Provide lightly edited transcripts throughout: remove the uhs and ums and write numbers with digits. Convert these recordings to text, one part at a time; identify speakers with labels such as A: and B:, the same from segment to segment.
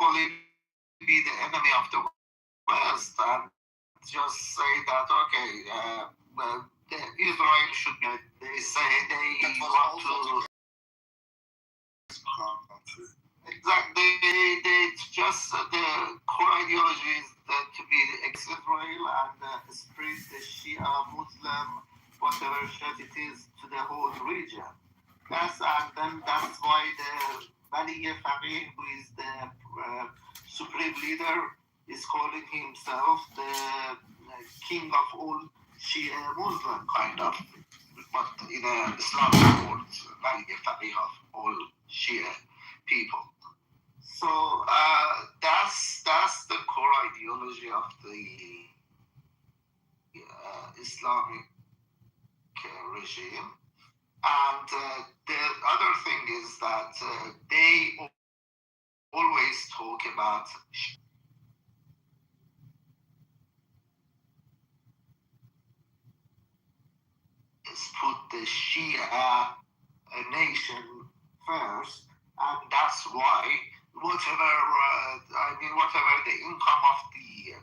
A: actually be the enemy of the West and just say that, okay, Israel should be, they say they want to. Exactly, they just, the core ideology is that to be ex-Israel and spread the Shia Muslim, whatever shit it is, to the whole region. And then that's why the Bali Faqih, who is the supreme leader, is calling himself the king of all Shia Muslim, kind of, but in a Islamic words, Bali Faqih of all Shia people. So that's the core ideology of the Islamic regime. And the other thing is that they always talk about put the Shia nation first, and that's why whatever the income of the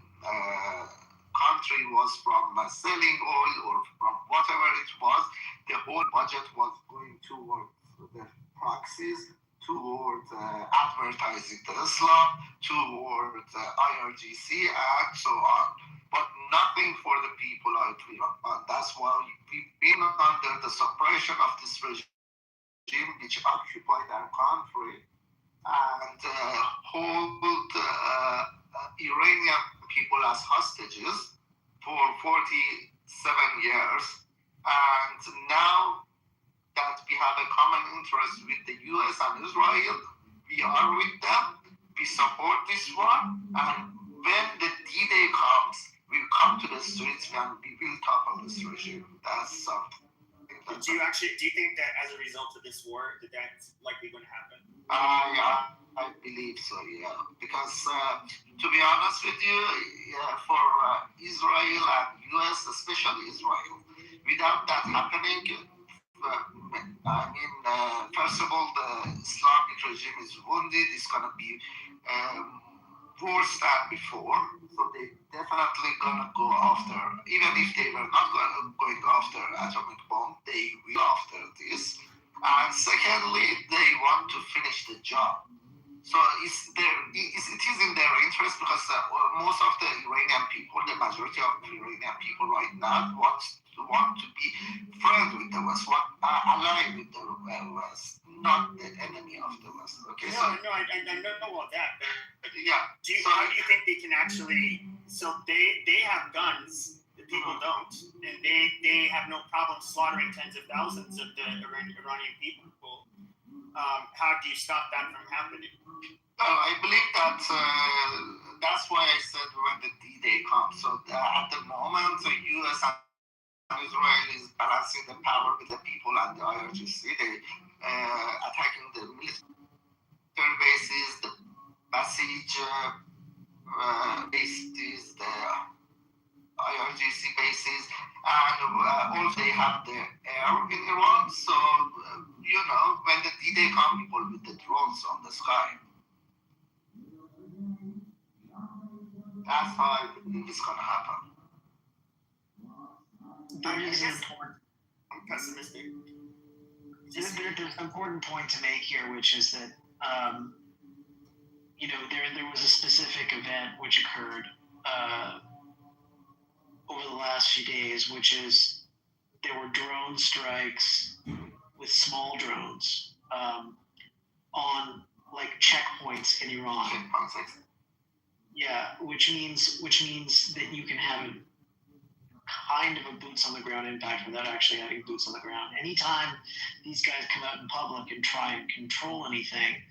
A: country was from selling oil or from whatever it was, the whole budget was going towards the proxies, towards advertising the Islam, towards IRGC, and so on. But nothing for the people out there. That's why we've been under the suppression of this regime which occupied our country and hold Iranian people as hostages for 47 years. And now that we have a common interest with the US and Israel, we are with them, we support this one, and when the D-Day comes, we'll come to the streets and we will topple this regime. That's something.
B: Do you think that as a result of this war, that's likely going to happen?
A: I believe so, yeah. Because to be honest with you, for Israel and US, especially Israel, without that happening, first of all, the Islamic regime is wounded. It's going to be worse than before. So they definitely going to go after, even if they were not going after atomic bomb, they will after this. And secondly, they want to finish the job. So it is in their interest because most of the Iranian people, the majority of Iranian people right now want to be friends with the West, aligned with the West, not the enemy of the West. Okay.
B: I know all that. But
A: yeah.
B: How do you think they can actually? So they have guns. The people don't, and they have no problem slaughtering tens of thousands of the Iranian people. How do you stop that from happening?
A: I believe that that's why I said when the D-Day comes. So at the moment, the U.S. and Israel is balancing the power with the people and the IRGC. They attacking the military bases, the besieged bases, the IRGC bases, and also they have the air in Iran. So, when the D-Day comes, people with the drones on the sky. That's how I think it's going to happen.
B: I'm pessimistic.
C: There's an important point to make here, which is that, there was a specific event which occurred over the last few days, which is there were drone strikes with small drones on checkpoints in Iran. Yeah, which means that you can have a kind of a boots on the ground impact without actually having boots on the ground. Anytime these guys come out in public and try and control anything,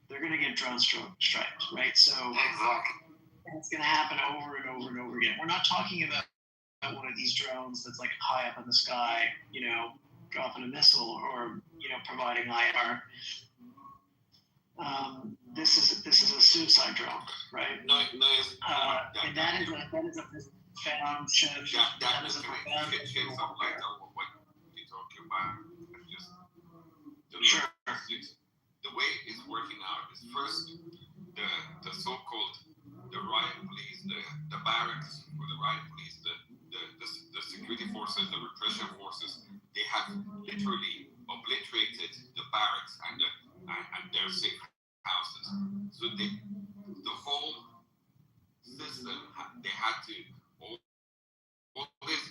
C: they're going to get drone strikes, right? So
A: exactly.
C: It's going to happen over and over and over again. We're not talking about one of these drones that's high up in the sky, dropping a missile or providing IR. This is a suicide drone, right?
D: No,
C: and that is a profound shift.
D: That is a profound shift. Shed some light on what you're talking about. Sure. The way it's working out is first the their safe houses. So the whole system, they had to, all these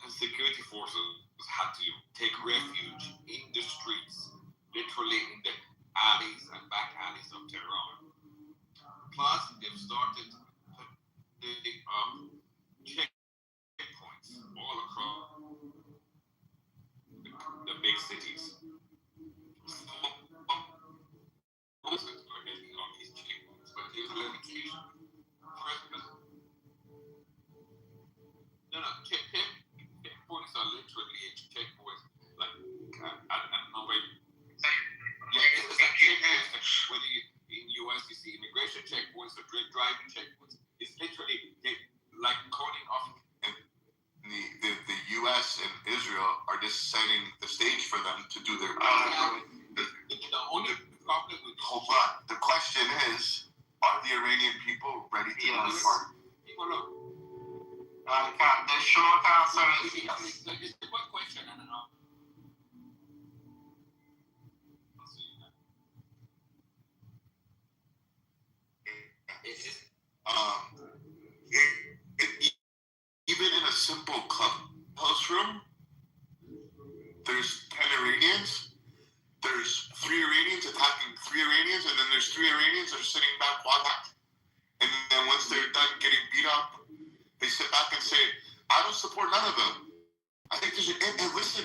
D: security forces had to take refuge in the streets, literally in the alleys and back alleys of Tehran. Plus, they've started putting checkpoints all across the big cities. Also, are getting on these checkpoints, but there's a limitation. Checkpoints are literally a checkpoint. Like, I don't know where. Yeah, it's like checkpoints. Whether in US you see immigration checkpoints or driving checkpoints, it's literally like calling off.
A: And the US and Israel are just setting the stage for them to do their
D: The only problem with
A: hold on. The question is, are the Iranian people ready to move forward?
D: people are.
A: The short answer is yes.
D: It's a good question, and
A: even in a simple clubhouse room, there's 10 Iranians. There's 3 Iranians attacking 3 Iranians, and then there's 3 Iranians that are sitting back watching. And then once they're done getting beat up, they sit back and say, I don't support none of them. I think there's and listen,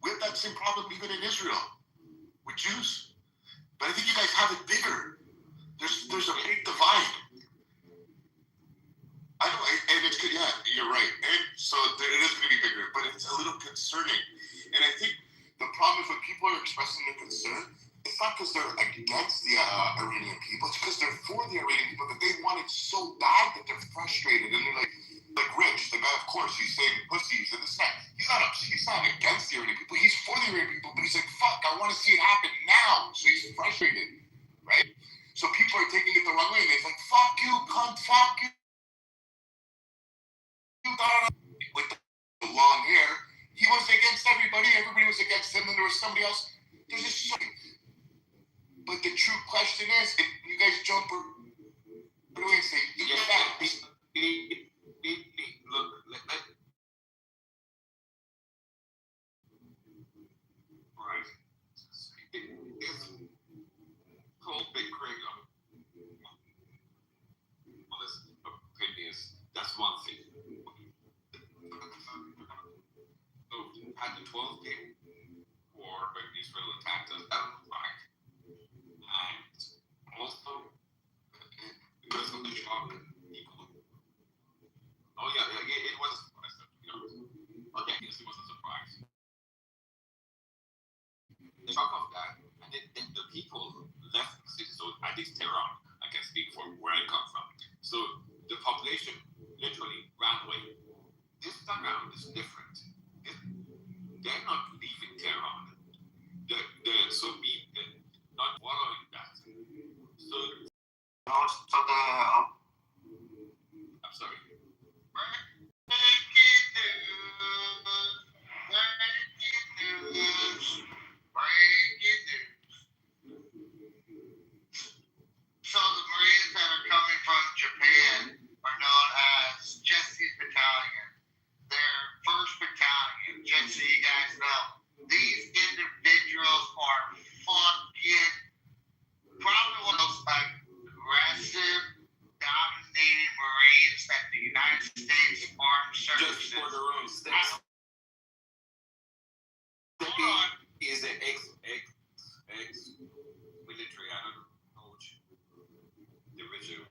A: we have that same problem even in Israel with Jews. But I think you guys have it bigger. There's a big divide. I know, and it's good, yeah, you're right. And so it is going to be bigger, but it's a little concerning. And I think the problem is when people are expressing their concern, it's not because they're against the Iranian people, it's because they're for the Iranian people, but they want it so bad that they're frustrated. And they're like Rich, the guy, of course, he's saying pussies and this and that. He's not against the Iranian people, he's for the Iranian people, but he's like, fuck, I want to see it happen now. So he's frustrated, right? So people are taking it the wrong way, and they're like, fuck you, cunt, fuck you. With the long hair, he was against everybody was against him, and there was somebody else. There's just so. But the true question is, if you guys jump away and say,
D: look, right. It's called Big Craig on his opinions. That's one thing. So, had the 12-day war when Israel attacked us, that was right. And also, because of the shock, people. Oh, yeah, it was a surprise, to be honest. Okay, yes, it was a surprise. The shock of that, and then the people left the city, so at least Tehran, I can speak for where I come from. So the population literally ran away. This time around is different. They're not leaving Tehran. So they're not following that. So
A: also
D: I'm sorry.
A: So the Marines that are coming from Japan are known as Jesse's Battalion. Their 1st Battalion, just so you guys know, these individuals are fucking probably one of those aggressive, dominating Marines that the United States Armed Services.
D: Just for their own state. Is an ex-military. I don't know which division.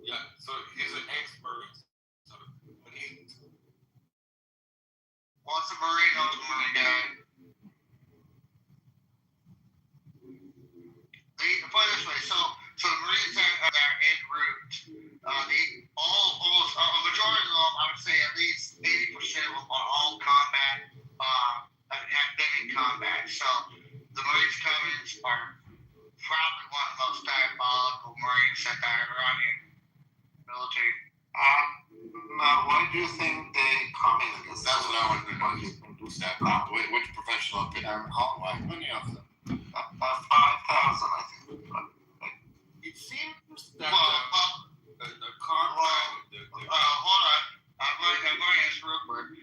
D: Yeah, so he's an ex-Marine. So
A: Once a Marine, always a Marine guy. Put it this way, so the Marines that are en route, almost a majority of them, I would say at least 80% of them are all combat, have been in combat. So the Marines coming are probably one of the most diabolical Marines that the Iranian military. Why do you think they come in? That's what I wanted to know. Who's that? Which professional? How many of them? 5,000, I think.
D: It seems that the car.
A: Hold on. I'm going to answer real quick.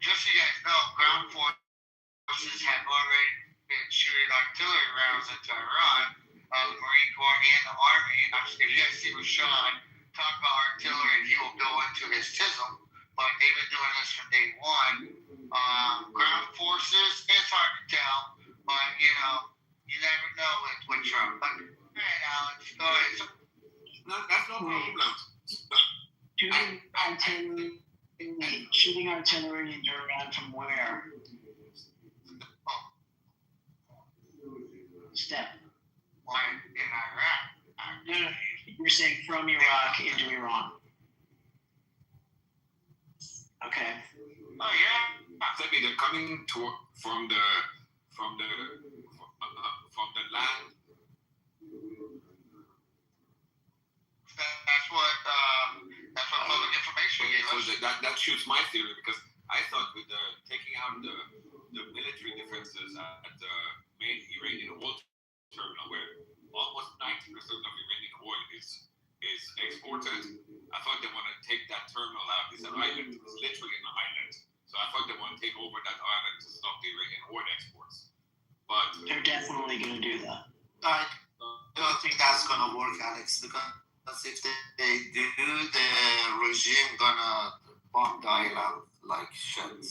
A: Just so you guys know, ground forces have already been shooting artillery rounds into Iran. The Marine Corps and the Army. If you guys see Rashad talk about artillery, he will go into his tism. But they've been doing this from day one. Ground forces, it's hard to tell, but you never know with Trump. But hey, Alex, go ahead.
D: No, that's no problem.
C: Shooting artillery into Iran from where? Step.
A: Why in Iraq?
C: No, you're saying from Iraq into Iran. Okay.
A: Oh yeah.
D: Maybe they're coming from the land.
A: That's what public information
D: So
A: is.
D: that shoots my theory, because I thought with taking out the military defenses at the main Iranian oil terminal, where almost 90% of Iranian oil is exported, I thought they want to take that terminal out. It's an island. It's literally an island. So I thought they want to take over that island to stop the Iranian oil exports. But
C: they're definitely going to do that.
A: I don't think that's going to work, Alex, because if they do, the regime gonna bomb the island like shit.
D: Don't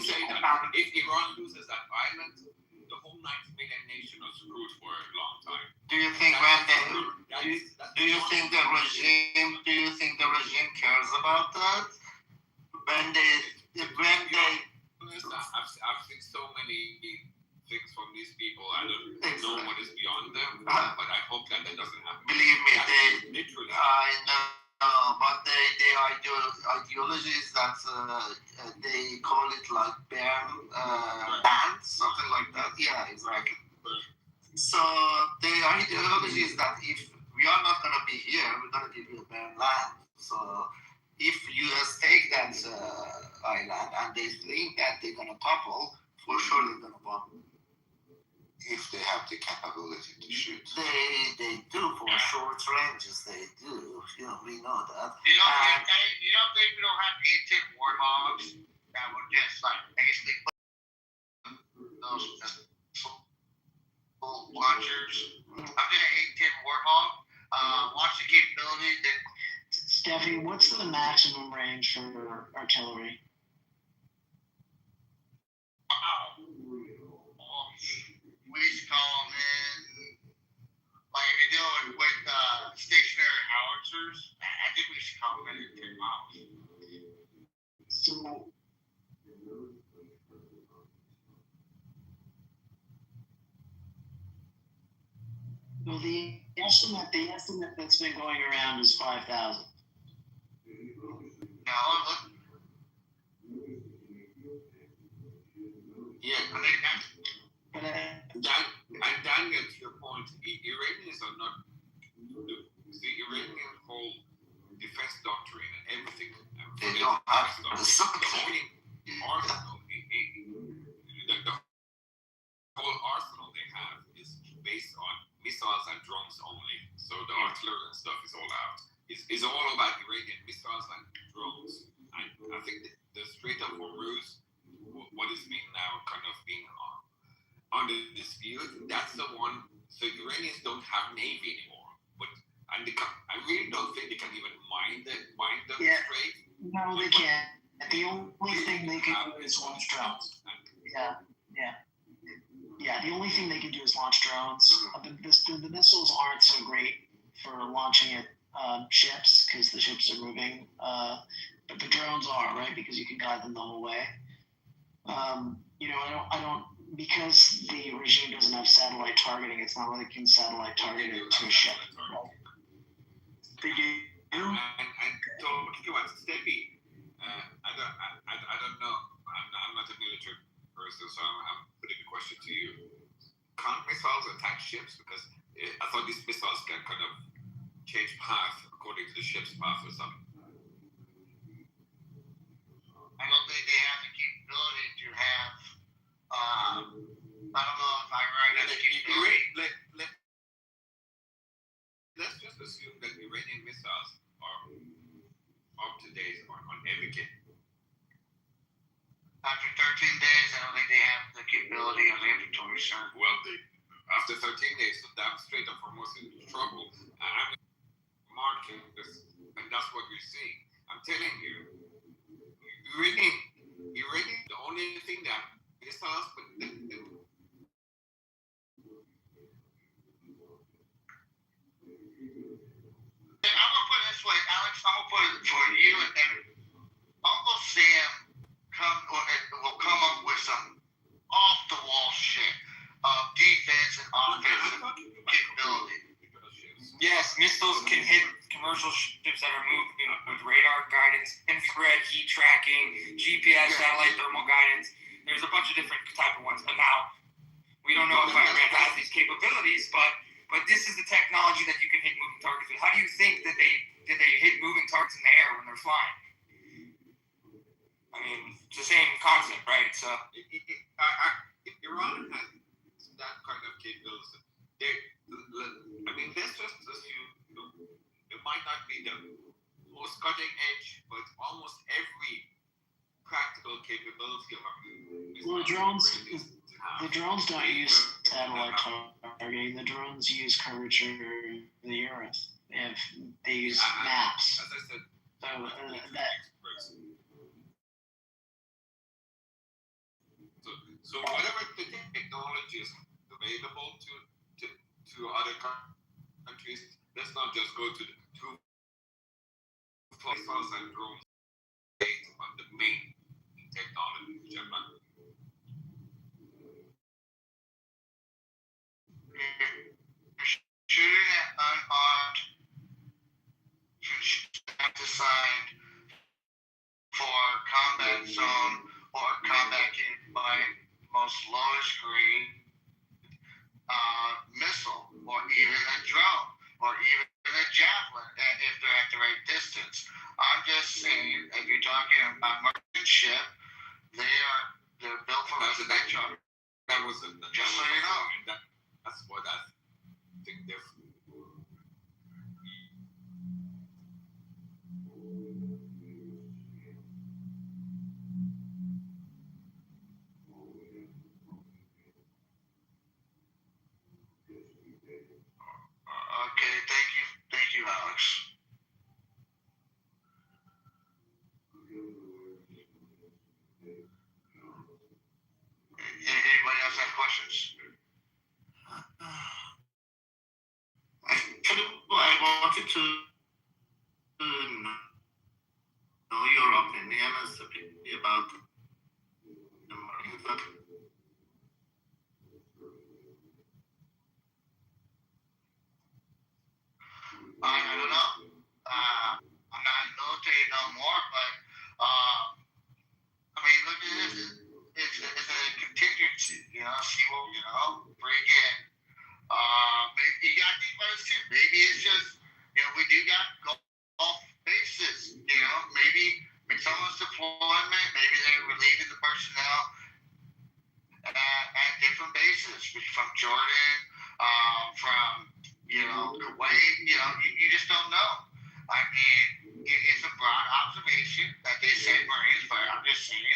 D: say that. If Iran loses that island, the whole 90 million nation is screwed for a long time.
A: Do you think do you think the regime cares about that?
D: I've seen so many things from these people. I don't know what is beyond them, but I hope that doesn't happen.
A: Believe me,
D: literally.
A: I know, but the ideology is that they call it like ban, something like that. Yeah, exactly. So the ideology is that if we are not going to be here, we're going to give you a barren land. So if US take that island and they think that they're going to topple, for sure they're going to bomb. If they have the capability to shoot. They do for short ranges, they do. We know that. You don't think we don't have 18 warthogs that would just basically put those missile launchers? I'm gonna 18 warthog. Launch the capability. Then
C: Stephanie, what's the maximum range for artillery?
A: We used to call them in, like if you're dealing with stationary howitzers, I think we should call them in 10 miles.
C: So, well, the estimate that's been going around is 5,000.
D: Yeah, I think that's. And Daniel, to your point, Iranians are not the Iranian whole defense doctrine and everything.
A: They don't have
D: the only arsenal, the whole arsenal they have is based on missiles and drones only. So the artillery and stuff is all out. It's all about Iranian missiles and drones. And I think the Strait of Hormuz, what is being now kind of being under dispute, that's the one. So Iranians don't have navy anymore, I really don't think they can even mine the strait.
C: No, they can't. The only thing they can do is launch drones. Yeah. The only thing they can do is launch drones. The missiles aren't so great for launching at ships because the ships are moving. But the drones are, right, because you can guide them the whole way. I don't. Because the regime doesn't have satellite targeting, it's not like you can satellite target it to a ship. They do.
D: And so, Steffi, I don't know. I'm not a military person, so I'm putting a question to you. Can't missiles attack ships? Because I thought these missiles can kind of change path according to the ship's path or something.
A: I don't think they have the capability to have. I don't know if Iran has the capability.
D: Let's just assume that Iranian missiles are up to date on every kit.
A: After 13 days, I don't think they have the capability of inventory, sir.
D: Well, after 13 days, so damn straight up for most in trouble. I'm marking this, and that's what you're seeing. I'm telling you, Iranian, the only thing that missiles, but
A: I'm gonna put it this way, Alex. I'm gonna put it for you and Uncle Sam will come up with some off the wall shit of defense and offensive capability.
E: Yes, missiles can hit commercial ships that are moving with radar guidance, infrared heat tracking, GPS, satellite thermal guidance. There's a bunch of different type of ones. And now, we don't know if Iran has these capabilities, but this is the technology that you can hit moving targets with. How do you think that they hit moving targets in the air when they're flying? I mean, it's the same concept, right? So
D: Iran has that kind of capability. I mean, let's just assume it might not be the most cutting edge, but almost every practical capability of
C: Well, the drones don't use satellite targeting. The drones use curvature of the earth. They use maps.
D: As I said, so whatever the technology is available to other countries, let's not just go to missiles and drones based on the main technology, which I'm not.
A: Shooting at unarmed designed for combat zone or combat by most lowest grade missile or even a drone or even a javelin if they're at the right distance. I'm just saying, if you're talking about merchant ship, they're built for residential.
D: That was
A: Just so you know.
D: That's what I think they're.
A: Okay, thank you, Alex. Anybody else have questions? I wanted to know your opinion about the Marines. I don't know. I'm not in the military no more, but I mean, look at this. It's a contingency, see what, bring in. Maybe you gotta think about this too. Maybe it's just, we do got golf bases, maybe someone's deployment, maybe they're relieving the personnel at different bases from Jordan, from, Kuwait, you just don't know. I mean, it's a broad observation that they say Marines, but I'm just saying,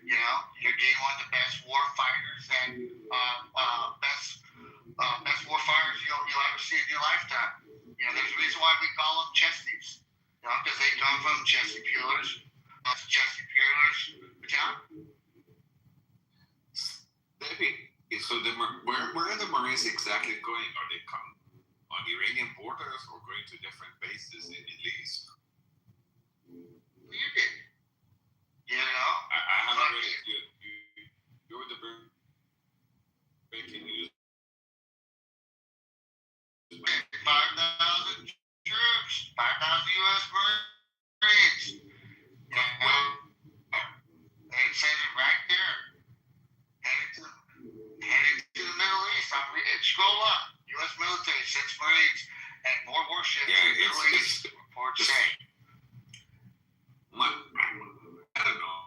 A: you're getting one of the best war fighters and best war fighters you'll ever see in your lifetime. There's a reason why we call them chesties, because they come from Chesty Peelers. Chesty Peelers battalion.
D: So where are the Marines exactly going? Are they coming on Iranian borders or going to different bases in Middle East? I haven't read it yet. You're the breaking news.
A: 5,000 troops, 5,000 U.S. Marines. It says it right there. Heading to the Middle East. Scroll up. U.S. military sends Marines and more warships to the Middle East. Reports say.
D: I don't know.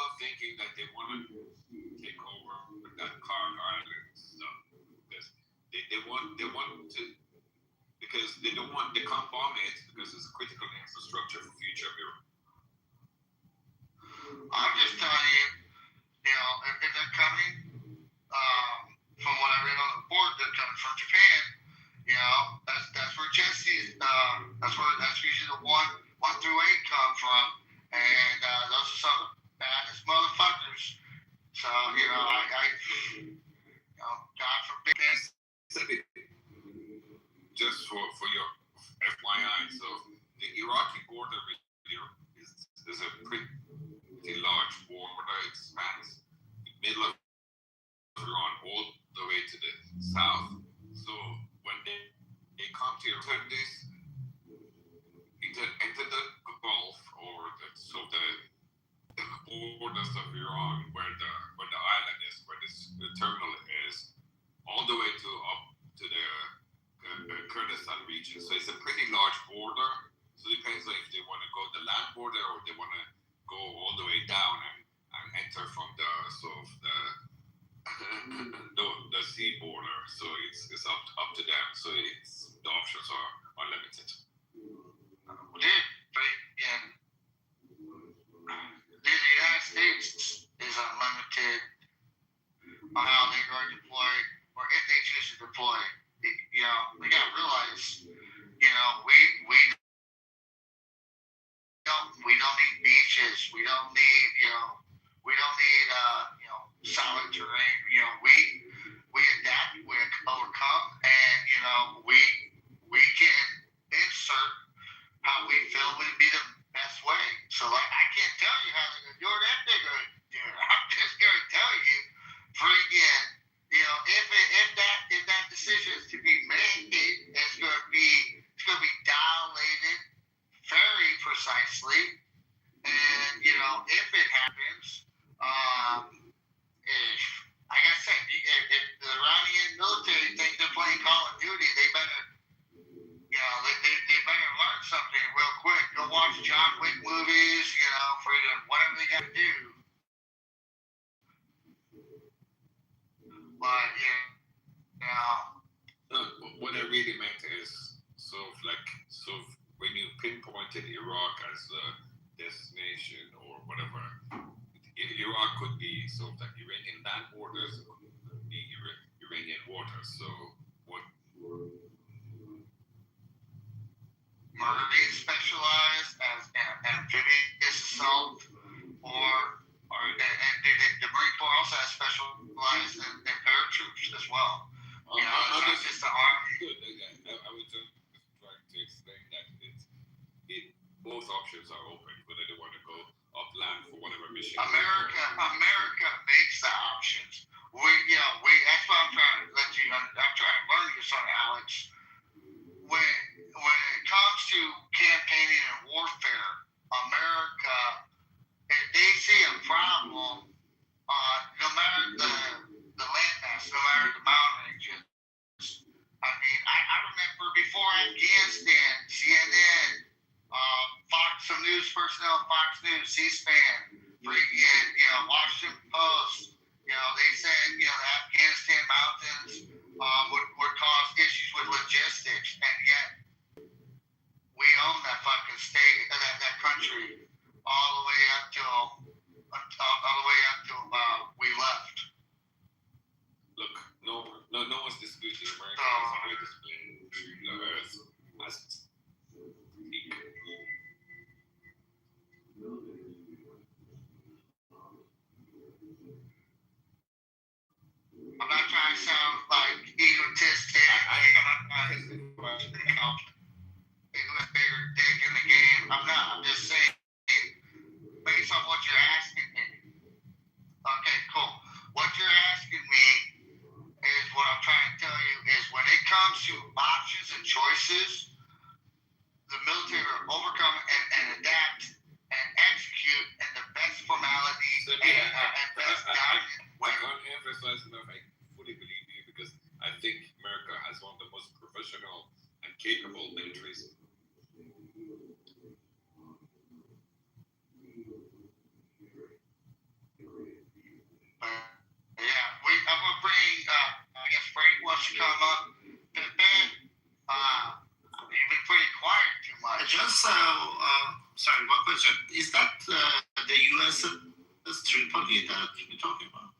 D: not thinking that they want to take over with that Carl Island stuff because they want to because they don't want they can't bomb it because it's critical infrastructure for future of Europe.
A: I'm just telling you, if they're coming, from what I read on the report, they're coming from Japan. That's where Jesse's. That's usually the 1 through 8 come from, and those are some of the baddest motherfuckers. So God forbid.
D: Just for your FYI, so the Iraqi border with Europe is a pretty large border. It spans the middle of Iran all the way to the south. So when they come to enter the Gulf or the borders of Iran, where the island is, where the terminal is, all the way up to the Kurdistan region. So it's a pretty large border. So it depends on if they want to go the land border or they want to go all the way down and enter from the sort of the sea border. So it's up to them. So the options are unlimited.
A: The United States is unlimited on how they're going to deploy, or if they choose to deploy. We gotta realize, we don't need beaches. We don't need, solid terrain. We adapt, we overcome, and we can insert how we feel would be the best way. So I can't tell you how they're gonna do it if they're gonna do it. I'm just gonna tell you, freaking, if that decision is to be made, it's gonna be dilated very precisely, and if it happens, like I said, if the Iranian military think they're playing Call of Duty, they better. They better learn something real quick. Go watch John Wick movies, for whatever they got to do. But
D: what I really meant is when you pinpointed Iraq as a destination or whatever, Iraq could be sort of like Iranian land borders, it could be Iranian waters. So what?
A: Murder being specialized as amphibious assault, and the Marine Corps also has specialized in paratroops as well. It's not just the Army.
D: Good. I was just trying to explain that both options are open, whether they want to go upland for whatever mission.
A: America makes the options. That's what I'm trying to let you know. I'm trying to learn you something, Alex. When it comes to campaigning and warfare, America, if they see a problem, no matter the landmass, no matter the mountain ranges. I mean, I remember before Afghanistan, CNN, some news personnel, Fox News, C-SPAN, Washington Post, they said, the Afghanistan mountains would cause issues with logistics, and yet we own that fucking state, that country, all the way up till we left.
D: Look, no one's disputing America as the greatest country on earth.
A: I'm not trying to sound like egotistic. Who has bigger dick in the game? I'm not. I'm just saying, based on what you're asking me. Okay, cool. What you're asking me is what I'm trying to tell you is when it comes to options and choices, the military will overcome and adapt and execute in the best formality and best dominant way.
D: I can't emphasize enough. I fully believe you because I think America has one of the most professional and capable militaries.
A: Tripoli that you're talking about?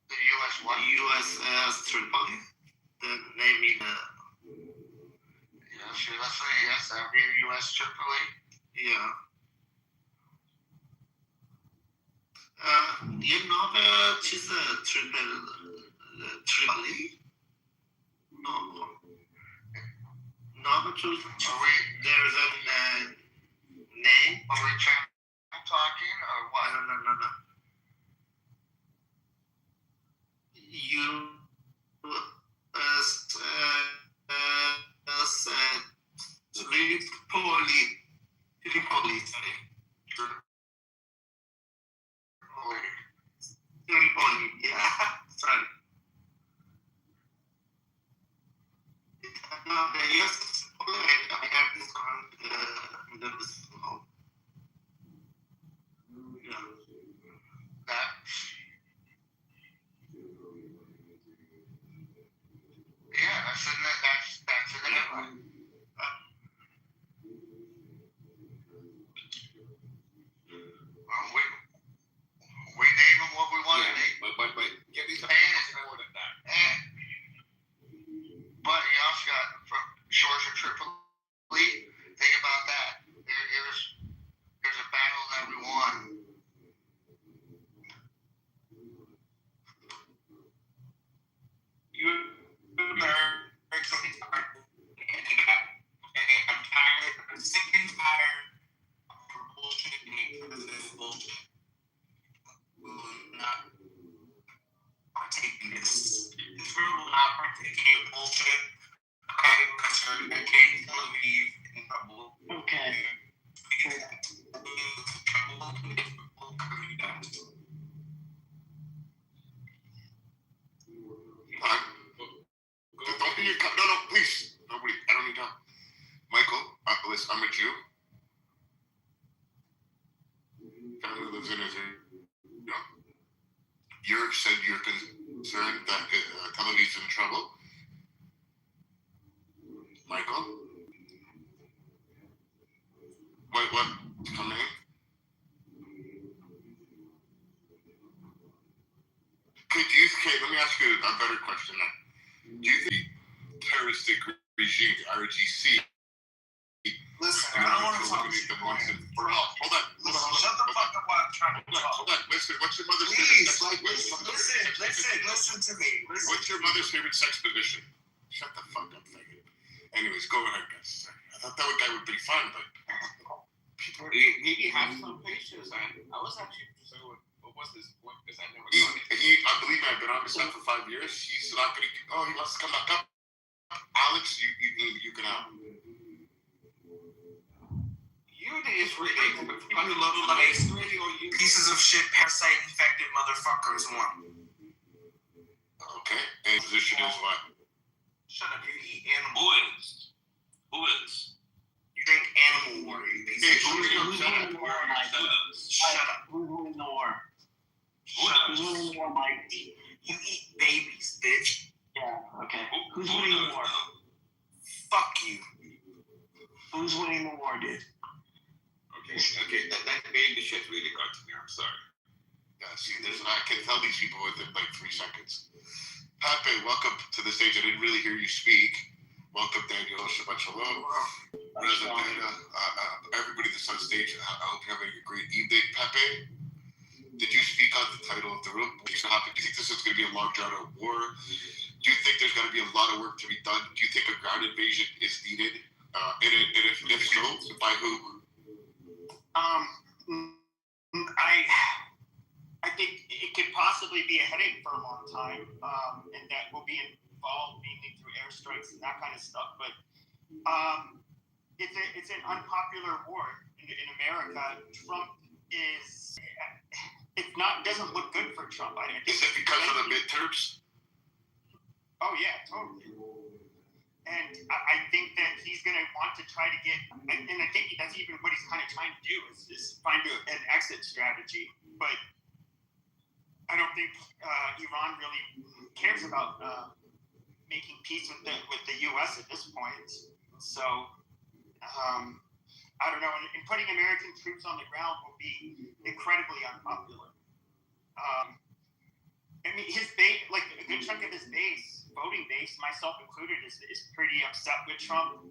A: The U.S. what? USS Tripoli. The name in the. Yes, every U.S. Tripoli. Yeah. یه نام چیز Tripoli. No. Name to. There's a name. Are we talking or what? No. Tripoli. Yeah. Sorry. Yes. I have this under this phone. Yeah. That. Yeah, that's an airline. We name them what we want to name.
D: But give me some more than that.
A: But you also got from shores of Tripoli. Think about that. There's a battle that we won.
E: I'm sick and tired of bullshit because of this bullshit. We will not partake in this. This group will not partake in bullshit. Okay, because they're getting to leave in trouble.
C: Okay.
D: Don't be no, please. Nobody. I don't need time. Michael, listen, I'm a Jew. Family lives in Israel. You said you're concerned that Tel Aviv's in trouble. Michael? What's coming? Let me ask you a better question then. Do you think terroristic regime, RGC,
A: Listen, I don't want to talk to you.
D: Hold on.
A: Shut the fuck up while I'm trying to talk.
D: Hold on. Listen, what's your mother's
A: Please,
D: favorite
A: listen to me.
D: What's your mother's favorite sex position? Shut the fuck up, faggot. Anyways, go ahead, guys. I thought that guy would be fun, but people
E: Maybe have some patience. I was actually so. What was this? What? Because I never.
D: I believe I've been on this for 5 years. He's not gonna. Oh, he wants to come back up. Alex, you can out.
E: You the Israelis, you little like Israeli or you pieces of shit, parasite infected motherfuckers. One.
D: Okay. And position is what?
E: Shut up. You eat animals. Who is? You drink animal water. You piece
D: Hey,
E: of
D: who's
E: shit.
D: winning the war, Mike?
E: Shut up.
C: Who's winning the war?
E: Who's
C: winning the war, Mike?
E: You eat babies, bitch.
C: Yeah, okay. Who's winning the war?
E: Fuck you.
C: Who's winning the war, dude?
D: Okay, that baby shit really got to me. I'm sorry. Yeah, see, I can tell these people within like 3 seconds. Pepe, welcome to the stage. I didn't really hear you speak. Welcome, Daniel. Shabbat shalom. Reza Beta, everybody that's on stage, I hope you're having a great evening. Pepe, did you speak on the title of the room? Do you think this is going to be a long drawn out war? Do you think there's going to be a lot of work to be done? Do you think a ground invasion is needed? And if so, by who?
B: I think it could possibly be a headache for a long time, and that will be involved mainly through airstrikes and that kind of stuff. But it's an unpopular war in America. Trump doesn't look good for Trump.
D: Is it because of the midterms?
B: Oh yeah, totally. And I think that he's going to want to try to get, and I think that's even what he's kind of trying to do is find an exit strategy. But I don't think Iran really cares about making peace with the U.S. at this point. So I don't know, and putting American troops on the ground will be incredibly unpopular. I mean, his base, like a good chunk of his base, voting base, myself included, is pretty upset with Trump.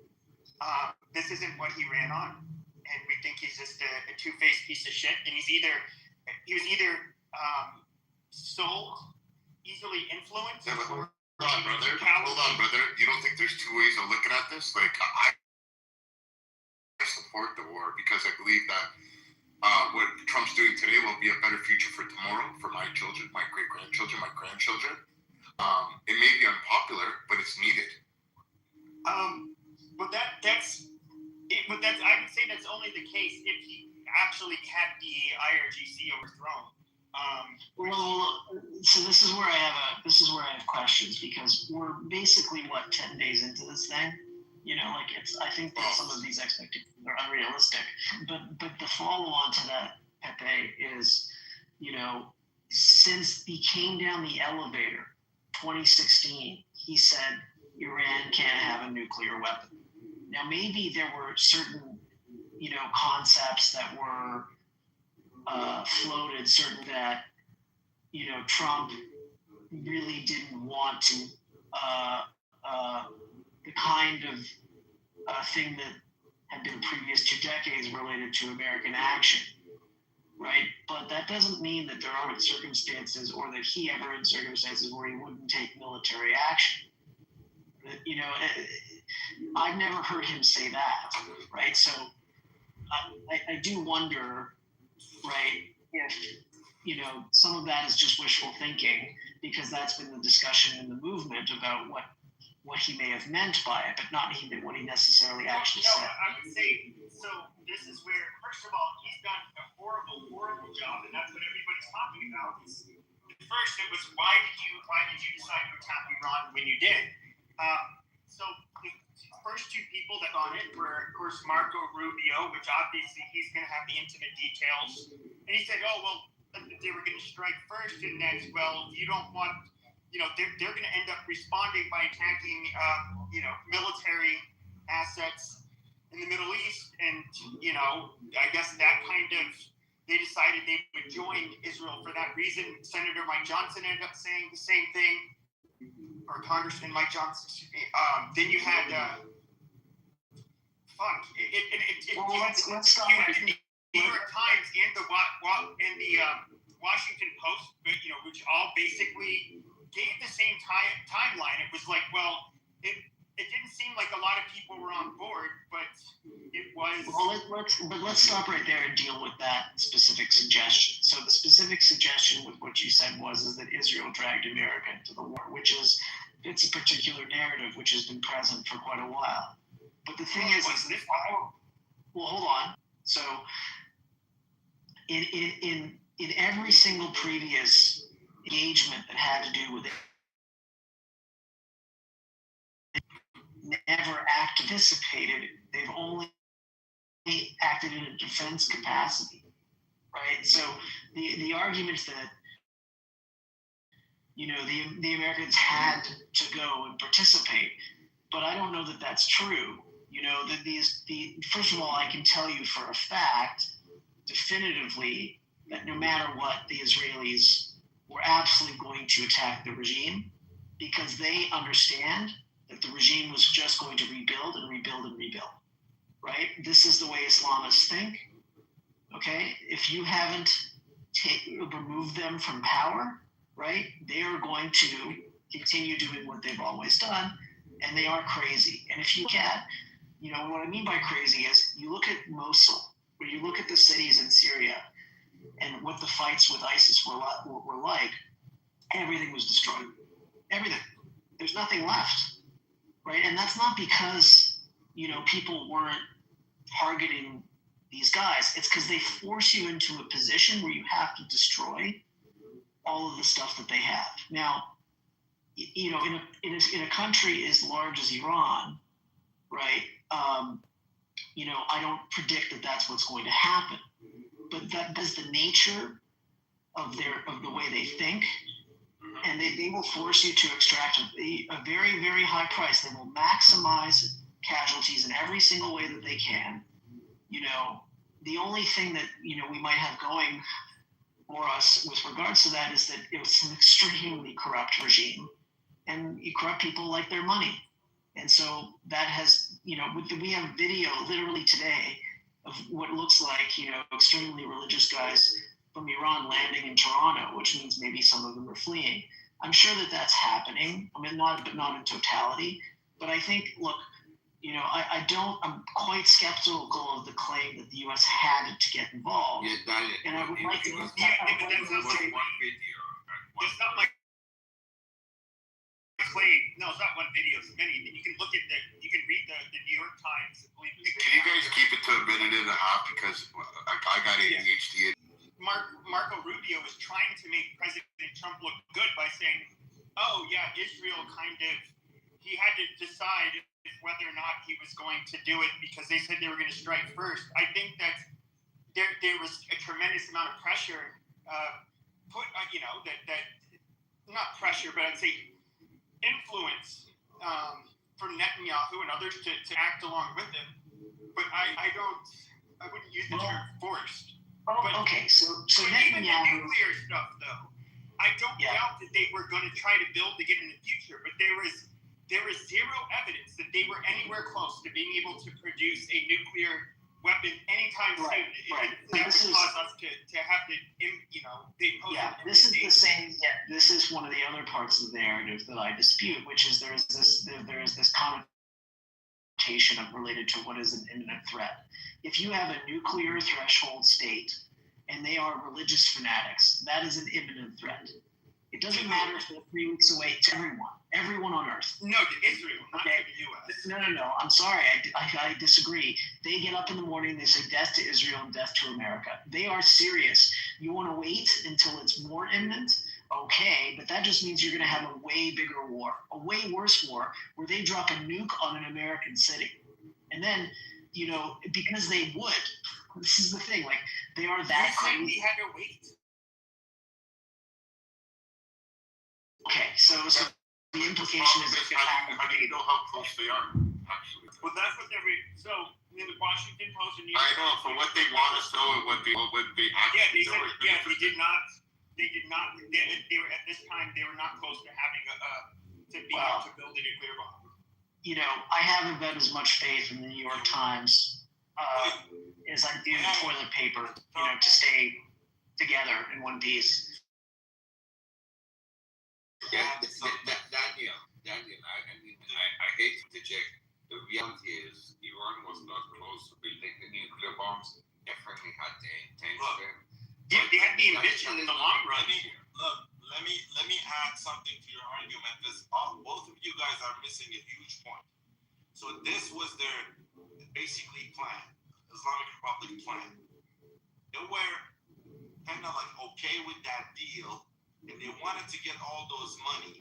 B: This isn't what he ran on, and we think he's just a two-faced piece of shit. And he was either sold, easily influenced.
F: Yeah, but hold on, brother. You don't think there's two ways of looking at this? Like, I support the war because I believe that what Trump's doing today will be a better future for tomorrow, for my children, my great-grandchildren, my grandchildren. It may be unpopular, but it's needed.
B: But that's I would say that's only the case if he actually had the IRGC overthrown.
C: Well, so this is where I have questions, because we're basically 10 days into this thing. You know, like I think that some of these expectations are unrealistic. But the follow-on to that, Pepe, is, you know, since he came down the elevator, 2016, he said Iran can't have a nuclear weapon. Now, maybe there were certain, you know, concepts that were floated, certain that, you know, Trump really didn't want to, the kind of thing that had been previous 2 decades related to American action, right? But that doesn't mean that there aren't circumstances, or that he ever in circumstances where he wouldn't take military action. You know, I've never heard him say that, right? So I do wonder, right, if, you know, some of that is just wishful thinking, because that's been the discussion in the movement about what he may have meant by it, but not what he necessarily actually said.
B: I would say, so this is where, first of all, he's done a horrible job, and that's what everybody's talking about. First, it was why did you decide to attack Iran when you did? So the first 2 people that on it were, of course, Marco Rubio, which obviously he's going to have the intimate details, and he said, oh, well, they were going to strike first, and that's, well, you don't want, you know, they're going to end up responding by attacking, you know, military assets in the Middle East, and, you know, I guess that kind of, they decided they would join Israel for that reason. Senator Mike Johnson ended up saying the same thing, or Congressman Mike Johnson. Then you had,
C: let's stop.
B: You had the New York Times and the Washington Post, you know, which all basically gave the same timeline. It was like, well, it didn't seem like a lot of people were on board, but it was.
C: Well, let's stop right there and deal with that specific suggestion. So the specific suggestion with what you said is that Israel dragged America into the war, which it's a particular narrative which has been present for quite a while. But the thing is well, hold on. So in every single previous engagement that had to do with it, never participated. They've only acted in a defense capacity, right? So the argument that, you know, the Americans had to go and participate, but I don't know that that's true. You know, that first of all, I can tell you for a fact, definitively, that no matter what, the Israelis were absolutely going to attack the regime, because they understand that the regime was just going to rebuild and rebuild and rebuild, right? This is the way Islamists think, okay? If you haven't removed them from power, right, they are going to continue doing what they've always done, and they are crazy. And if you look at, you know, what I mean by crazy is, you look at Mosul, or you look at the cities in Syria, and what the fights with ISIS were like, everything was destroyed. Everything. There's nothing left, right? And that's not because, you know, people weren't targeting these guys. It's because they force you into a position where you have to destroy all of the stuff that they have. Now, you know, in a country as large as Iran, right? You know, I don't predict that that's what's going to happen, but that is the nature of the way they think, and they will force you to extract a very, very high price. They will maximize casualties in every single way that they can, the only thing that, we might have going for us with regards to that is that it was an extremely corrupt regime, and you corrupt people like their money. And so that has, we have video literally today of what looks like, extremely religious guys from Iran landing in Toronto, which means maybe some of them are fleeing. I'm sure that that's happening. I mean, not in totality, but I think, look, I'm quite skeptical of the claim that the U.S. had to get involved.
D: Yeah, Daniel.
C: And I would like to.
D: One video.
B: It's not like playing. No, it's not one video. It's many. You can look at you can read the New York Times.
F: Can you guys keep it to a minute and a half, because I got ADHD.
B: Marco Rubio was trying to make President Trump look good by saying, "Oh yeah, Israel he had to decide whether or not he was going to do it because they said they were going to strike first." I think that there was a tremendous amount of pressure that not pressure, but I'd say influence from Netanyahu and others to act along with him. But I wouldn't use the term forced.
C: Okay, so
B: even the
C: Netanyahu.
B: nuclear stuff, though, I don't doubt that they were going to try to build again in the future, but there was zero evidence that they were anywhere close to being able to produce a nuclear weapon anytime soon.
C: Right.
B: That would cause us to have to,
C: This is the same. Yeah, this is one of the other parts of the narrative that I dispute, which is there is this connotation related to what is an imminent threat. If you have a nuclear threshold state and they are religious fanatics, that is an imminent threat. It doesn't matter if they're 3 weeks away. To everyone on Earth.
B: No, to Israel, not to the U.S.
C: No. I'm sorry. I disagree. They get up in the morning, they say death to Israel and death to America. They are serious. You want to wait until it's more imminent? Okay, but that just means you're going to have a way bigger war, a way worse war, where they drop a nuke on an American city. And then, because they would. This is the thing. Like, they are that crazy.
B: We had to wait.
C: Okay, so the implication is
F: how do you know how close they are, actually?
B: Well, that's what so in the Washington Post and New York.
F: I know, for what they want us to know and what they actually
B: they did not. They were at this time. They were not close to having to able to build a nuclear bomb.
C: I have about as much faith in the New York Times as I do in toilet paper. To stay together in one piece.
D: Yeah, Daniel, I hate to interject. The reality is Iran was not close to building the nuclear bombs. Definitely had the intention.
B: They had the ambition in the long run.
G: Let me add something to your argument, because both of you guys are missing a huge point. So this was their basically plan, Islamic Republic plan. They were kind of like okay with that deal, and they wanted to get all those money,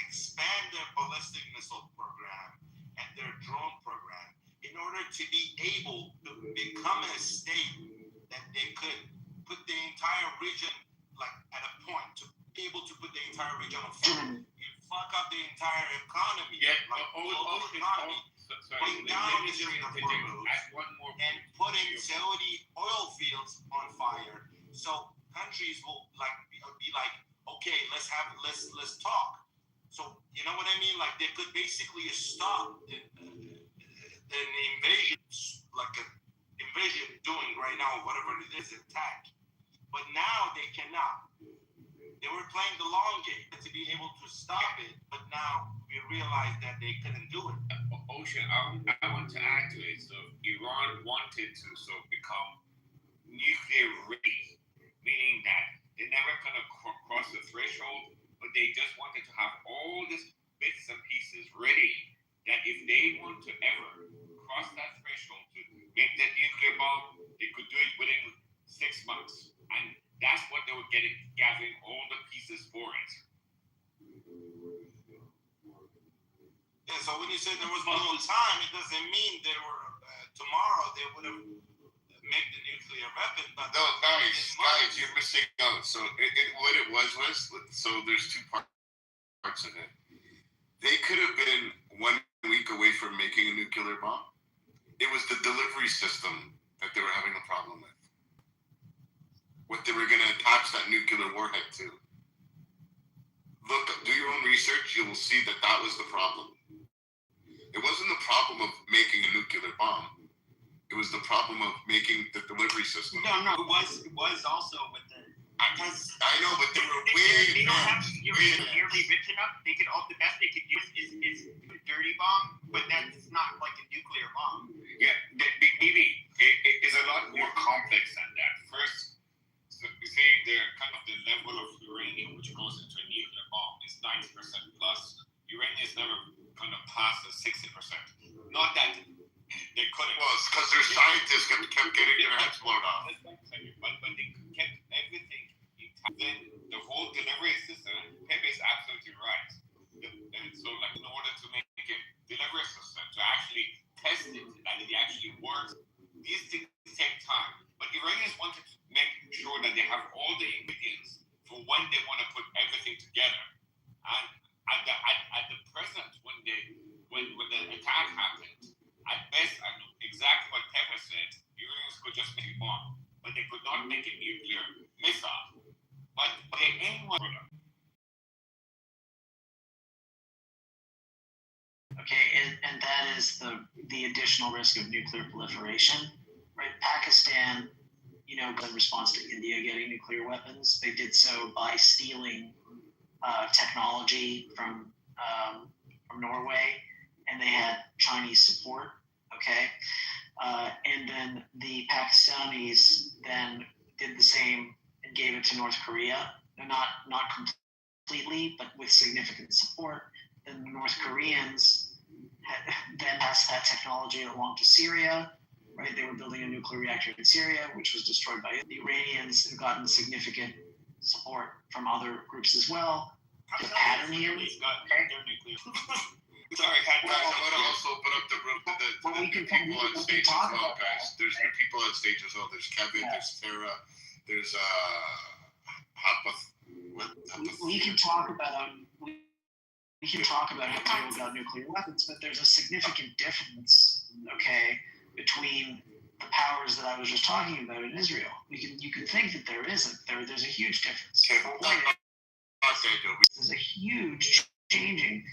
G: expand their ballistic missile program and their drone program in order to be able to become a state that they could put the entire region at a point, to be able to put the entire region on foot. You fuck up the entire economy, global economy, putting down and putting Saudi oil fields on fire. So countries will be like, okay, let's talk. So you know what I mean? Like, they could basically stop the invasion, invasion doing right now, whatever it is, attack. But now they cannot. They were playing the long game to be able to stop it, but now we realize that they couldn't do it.
D: Ocean, I want to add to it. So Iran wanted to become nuclear ready, meaning that they're never going to cross the threshold, but they just wanted to have all these bits and pieces ready, that if they want to ever cross that threshold to make that nuclear bomb, they could do it within 6 months. And that's what they were gathering all the pieces for it.
G: Yeah, so when you say there was no time, it doesn't mean they were tomorrow they would have made the nuclear weapon. But
F: no, guys, you're missing out. So what it was so there's two parts of it. They could have been 1 week away from making a nuclear bomb. It was the delivery system that they were having a problem with. What they were going to attach that nuclear warhead to. Look, do your own research. You will see that that was the problem. It wasn't the problem of making a nuclear bomb. It was the problem of making the delivery system.
B: No, it was also with the.
F: I know, but they were
B: They don't have nearly rich enough. They could all the best they could use is a dirty bomb, but that's not like a nuclear bomb.
D: Yeah, maybe it is a lot more complex than that. First, so you see the kind of the level of uranium which goes into a nuclear bomb is 90% plus. Uranium is never kind of past the 60%. Not that they couldn't.
F: Well, it's because their scientists kept getting their heads blown off.
D: But they kept everything intact. Then the whole delivery system, Pepe is absolutely right. And so, like, in order to make a delivery system, to actually test it, that it actually works, these things take time. But Iranians wanted to make sure that they have all the ingredients for when they want to put everything together. And at the present, when the attack happened, at best, I know exactly what Pepe said. Iranians could just make a bomb, but they could not make a nuclear missile. But they ain't one.
C: Okay, and that is the additional risk of nuclear proliferation, right? Pakistan, in response to India getting nuclear weapons, they did so by stealing technology from Norway, and they had Chinese support. Okay, and then the Pakistanis then did the same and gave it to North Korea. Not completely, but with significant support. Then the North Koreans then passed that technology along to Syria. Right, they were building a nuclear reactor in Syria, which was destroyed by the Iranians. Have gotten significant support from other groups as well. The pattern here is
D: got their nuclear. Sorry,
F: guys, I want to also open up the room to the new people on stage as well, guys. There's new people on stage as well. There's Kevin, there's Tara, there's
C: we can talk about how to about nuclear weapons, but there's a significant difference, okay, between the powers that I was just talking about in Israel. You can think that there isn't. There's a huge difference. There's a huge changing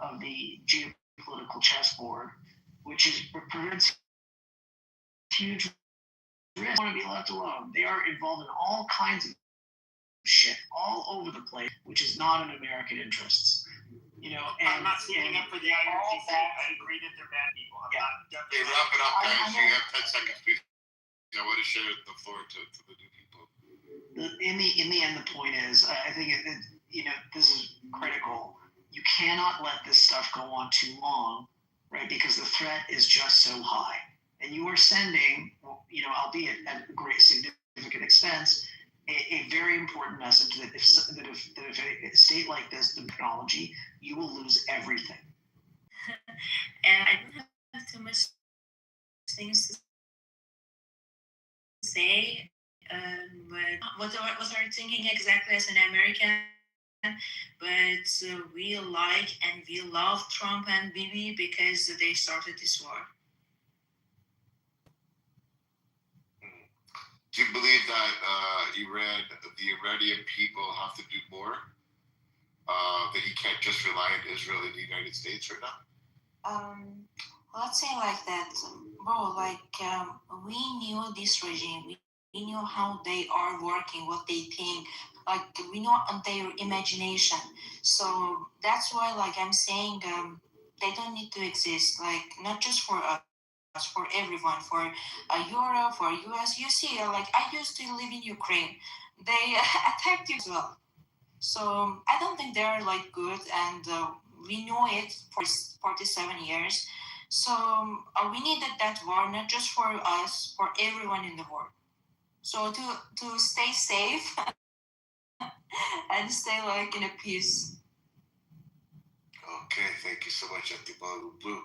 C: of the geopolitical chessboard, which prevents huge risks. They want to be left alone. They are involved in all kinds of shit all over the place, which is not in American interests. And
B: I'm not speaking up for the IRGC. I agree that they're bad people.
F: Hey, wrap it up, guys. You have 10 seconds, please. I want to share the floor to the new people.
C: In the end, the point is, I think this is critical. You cannot let this stuff go on too long, right? Because the threat is just so high, and you are sending, albeit at a great significant expense, a very important message that if a state like this, the technology, you will lose everything.
H: And I don't have too much things to say, but what are thinking exactly as an American? But we like and we love Trump and Bibi because they started this war.
F: Do you believe that the Iranian people have to do more? That he can't just rely on Israel and the United States right now?
I: Let's say like that, bro. We knew this regime. We knew how they are working, what they think. We know their imagination. So that's why, I'm saying, they don't need to exist. Not just for us, for everyone, for Europe, for US. You see, I used to live in Ukraine. They attacked you as well. So I don't think they're good, and we know it for 47 years. So we needed that war, not just for us, for everyone in the world. So to stay safe and stay in a peace.
F: Okay, thank you so much, Antibalu Blue.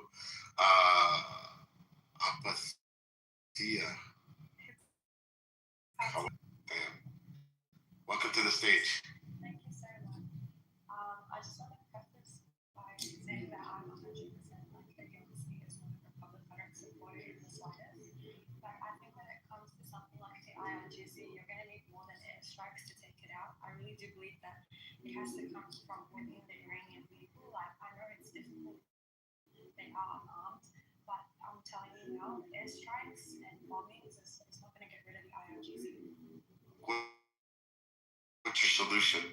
F: Apathia. Damn. Welcome to the stage.
J: Thank you so much. I just want to preface by saying that I'm 100% against the Islamic Republic. I don't support it in the slightest. But I think that IRGC, you're going to need more than airstrikes to take it out. I really do believe that it has to come from within the Iranian people. Like, I know it's difficult, they are unarmed, but I'm telling you now, airstrikes and bombings is not going to get rid of the IRGC.
F: What's your solution?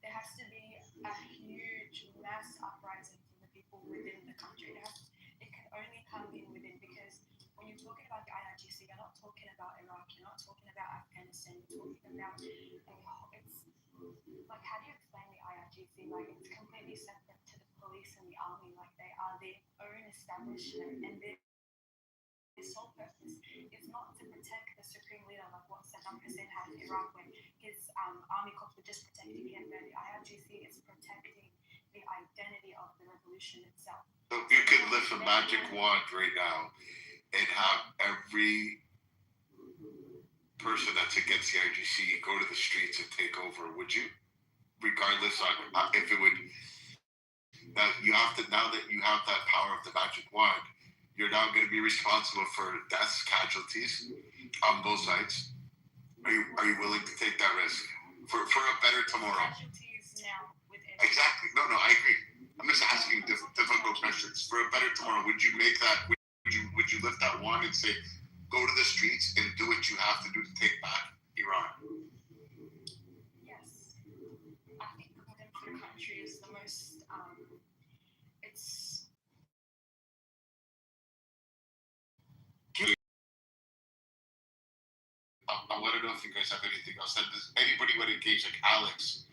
J: There has to be a huge mass uprising from the people within the country. It can only come in within, because when you're talking about the IRGC, you're not talking about Iraq, you're not talking about Afghanistan, you're talking about it's like, how do you explain the IRGC? Like, it's completely separate to the police and the army. Like, they are their own establishment, and their sole purpose is not to protect the supreme leader, like what Saddam Hussein had in Iraq, when his army corps were just protecting him. But the IRGC is protecting the identity of the revolution itself.
F: So if you could lift a magic wand right now and have every person that's against the IRGC go to the streets and take over, would you? Regardless on if it would. Now now that you have that power of the magic wand, you're now going to be responsible for deaths, casualties on both sides. Are you willing to take that risk for a better tomorrow?
J: Casualties now with
F: Exactly. No, I agree. I'm just asking difficult questions. For a better tomorrow, would you make that? Would you lift that wand and say, go to the streets and do what you have to do to take back Iran?
J: Yes, I think within the country is the most. It's
F: I want to know if you guys have anything else. And does anybody would engage, like Alex,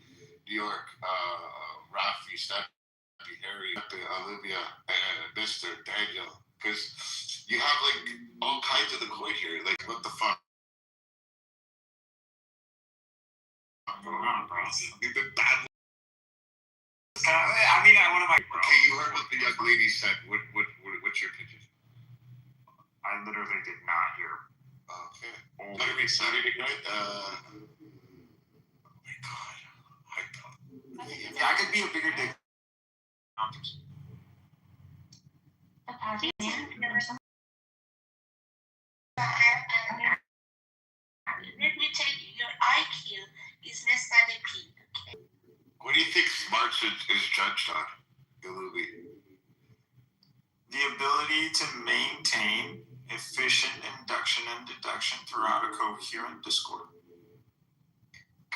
F: New York, Rafi, Stephanie, Harry, Olivia, Mr. Daniel, because you have like all kinds of the coin here. Like, what the fuck?
E: Going on, bro.
F: You've been bad.
E: I mean, one of my.
F: Okay, you heard what the young lady said. What's your opinion?
E: I literally did not hear.
F: Okay. What are we excited tonight? Oh my god.
E: Yeah, I could be a bigger dick.
I: Let me tell you, your IQ is less than a P.
F: What do you think smarts is judged on, Ilubi?
K: The ability to maintain efficient induction and deduction throughout a coherent discord.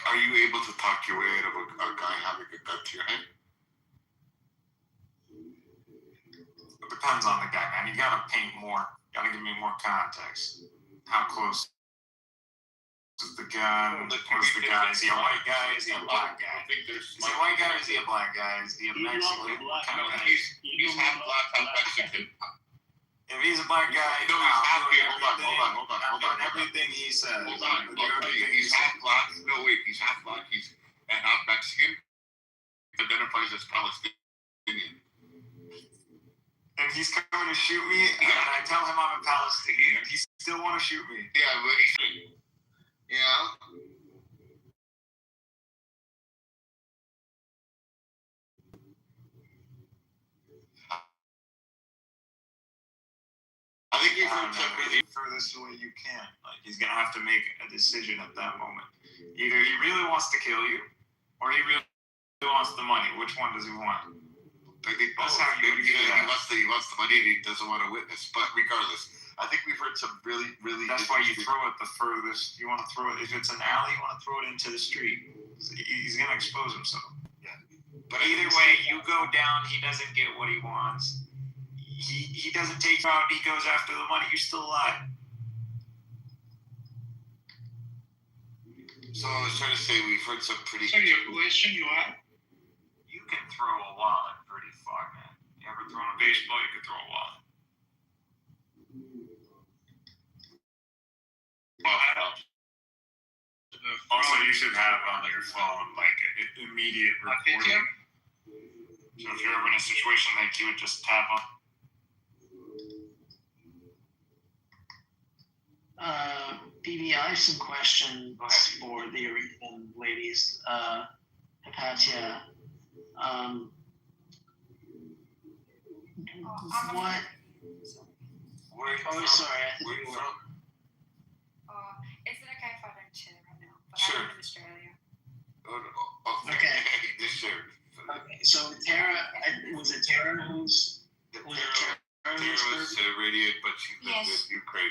F: Are you able to talk your way out of a guy having a gun to your head?
K: It depends on the guy, man. You gotta paint more. You gotta give me more context. How close is the gun? Who's the guy? Is he a white guy? Is he a black guy? Is he a white guy or is he a black guy? Is he a Mexican? What kind of guy?
F: He's half black, half Mexican.
K: If he's a black guy,
F: no, he's half gay. Hold on.
K: Everything he says.
F: Hold on. He's half black. No, wait. He's half black. He's half Mexican. He identifies as Palestinian.
K: And he's coming to shoot me, and I tell him I'm a Palestinian, and he still want to shoot me.
F: Yeah, but he's. Yeah. I think you've heard that really
K: furthest away you can. Like, he's gonna have to make a decision at that moment. Either he really wants to kill you, or he really wants the money. Which one does he want?
F: I think
K: That's how you do that.
F: He wants the money and he doesn't want to witness. But regardless, I think we've heard some really.
K: That's why you throw it the furthest. You want to throw it, if it's an alley, you want to throw it into the street. He's gonna expose himself.
F: Yeah.
K: But either way, you go down, he doesn't get what he wants. He doesn't take you out, he goes after the money, you're still alive.
F: So I was trying to say we've heard some pretty.
L: So your question you are?
K: You can throw a wallet pretty far, man. You ever thrown a baseball, you can throw a wallet. Also, you should have on your phone like immediate recording. So if you're ever in a situation like you would just tap on.
C: BB, I have some questions for the Arethan ladies. Hypatia, what? Oh, sorry. I think
F: Where are you from?
J: But
K: Sure.
J: I live in Australia.
F: Okay. Just sure.
C: Okay, so Tara, was it Tara who's? Was it Tara
F: Tara was radiated, but she's been
I: Yes.
F: with Ukraine.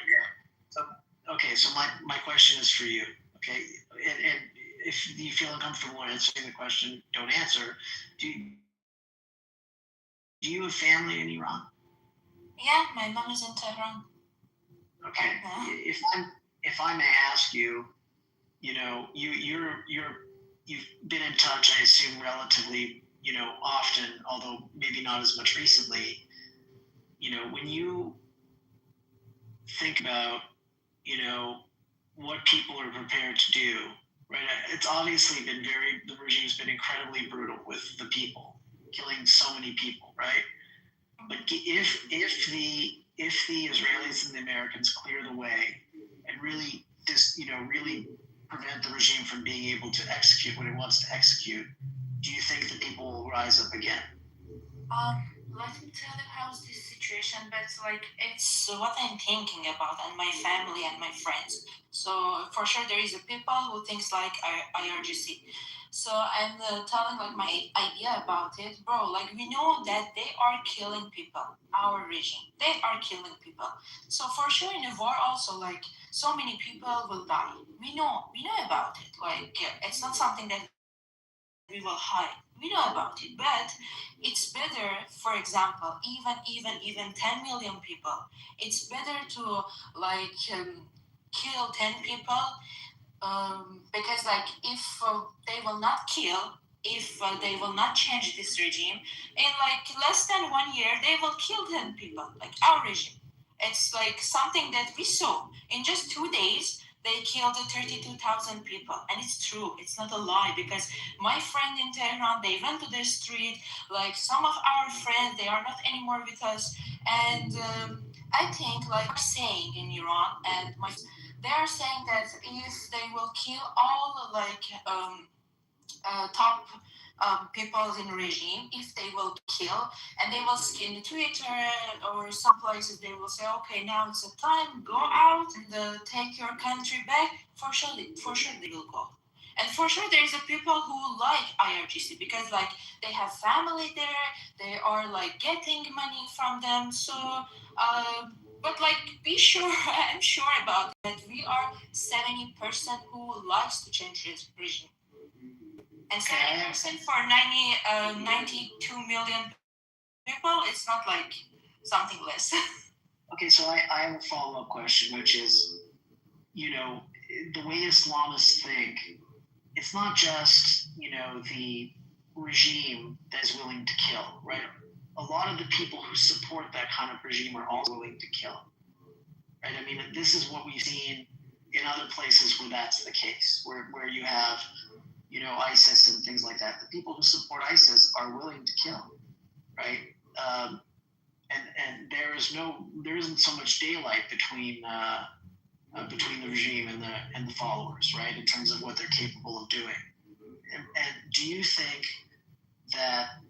C: Okay, so my question is for you. Okay, and if you feel uncomfortable answering the question, don't answer. Do you have family in Iran?
I: Yeah, my mom is in Tehran.
C: Okay, if I may ask you, you know, you've been in touch, I assume, relatively, you know, often, although maybe not as much recently. You know, when you think about, you know, what people are prepared to do, right? It's obviously been the regime's been incredibly brutal with the people, killing so many people, right? But if the Israelis and the Americans clear the way and really really prevent the regime from being able to execute what it wants to execute, do you think that people will rise up again?
I: Let me tell you how's this situation, but like it's what I'm thinking about and my family and my friends. So for sure there is a people who thinks like IRGC. So I'm telling like my idea about it, bro. Like we know that they are killing people. Our regime, they are killing people. So for sure in a war also like so many people will die. We know about it. Like it's not something that we will hide. We know about it, but it's better, for example, even 10 million people. It's better to like kill 10 people because like if they will not kill, if they will not change this regime, in like less than 1 year, they will kill 10 people, like our regime. It's like something that we saw in just 2 days. They killed 32,000 people, and it's true. It's not a lie because my friend in Tehran, they went to the street. Like some of our friends, they are not anymore with us, and I think like saying in Iran, and they are saying that if they will kill all like top people in regime, if they will kill and they will skin Twitter or some places, they will say, okay, now it's a time, go out and take your country back. For sure they will go. And for sure there is a people who like IRGC because like they have family there, they are like getting money from them. So but like be sure, I'm sure about that we are 70% who likes to change his regime. And 70% for 92 million people, it's not like something less.
C: Okay, so I have a follow-up question, which is, you know, the way Islamists think, it's not just, you know, the regime that is willing to kill, right? A lot of the people who support that kind of regime are also willing to kill, right? I mean, this is what we've seen in other places where that's the case, where you have, you know, ISIS and things like that. The people who support ISIS are willing to kill, right? And there isn't so much daylight between the regime and the followers, right? In terms of what they're capable of doing. And do you think that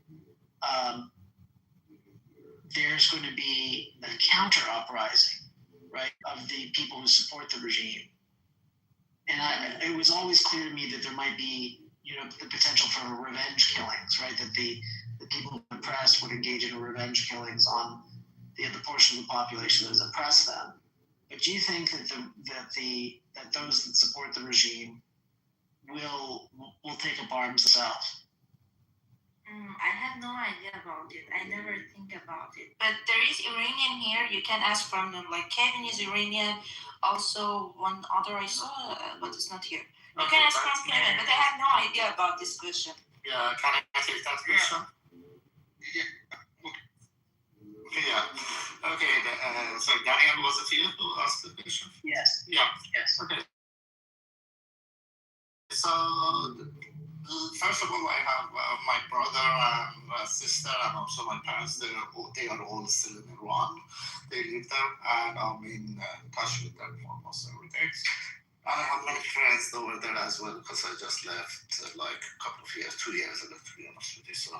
C: there's going to be a counter uprising, right, of the people who support the regime? And it was always clear to me that there might be, you know, the potential for revenge killings, right? That the people who are oppressed would engage in revenge killings on the portion of the population that has oppressed them. But do you think that those that support the regime will take up arms themselves?
I: I have no idea about it. I never think about it. But there is Iranian here. You can ask from them. Like Kevin is Iranian. Also, one other I saw, but it's not here. You can ask from Kevin, but I have no idea about this question.
K: Yeah, can I take that question? Yeah. Okay. So Daniel, was it you who asked the question?
C: Yes.
K: Yeah. Yes. Okay. So first of all, I have my brother and sister, and also my parents. They are all still in Iran. They live there, and I'm in touch with them almost every day. And I have many friends over there as well because I just left like a couple of years, 2 years ago, to be honest with you. So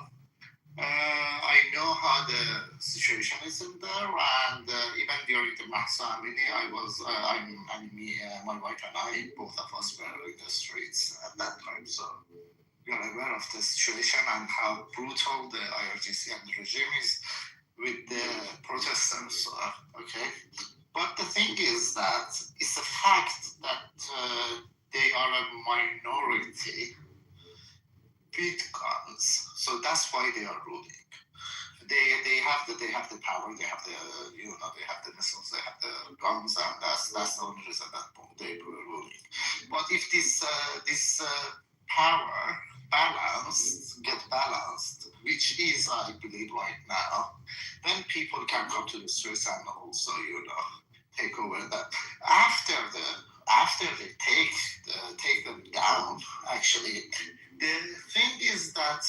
A: I know how the situation is in there, and even during the Mahsa Amini, my wife and I, both of us were in the streets at that time, so we are aware of the situation and how brutal the IRGC and the regime is with the protesters. Okay, but the thing is that it's a fact that they are a minority with guns, so that's why they are ruling. They have the power, they have the they have the missiles, they have the guns, and that's the only reason that they were ruling. But if this power get balanced, which is I believe right now, then people can come to the streets and also take over that. After they take them down, actually, the thing is that.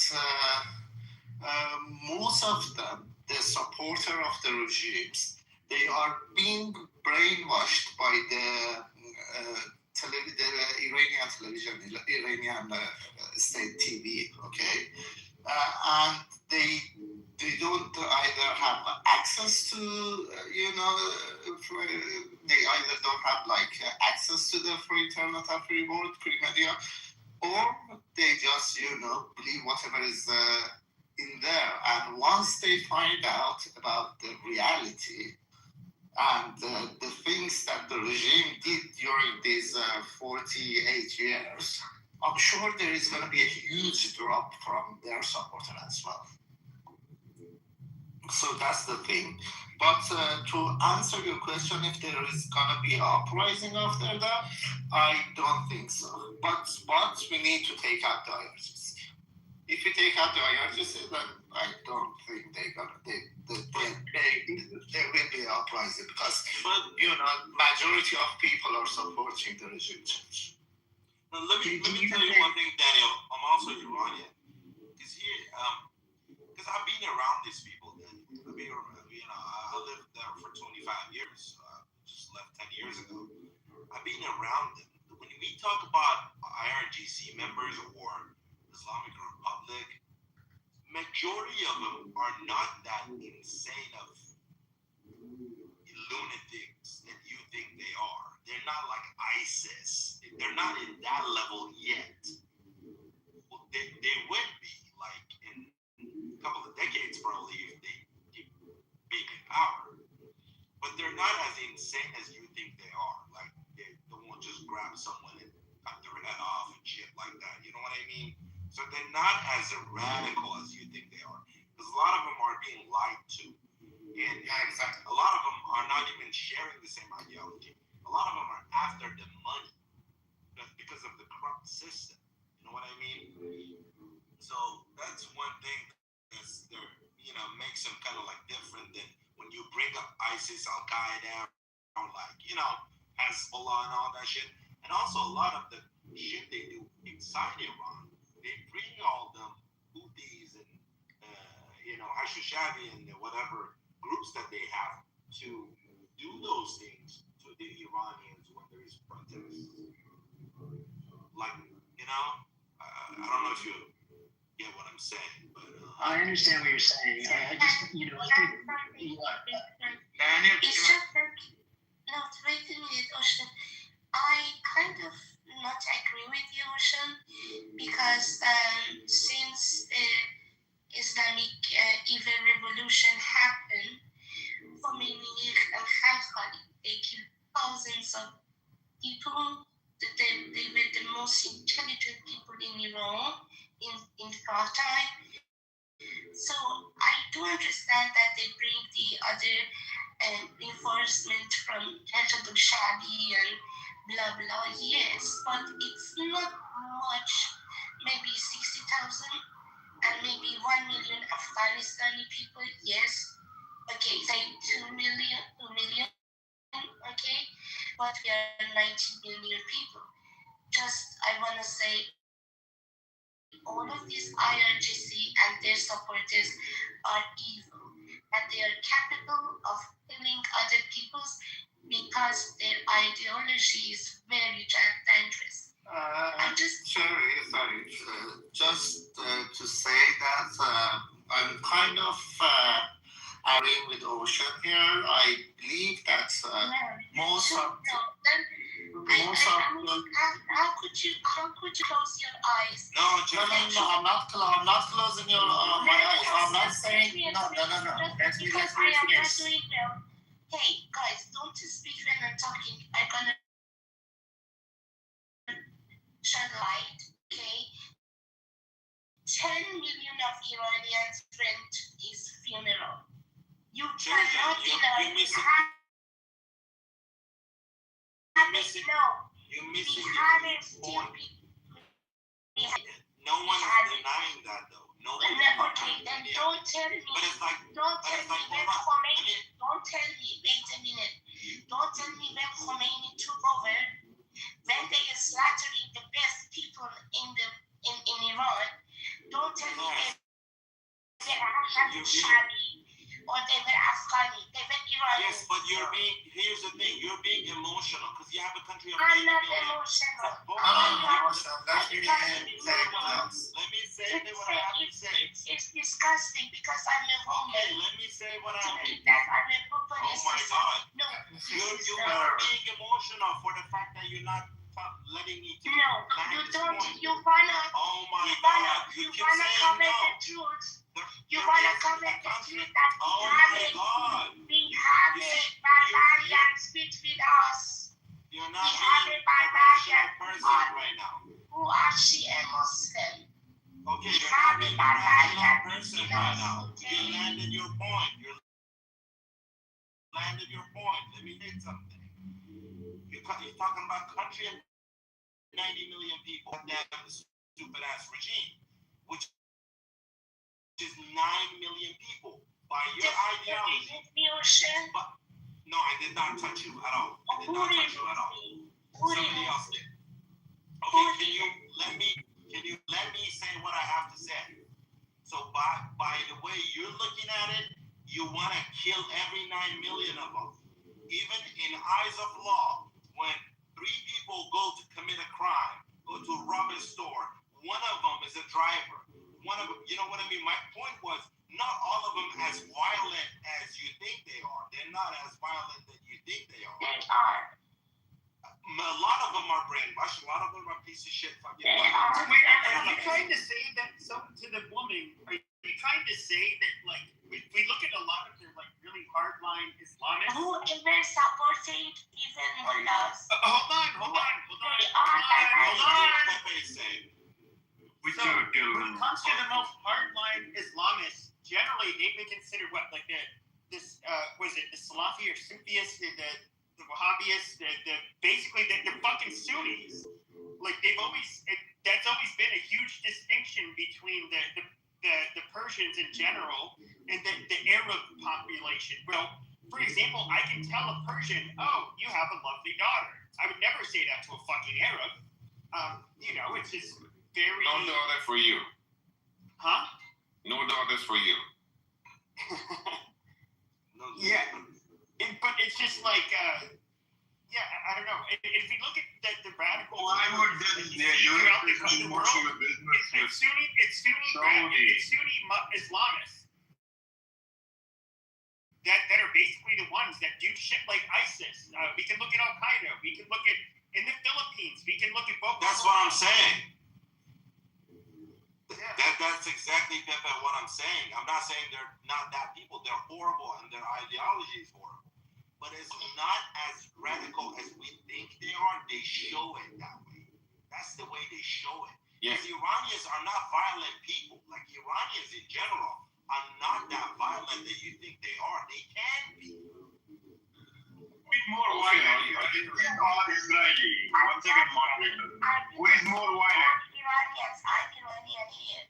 A: Most of them, the supporter of the regimes, they are being brainwashed by the Iranian television, Iranian state TV. Okay, and they don't either have access to they either don't have access to the free internet and free world, free media, or they just believe whatever is in there. And once they find out about the reality and the things that the regime did during these 48 years, I'm sure there is going to be a huge drop from their supporter as well. So that's the thing. But to answer your question, if there is gonna be uprising after that, I don't think so. But we need to take out the IRGC. If you take out the IRGC, then I don't think there will be uprising because majority of people are supporting the regime change.
G: Now, let me tell you one thing, Daniel. I'm also Iranian. Because I've been around these people. I lived there for 25 years. Just left 10 years ago. I've been around them. When we talk about IRGC members or Islamic Republic, majority of them are not that insane of lunatics that you think they are. They're not like ISIS. They're not in that level yet. Well, they would be like in a couple of decades probably if they keep being in power. But they're not as insane as you think they are. Like they won't just grab someone and cut their head off and shit like that. You know what I mean? So they're not as radical as you think they are. Because a lot of them are being lied to. And exactly. A lot of them are not even sharing the same ideology. A lot of them are after the money because of the corrupt system. You know what I mean? So that's one thing that's there, makes them kind of like different than when you bring up ISIS, Al Qaeda, or Hezbollah and all that shit. And also a lot of the shit they do inside Iran, they bring all them Houthis and Hashishabi and whatever groups that they have to do those things to the Iranians when there is protests. Like, I don't know if you get what I'm saying, but
C: I understand what you're saying. I just, I think
K: Daniel,
H: It's just that, no, wait a minute, Ocean. I kind of not agree with you, Ocean, because since the Islamic revolution happened, Khomeini and Khalkhali, they killed thousands of people. They were the most intelligent people in Iran in that time. So I do understand that they bring the other reinforcement from Hajjad Shadi and blah blah. Yes, but it's not much. Maybe 60,000 and maybe 1 million Afghanistani people. Yes, okay, say 2 million. Okay, but we are 19 million people. Just I wanna say all of these IRGC and their supporters are evil, and they are capable of killing other peoples because their ideology is very dangerous.
A: Sherry, sorry, just to say that I'm kind of agreeing with Ocean here. I believe that most of
H: how could you close your eyes?
G: No,
A: I'm not closing your my eyes. I'm not saying no. Let me
H: Because I am not
A: finish.
H: doing well. Hey guys, don't speak when I'm talking. I'm gonna shed light. Okay, 10 million of Iranians went his funeral. You cannot deny.
G: You're missing. You're missing the point. No one is denying that though. No one is
H: Okay, then
G: denying that.
H: don't tell me.
G: But it's like,
H: Don't tell me when
G: hold on.
H: Khomeini. Don't tell me. Wait a minute. Don't tell me when Khomeini took over, when they slaughtered the best people in Iran. Don't tell me they were Shabi or they were Afghani. They were Iranians.
G: Yes, but here's the thing, you're being emotional because you have a country of
H: I'm
G: 10
H: not
G: million.
H: emotional.
A: Let me
G: Let me say what I have to say.
H: It's disgusting because I'm a
G: Okay,
H: woman.
G: let me say what I
H: To
G: have to
H: think
G: say.
H: that I'm a
G: Oh
H: populist.
G: my God.
H: No,
G: You are being emotional for the fact that you're not letting me to
H: no,
G: land
H: you
G: this
H: don't.
G: point.
H: You wanna.
G: Oh my
H: You
G: God. You keep
H: wanna
G: saying
H: cover
G: no.
H: the truth. You
G: There
H: wanna
G: is
H: cover
G: a
H: the
G: country.
H: truth that
G: Oh my God.
H: we have
G: You
H: a
G: see,
H: barbarians between us
G: You're
H: We
G: not
H: have
G: being
H: a
G: a rational
H: barbarian
G: person right now.
H: who are Shia Muslim.
G: Okay,
H: We
G: you're
H: have
G: not
H: a
G: being a rational
H: barbarian
G: person
H: between
G: right
H: us.
G: now. You
H: Okay?
G: landed your point. You landed your point. Let me say something. You're talking about country of 90 million people. That stupid ass regime, which is 9 million people. By your ideology. But, no, I did not touch you at all. I did not touch you at all. Somebody else did. Okay, can you let me say what I have to say? So by the way you're looking at it, you want to kill every 9 million of them. Even in eyes of law, when 3 people go to commit a crime, go to rob a store, one of them is a driver. One of them, you know what I mean? My point was, not all of them as violent as you think they are. They're not as violent as you think they are.
H: They are.
G: A lot of them are brainwashed. A lot of them are piece of shit fucking.
H: They are.
B: Wait, are you trying to say that? So to the woman, are you trying to say that like we look at a lot of their like really hardline Islamists?
H: Whoever supported even mullahs.
B: Hold on.
H: They are
G: Saying.
K: We
B: So, when it comes to the most hardline Islamists, generally they've been considered what, like the Salafi or Sufis, the Wahhabis, basically the fucking Sunnis. Like that's always been a huge distinction between the Persians in general and the Arab population. Well, for example, I can tell a Persian, "Oh, you have a lovely daughter." I would never say that to a fucking Arab. It's just very.
D: No daughter for you.
B: Huh?
D: No daughters for you.
B: Yeah. But it's just like, I don't know. If we look at the radical.
K: Why would you're pushing most of the business with
B: It's Sunni Islamists that are basically the ones that do shit like ISIS. We can look at Al Qaeda. We can look at in the Philippines. We can look at both.
G: That's what I'm saying.
B: Yeah.
G: That's exactly Pepe what I'm saying. I'm not saying they're not that people. They're horrible and their ideology is horrible. But it's not as radical as we think they are. They show it that way. That's the way they show it.
D: Yeah.
G: Because Iranians are not violent people. Like Iranians in general are not that violent that you think they are. They can be.
K: With more violent, Israeli. One second, moderator. With more violent.
H: I'm Iranian here.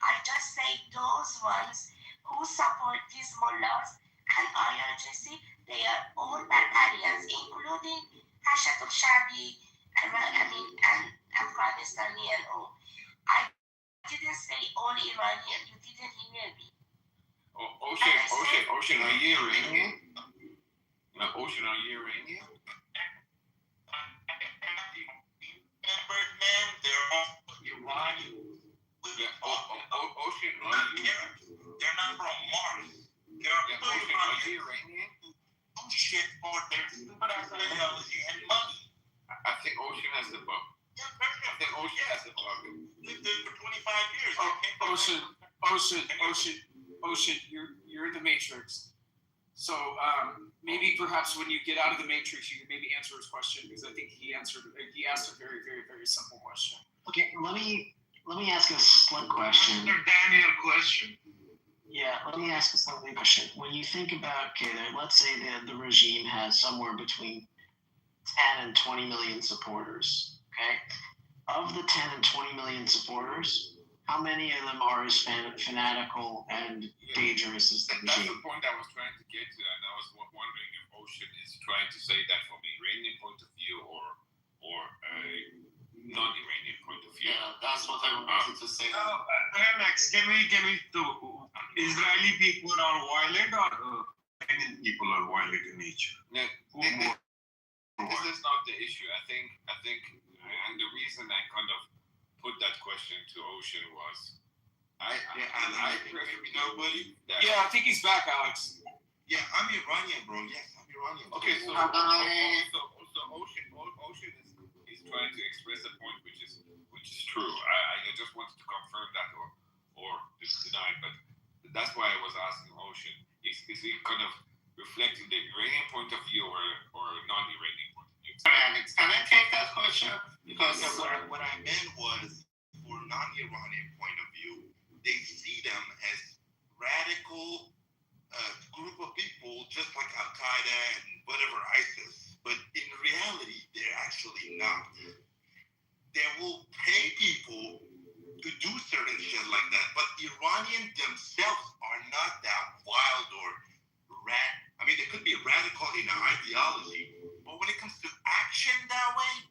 H: I just say those ones who support these mullahs and IRGC, they are all barbarians, including Hashatul Shabi, and Afghanistani and all. I didn't say all Iranian. You didn't hear me.
D: Ocean, are you Iranian? Ocean, are you Iranian?
G: Emperor all Iranian.
D: Ocean,
G: Not Arabs. They're not from Mars. They're
D: Ocean, are you Iranian?
G: shit for their stupid ideology and money.
D: I think Ocean has the bug. I think Ocean has the bug.
G: Lived there for 25 years.
L: Ocean, you're in the Matrix. So maybe perhaps when you get out of the Matrix, you can maybe answer his question, because I think he asked a very, very, very simple question.
C: Okay, let me ask a slick question.
F: Daniel question.
C: Yeah, let me ask a slightly question. When you think about, let's say the regime has somewhere between 10 and 20 million supporters, okay? Of the 10 and 20 million supporters, how many of them are as fanatical and dangerous as the regime?
D: That's the point I was trying to get to, and I was wondering if Ocean is trying to say that from an Iranian point of view or a non-Iranian point of view.
A: Yeah, that's what I wanted to say.
F: Max, can we Israeli people are violent or Iranian people are violent in nature?
D: No, this is not the issue. I think, and the reason I kind of put that question to Ocean was, I personally don't believe that.
L: Yeah, I think he's back, Alex.
G: Yeah, I'm Iranian, bro. Yes, I'm Iranian.
D: Okay, so Ocean is trying to express a point which is true. I just wanted to confirm that or deny it, but that's why I was asking Ocean, is he kind of reflecting the Iranian point of view or non-Iranian point of view?
A: Alex, can I take that question? Because
G: what I meant was, for non-Iranian point of view, they see them as radical group of people, just like Al Qaeda and whatever ISIS. But in reality, they're actually not. They will pay people to do certain shit like that. But Iranians themselves are not that wild or I mean, they could be radical in their ideology, but when it comes to action that way,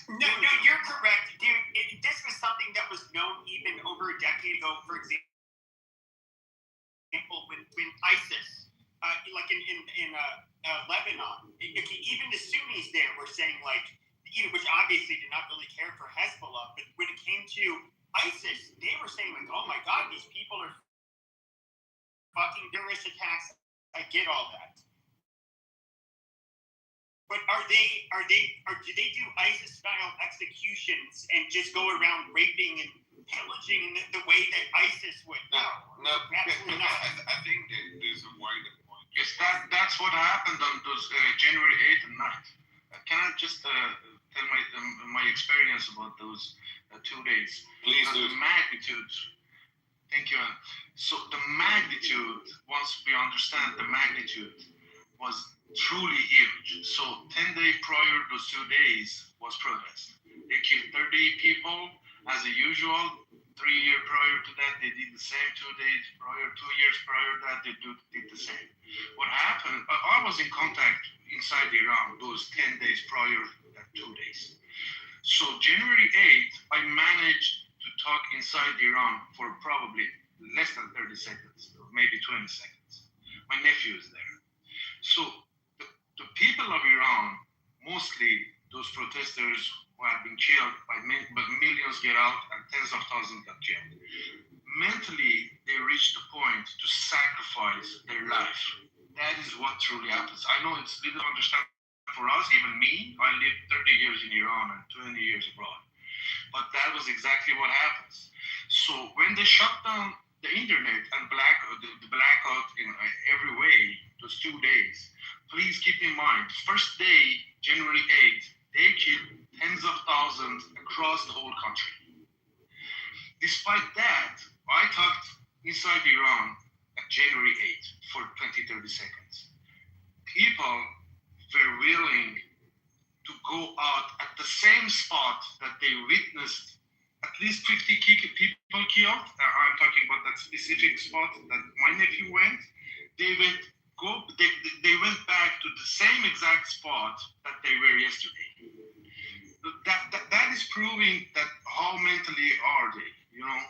B: No, you're correct, dude. This was something that was known even over a decade ago. For example, when ISIS, like in Lebanon, even the Sunnis there were saying, like, which obviously did not really care for Hezbollah, but when it came to ISIS, they were saying, like, oh my God, these people are fucking terrorist attacks. I get all that. But do they do ISIS style executions and just go around raping and pillaging in the way that ISIS would?
D: No,
B: absolutely not.
D: I think there's a wider point.
F: Yes, that's what happened on those January 8th and 9th. Can I just tell my experience about those 2 days?
D: Please do.
F: The magnitude. Thank you. So the magnitude, once we understand the magnitude, was truly huge. So 10 days prior, those 2 days was protest. They killed 30 people as usual. 3 years prior to that, they did the same. 2 days prior, 2 years prior to that, they did the same. What happened? I was in contact inside Iran those 10 days prior to that 2 days. So January 8th, I managed to talk inside Iran for probably less than 30 seconds, or maybe 20 seconds. My nephew is there. So the people of Iran, mostly those protesters who have been killed, but millions get out and tens of thousands got killed. Mentally, they reach the point to sacrifice their life. That is what truly happens. I know it's little understand for us, even me. I lived 30 years in Iran and 20 years abroad. But that was exactly what happens. So when they shut down the internet and the blackout in every way, those 2 days, please keep in mind, first day, January 8th, they killed tens of thousands across the whole country. Despite that, I talked inside Iran at January 8th for 20-30 seconds. People were willing to go out at the same spot that they witnessed at least 50 people killed. I'm talking about that specific spot that my nephew went. They went back to the same exact spot that they were yesterday. That is proving that how mentally are they, you know?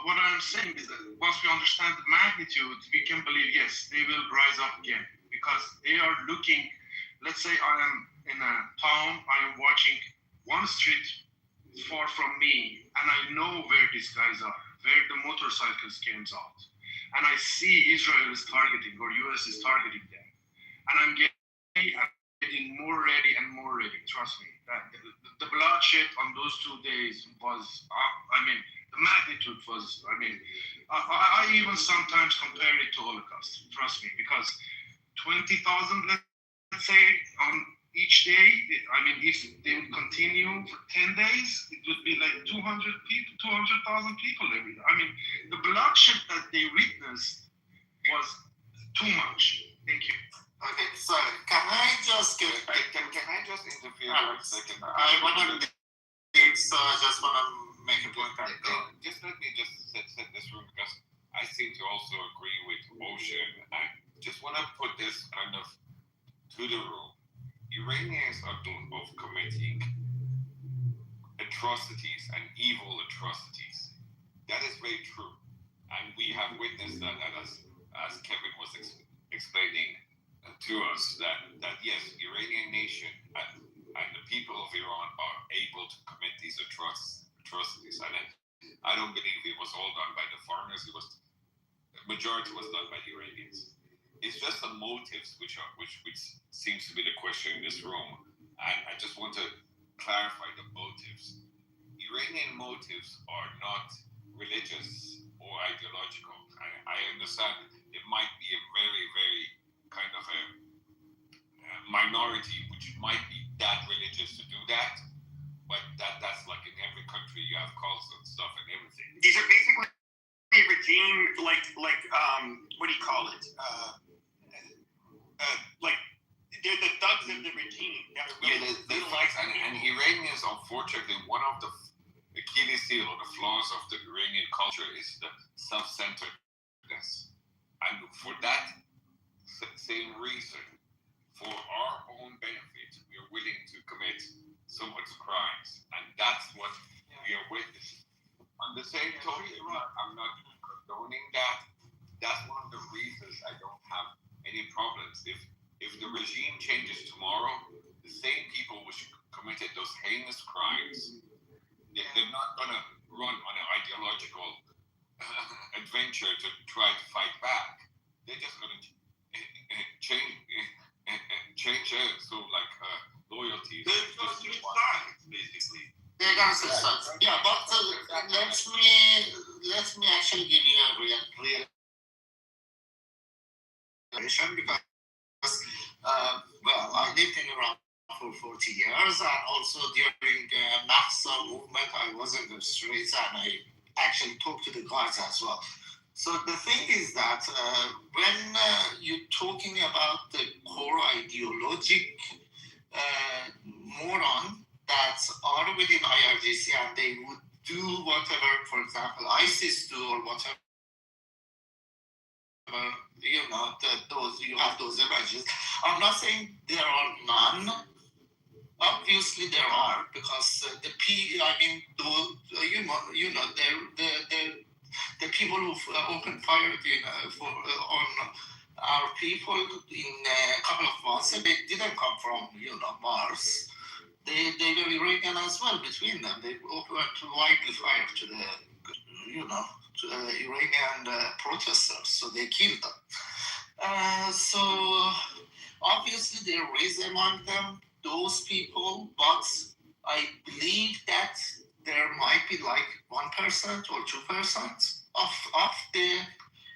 F: What I'm saying is that once we understand the magnitude, we can believe, yes, they will rise up again, because they are looking. Let's say I am in a town, I am watching
M: one street far from me, and I know where these guys are, where the motorcycles came out, and I see Israel is targeting or US is targeting them, and I'm getting more ready and more ready. Trust me, that the bloodshed on those 2 days was, the magnitude was, I even sometimes compare it to Holocaust. Trust me, because 20,000, let's say, on each day. If they would continue for 10 days, it would be like 200,000 people every day. The bloodshed that they witnessed was too much. Thank you.
A: Okay, sorry. Can I just
D: Can I just interfere for a second?
A: I want to think so. I just want to make a point.
D: Just let me just set this room, because I seem to also agree with Ocean. I just want to put this kind of to the room. Iranians are known of committing atrocities and evil atrocities. That is very true, and we have witnessed that as Kevin was explaining to us that yes, Iranian nation and the people of Iran are able to commit these atrocities. And I don't believe it was all done by the foreigners. The majority was done by the Iranians. It's just the motives which seems to be the question in this room. And I just want to clarify the motives. Iranian motives are not religious or ideological. I understand it might be a very, very kind of a minority which might be that religious to do that, but that's like in every country you have cults and stuff and everything.
B: These are basically a regime like what do you call it? Like they're the thugs of the regime.
D: They like, and Iranians, unfortunately, one of the Achilles heel or the flaws of the Iranian culture is the self-centeredness, and for that same reason, for our own benefit, we are willing to commit so much crimes, and that's what we are witnessing. On the same token, I'm not condoning that. That's one of the reasons I don't have any problems. If the regime changes tomorrow, the same people which committed those heinous crimes, they're not going to run on an ideological adventure to try to fight back. They're just going to change loyalties.
G: They're going to switch sides, basically.
A: They're going to switch sides. Yeah, but let me actually give you a real because I lived in Iran for 40 years, and also during the Nafsa movement, I was in the streets and I actually talked to the guys as well. So the thing is that when you're talking about the core ideologic moron that are within IRGC and they would do whatever, for example, ISIS do or whatever, you have those images. I'm not saying there are none. Obviously there are, because the people who opened fire on our people in a couple of months, they didn't come from Mars. They were Iranian as well. Between them, they opened widely fire to the Iranian protesters, so they killed them. So obviously there is among them those people, but I believe that there might be like 1% or 2% of the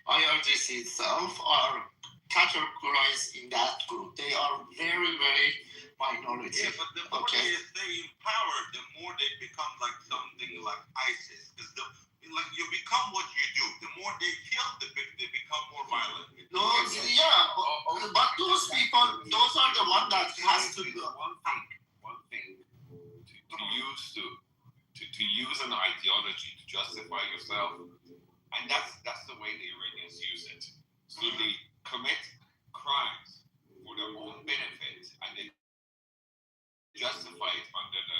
A: IRGC itself are categorized in that group. They are very, very minority.
G: Yeah, but the more they stay in power, the more they become like something like ISIS. Because you become what you do. The more they kill, they become more violent.
A: But those people, those are the ones that has to do
D: one thing to use an ideology to justify yourself, and that's the way the Iranians use it. So they commit crimes for their own benefit, and they justify it under the.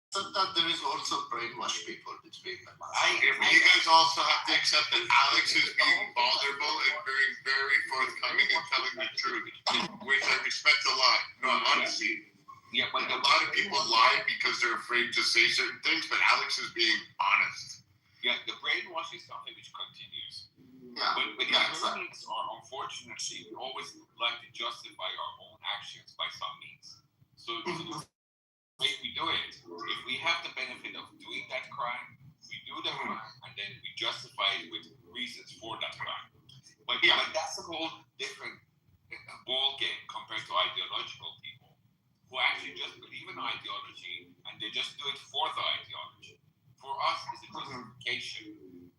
A: That there is also brainwashed people between them.
F: You guys also have to accept that Alex is being vulnerable and very forthcoming and telling the truth, which I respect a lot. No, honestly,
D: Yeah, but
F: A lot of people lie because they're afraid to say certain things, but Alex is being honest.
D: Yeah, the brainwash is something which continues.
A: Yeah.
D: But
A: Yeah,
D: Iranians are unfortunately we always like to justify our own actions by some means. So the way we do it, if we have the benefit of doing that crime, we do the crime and then we justify it with reasons for that crime. But that's a whole different ball game compared to ideological people who actually just believe in ideology and they just do it for the ideology. For us, it's a justification.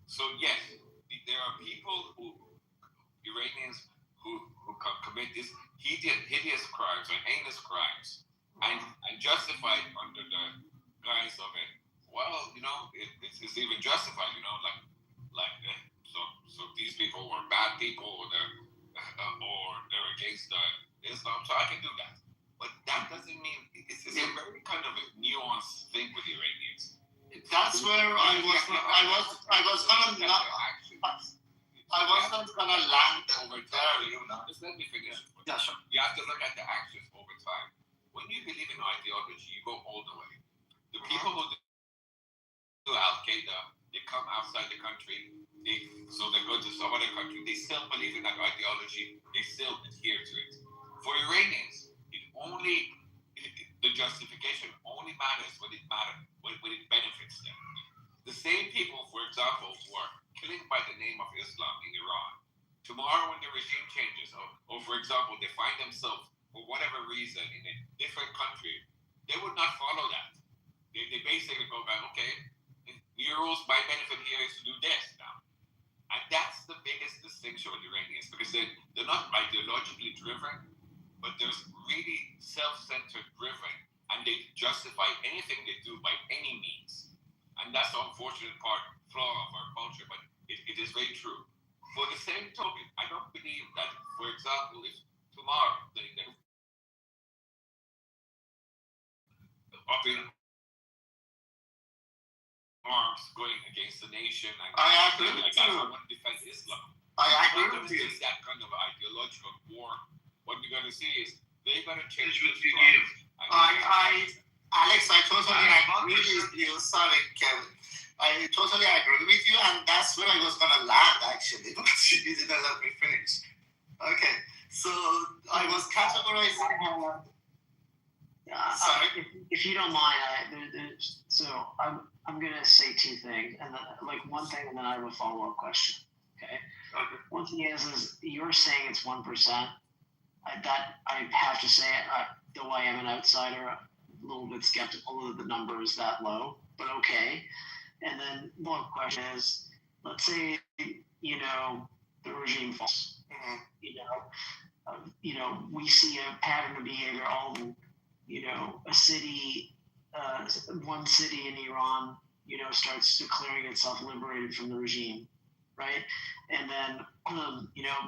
D: So yes, there are people Iranians who commit these hideous crimes or heinous crimes and justify it under the guise of it. Well, it's even justified. So these people were bad people, or they're against Islam. So I can do that. But that doesn't mean it's a very kind of a nuanced thing with Iranians.
A: That's where I was not gonna land over there,
D: Just let me finish.
A: Yeah, sure.
D: You have to look at the actions over time. When you believe in ideology, you go all the way. The people who do Al Qaeda, they come outside the country, so they go to some other country, they still believe in that ideology, they still adhere to it. For Iranians, the justification only matters when it benefits them. The same people, for example, who are killing by the name of Islam in Iran, tomorrow when the regime changes, or for example, they find themselves, for whatever reason, in a different country, they would not follow that. They basically go back, okay, your rules, my benefit here is to do this now. And that's the biggest distinction with Iranians, because they're not ideologically driven, but they're really self-centered driven, and they justify anything they do by any means. And that's the unfortunate flaw of our culture, but it is very true. For the same token, I don't believe that, for example, if tomorrow they up in arms going against the nation, and
A: I agree with
D: I
A: you.
D: want to defend Islam.
A: I
D: We're
A: agree
D: not
A: with
D: going to
A: you.
D: see that kind of ideological war. What we're going to see is they're going to change
M: Which
D: the
M: would be
A: Alex, I totally agree with you. Sorry, Kevin. I totally agree with you, and that's where I was gonna land actually, but you didn't let me finish. Okay, so I was categorizing. Sorry.
C: If you don't mind, I'm gonna say two things, and then one thing, and then I have a follow-up question. Okay. One thing is you're saying it's 1%. That I have to say, though I am an outsider, a little bit skeptical that the number is that low, but okay. And then one question is, let's say the regime falls. We see a pattern of behavior all a city, one city in Iran, starts declaring itself liberated from the regime, right? And then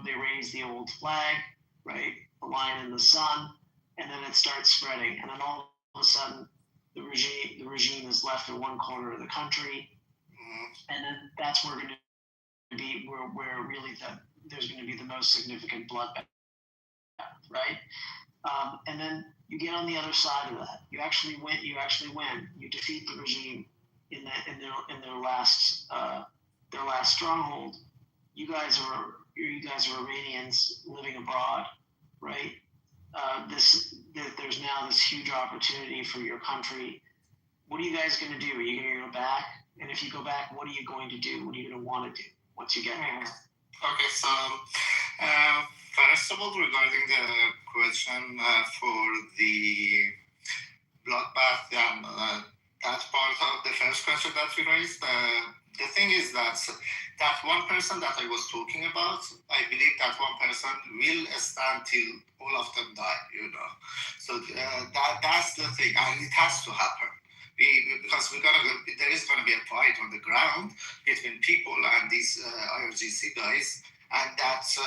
C: they raise the old flag, right? The lion in the sun, and then it starts spreading, and then all of a sudden the regime is left in one corner of the country, and then that's where where really there's going to be the most significant bloodbath, right? And then you get on the other side of that. You actually win. You defeat the regime in their last stronghold. You guys are Iranians living abroad, right? There's now this huge opportunity for your country. What are you guys going to do? Are you going to go back? And if you go back, what are you going to do? What are you going to want to do once you get here?
A: Okay, so first of all, regarding the question for the bloodbath, that part of the first question that you raised, the thing is that one person that I was talking about, I believe that one person will stand till all of them die, So that's the thing, and it has to happen. Because there is going to be a fight on the ground between people and these IRGC guys, and that's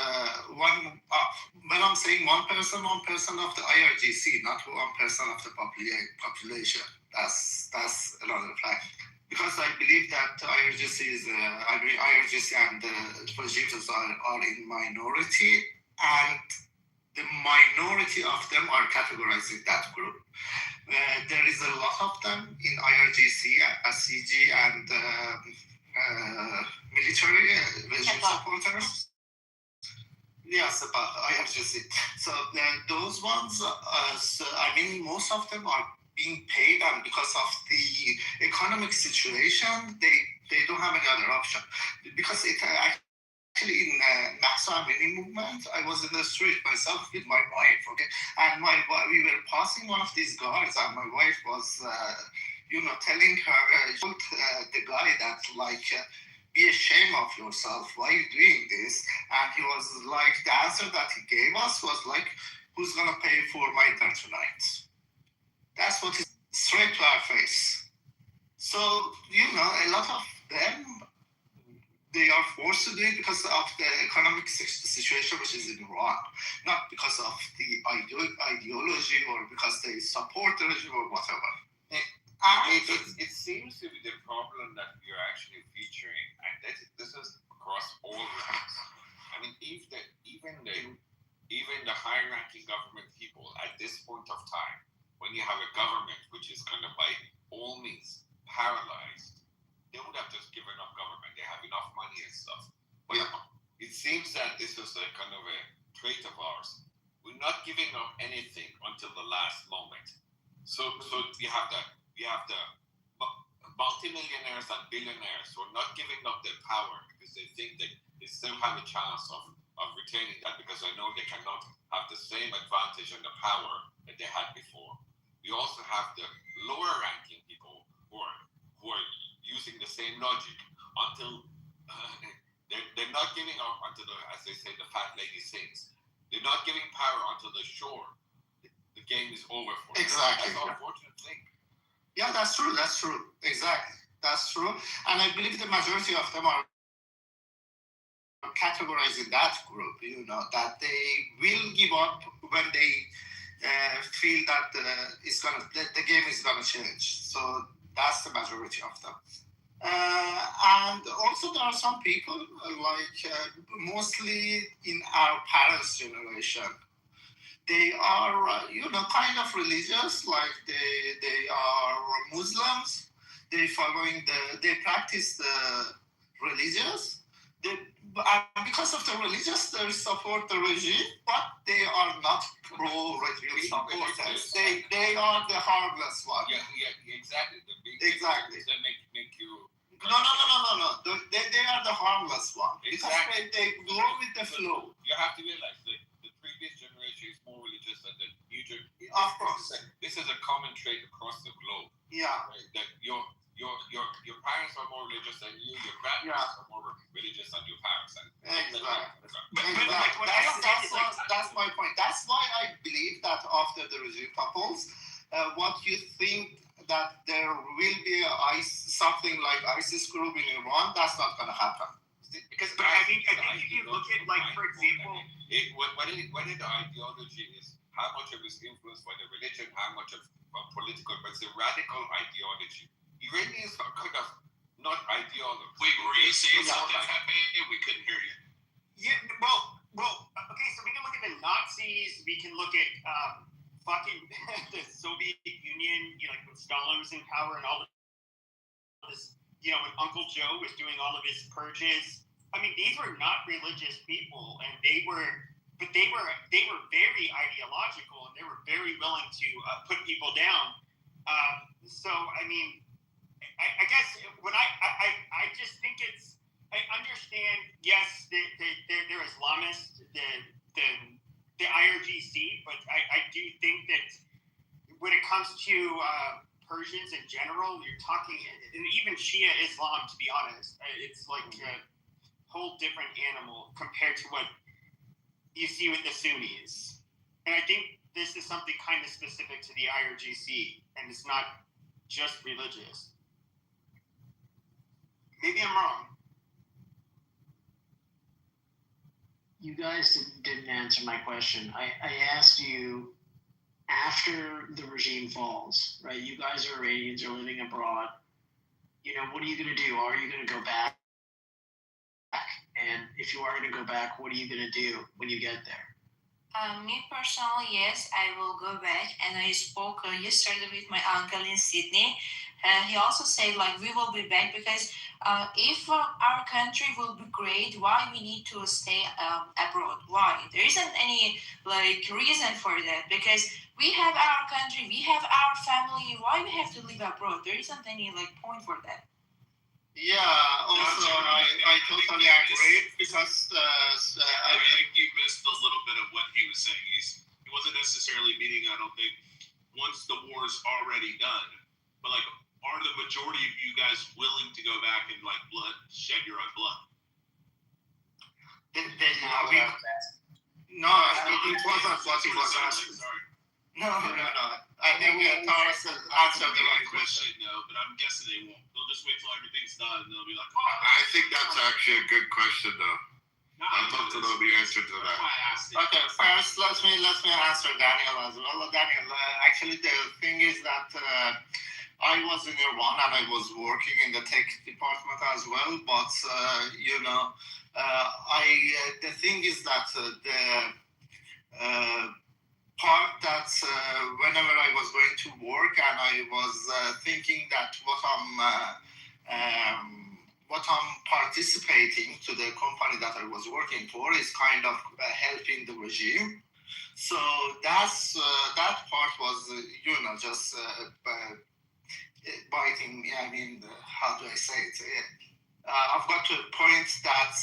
A: when I'm saying one person of the IRGC, not 1% of the population. That's another fact. Because I believe that IRGC and the regimes are in minority, and the minority of them are categorized in that group. There is a lot of them in IRGC, SCG, and military regime supporters. Yes, about IRGC. So those ones, most of them are being paid, and because of the economic situation, they don't have any other option. Because it actually in Mahsa Amini movement, I was in the street myself with my wife, okay, and we were passing one of these guards, and my wife was, telling her, the guy that be ashamed of yourself. Why are you doing this? And he was like, the answer that he gave us was like, who's gonna pay for my dinner tonight? That's what is straight to our face. So, a lot of them, they are forced to do it because of the economic situation which is in Iran, not because of the ideology or because they support the regime or whatever.
D: It seems to be the problem that you're actually featuring, and this is across all ranks. I mean, even the high-ranking government people at this point of time, when you have a government which is kind of by all means paralyzed, they would have just given up government. They have enough money and stuff. But it seems that this is a kind of a trait of ours. We're not giving up anything until the last moment. So you have the multimillionaires and billionaires who are not giving up their power because they think that they still have a chance of retaining that, because I know they cannot have the same advantage and the power that they had before. We also have the lower ranking people who are using the same logic until they're not giving up until as they say, the fat lady sings. They're not giving power until they're sure the game is over for them.
A: Exactly.
D: That's an unfortunate thing.
A: Yeah, that's true. Exactly. That's true. And I believe the majority of them are categorized in that group, that they will give up when they feel that the game is gonna change. So that's the majority of them. And also there are some people mostly in our parents' generation. They are, kind of religious, like they are Muslims. They practice the religious. And because of the religious, they support the regime, but they are not pro-regime supporters. They are the harmless one.
D: Yeah, exactly.
A: Exactly.
D: That make you.
A: No. They are the harmless one.
D: Exactly.
A: Because they go with the flow.
D: You have to realize that the previous generation is more religious than the new generation.
A: Of course.
D: This is a common trait across the globe.
A: Yeah.
D: Right? That your parents are more religious than you. Your grandparents are more religious than your parents.
A: Exactly. That's my point. That's why I believe that after the regime topples, what you think that there will be something like ISIS group in Iran, that's not going to happen.
B: Because I think if you look at, for example,
D: whether the ideology is how much of it is influenced by the religion, how much of political, but it's a radical ideology. Iranians are kind of not ideological.
G: Wait, were you saying something, Pepe? We couldn't hear you.
B: Yeah, well, okay, so we can look at the Nazis, we can look at the Soviet Union, when Stalin was in power and all this, when Uncle Joe was doing all of his purges. I mean, these were not religious people, and they were very ideological, and they were very willing to put people down. So, I mean, I guess when I just think I understand, yes, they're Islamists, the IRGC, but I do think that when it comes to Persians in general, you're talking, and even Shia Islam, to be honest, it's like a whole different animal compared to what you see with the Sunnis. And I think this is something kind of specific to the IRGC, and it's not just religious. Maybe I'm wrong.
C: You guys didn't answer my question. I asked you, after the regime falls, right? You guys are Iranians, you're living abroad. What are you going to do? Are you going to go back? And if you are going to go back, what are you going to do when you get there?
I: Me personally, yes, I will go back. And I spoke yesterday with my uncle in Sydney. He also said like we will be back because if our country will be great, why we need to stay abroad? Why? There isn't any like reason for that because we have our country, we have our family. Why we have to live abroad? There isn't any like point for that.
A: Yeah, also I totally agree because
G: I think you missed a little bit of what he was saying. He wasn't necessarily meaning, I don't think, once the war's already done, but like, are the majority of you guys willing to go back and like shed your own blood?
A: no, it wasn't what he was asking.
G: Sorry.
A: No. I think Taurus answered the right question.
G: No, but I'm guessing they won't. They'll just wait till everything's done and they'll be like,
F: I think that's actually a good question, though. I'd love to know the answer to that.
A: Okay, first let me answer Daniel as well. Daniel, actually the thing is that I was in Iran and I was working in the tech department as well. But the thing is that the part that whenever I was going to work and I was thinking that what I'm participating to the company that I was working for is kind of helping the regime. So that part was just biting me. I mean, how do I say it? I've got to a point that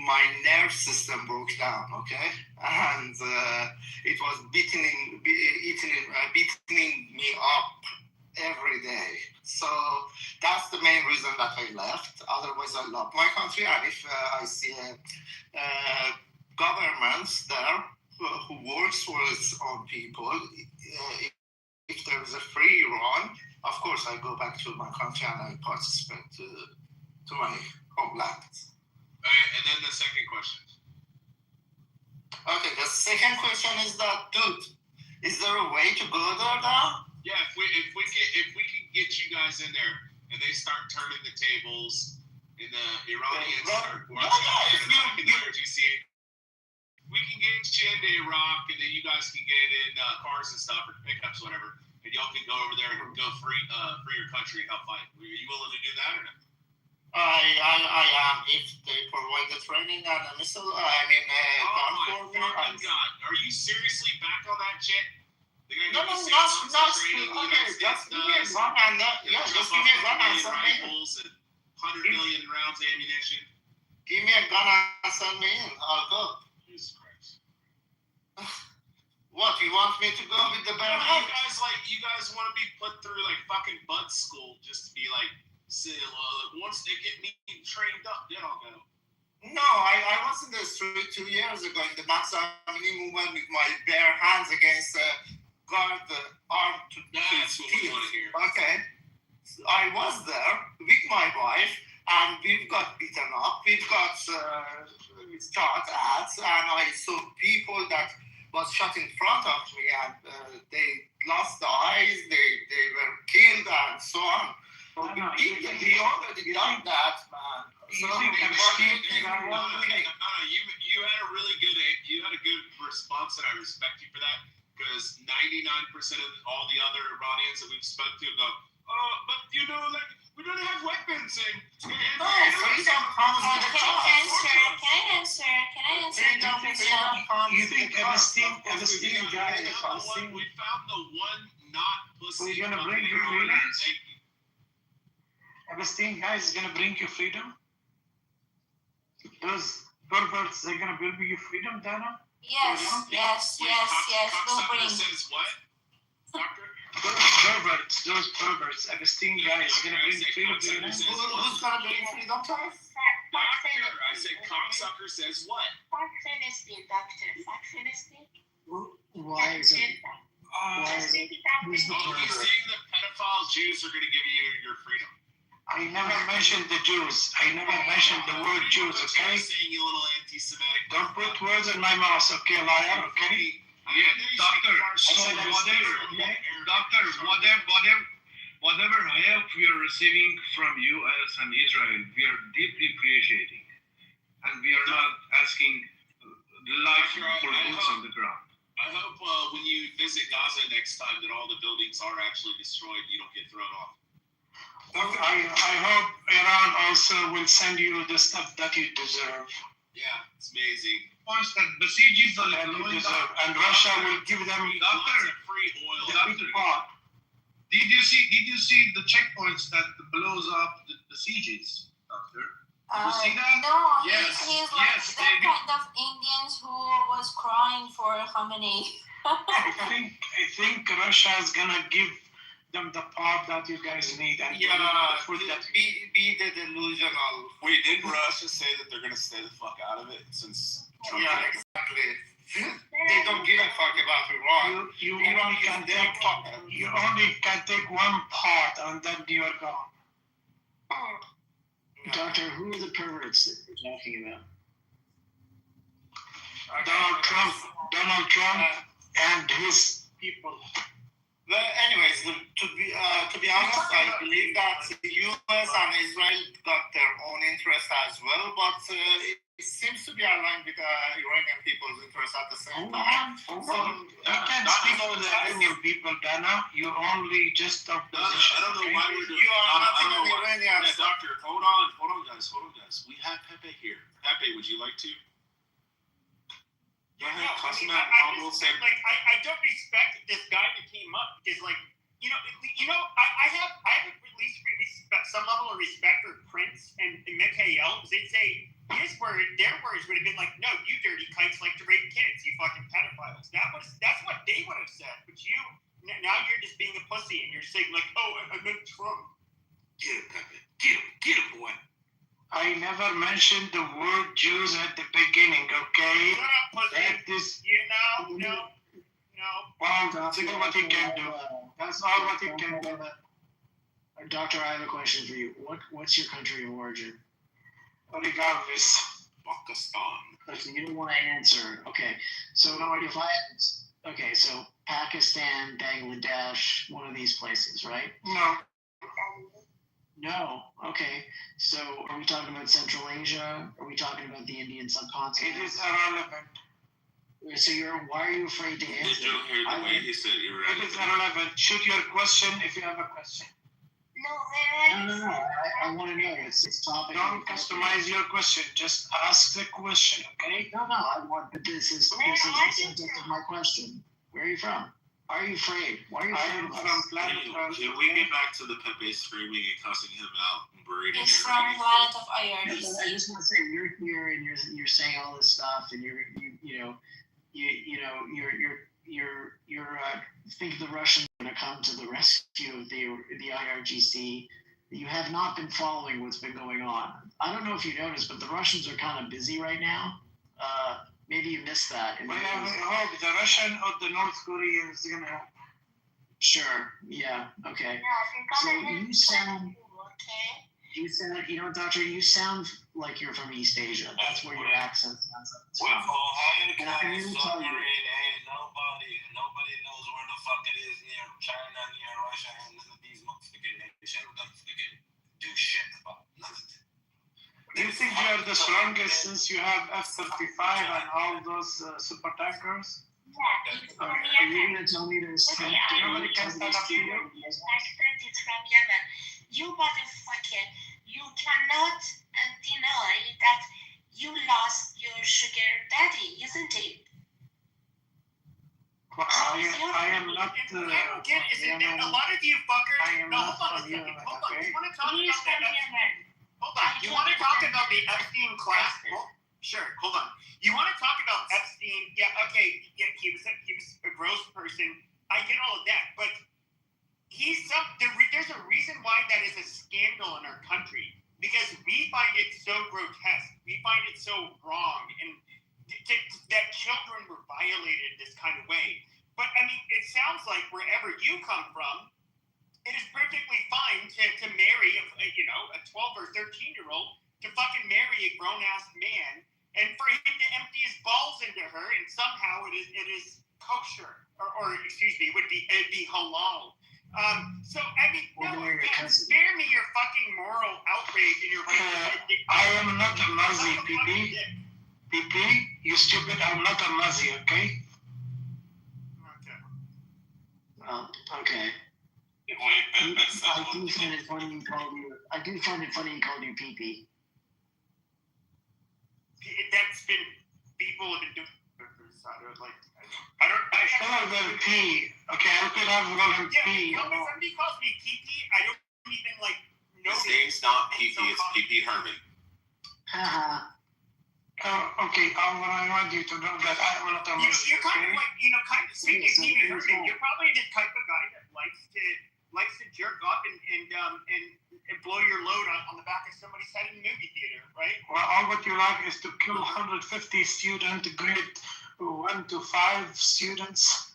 A: my nerve system broke down, okay, and it was beating me up every day. So that's the main reason that I left. Otherwise, I love my country, and if I see a government there who works for its own people, if there is a free Iran, of course I go back to my country and I participate to my homeland.
G: And then the second question.
A: Okay, the second question is that, dude, is there a way to go there now?
G: Yeah, if we can get you guys in there and they start turning the tables and the Iranians start GC, we can get you into Iraq and then you guys can get in cars and stuff or pickups, whatever, and y'all can go over there and go free your country and help fight. Are you willing to do that or not?
A: I am, if they provide the training and a missile, gun for me.
G: God, are you seriously back on that shit?
A: No, not okay, just give me a gun and just give me a gun and send me in.
G: 100 million rounds of ammunition.
A: Give me a gun and send me in, I'll go.
G: Jesus Christ.
A: What, you want me to go with the bare hands?
G: You guys want to be put through like fucking bud school just to be like, once they get me trained up, then I'll go.
A: No, I was in the street 2 years ago in the Maxamini movement with my bare hands against guard arm to
G: That's what we want to hear.
A: Okay. I was there with my wife and we've got beaten up. We've got shot at and I saw people that was shot in front of me and they lost the eyes, they were killed and so on. We already done that, man.
G: So you had a good response, and I respect you for that. Because 99% of all the other Iranians that we've spoken to go, but we don't have weapons and
I: Can I answer?
C: You think Epstein guy?
G: We found the one not pussy.
C: We're gonna bring you freedom. Epstein guy is gonna bring you freedom. Those perverts, they're gonna bring you freedom, Dana.
I: Yes. They'll bring.
G: Says what? Doctor?
C: Those perverts, Epstein guy is gonna bring freedom to you.
A: Who's gonna bring freedom to us?
G: Doctor, I said cocksucker says what?
C: Why is it?
G: He's saying that pedophile Jews are gonna give you your freedom.
C: I never mentioned the Jews. I never mentioned the word Jews, okay?
G: Saying you little anti-Semitic.
C: Don't put words in my mouth, okay, liar, okay?
M: Yeah, doctor. So whatever help we are receiving from U.S. and Israel, we are deeply appreciating. and we are not asking live boots on the ground.
G: I hope when you visit Gaza next time that all the buildings are actually destroyed, you don't get thrown off.
N: I hope Iran also will send you the stuff that you deserve.
G: Yeah, it's amazing.
M: Points that besiegers are
N: And you
M: blowing
N: deserve.
M: up.
N: And Russia will give them
G: Lots of free oil.
M: Did you see the checkpoints that blows up the sieges, Doctor? Did you see that?
I: No,
G: Yes,
I: he's like
M: yes,
I: that kind of Indians who was crying for Khamenei.
N: I think Russia is gonna give them the part that you guys need and
E: Yeah,
N: the food that
E: be the delusional.
G: Wait, didn't Russia say that they're going to stay the fuck out of it since Trump?
E: Yeah, exactly. They don't give a fuck about Iran.
N: you
E: Iran
N: only
E: is
N: can
E: their
N: take
E: problem.
N: you only can take one part and then you're gone.
C: Doctor, who are the perverts that you're talking about?
N: Donald Trump and his people.
A: Well, anyways, to be honest, I believe that the U.S. and Israel got their own interest as well, but it seems to be aligned with the Iranian people's interest at the same time.
N: You can't speak for the Iranian people, Dana. You only just talk position.
G: I don't know why we're doing.
A: You are not
G: I don't
A: an
G: know why.
A: Iranian.
G: Yeah, Doctor, hold on, guys. We have Pepe here. Pepe, would you like to?
B: No,
G: Congressman,
B: I don't respect this guy that came up because, like, I have at least some level of respect for Prince and Mikhail because they'd say their words would have been like, "No, you dirty kites like to rape kids, you fucking pedophiles." That's what they would have said. But now you're just being a pussy and you're saying like, "Oh, I meant Trump."
G: Get him, Pepe. Get him, boy.
N: I never mentioned the word Jews at the beginning, okay?
B: Shut up, pussy.
N: That is,
B: No.
N: well, that's all what he can do. That's all what he can do.
C: Doctor, I have a question for you. What's your country of origin?
N: Regardless.
G: Pakistan.
C: Okay, you don't want to answer. Okay, so so Pakistan, Bangladesh, one of these places, right? No. Okay. So are we talking about Central Asia? Are we talking about the Indian subcontinent?
N: It is irrelevant.
C: So why are you afraid to
G: Did
C: answer?
G: you hear the way he said
N: It is
G: irrelevant?
N: irrelevant. Shoot your question if you have a question.
C: No. I want to know. It's topic.
N: Don't customize your question. Just ask the question, okay?
C: No. I want. But this is the subject of my question. Where are you from? Are you afraid? Why are you
N: I
C: afraid
N: am
C: of
N: from
C: us?
N: planet Earth.
G: Can we get back to the Pepe screaming and cussing him out and berating
I: He's from
G: everybody?
I: planet of
C: I
I: IRGC.
C: just want to say you're here and you're saying all this stuff and you're think the Russians are going to come to the rescue of the IRGC. You have not been following what's been going on. I don't know if you noticed, but the Russians are kind of busy right now. Maybe you missed that.
N: I hope the Russian or the North Korean is gonna help.
C: Sure. Yeah. Okay. So you sound, Doctor, you sound like you're from East Asia. That's where your accent sounds like. And I can even tell you.
G: Nobody knows where the fuck it is near China, near Russia, and none of these motherfucking nations do shit about nothing.
N: Do you think you are the strongest since you have F-35 and all those super tankers?
C: Are you going to tell me to respect?
N: Nobody can stand up to you.
H: My friend is from Yemen. You motherfucker, you cannot deny that you lost your sugar daddy, isn't it?
N: I am not.
B: I don't get it. Is it that a lot of you fuckers?
N: I am
B: No,
N: not
B: hold on a
N: from
B: second.
N: Yemen,
B: Hold on.
N: okay?
B: You want to talk
H: He is
B: about
H: from
B: that?
H: Yemen.
B: Hold on. You want to talk about the Epstein class? Sure. Hold on. You want to talk about Epstein? Yeah. Okay. Yeah. He was a gross person. I get all of that, but there's a reason why that is a scandal in our country because we find it so grotesque. We find it so wrong, and that children were violated this kind of way. But I mean, it sounds like wherever you come from, it is perfectly fine to marry a 12 or 13-year-old to fucking marry a grown-ass man, and for him to empty his balls into her, and somehow it is kosher, or excuse me, it'd be halal. So I mean, no, spare me your fucking moral outrage and your
N: I am I'm not a Nazi, PP. PP, you stupid, I'm not a Nazi, okay?
B: Okay.
C: Well, okay.
F: Wait,
C: I do find it funny you called you. I do find it funny you called you PP.
B: That's been people have been doing like
N: I still have the P. Okay, I could have one
B: yeah,
N: P.
B: somebody calls me PP, I don't even like know
F: his name's not PP, it's PP Herman.
C: Haha.
N: Okay, I want you to know that I'm not a Muslim.
B: You're kind of like, kind of speaking of PP Herman, you're probably the type of guy that likes to jerk off and blow your load on the back of somebody's head in the movie theater, right?
N: Well, all what you like is to kill 150 students, grade 1 to 5 students.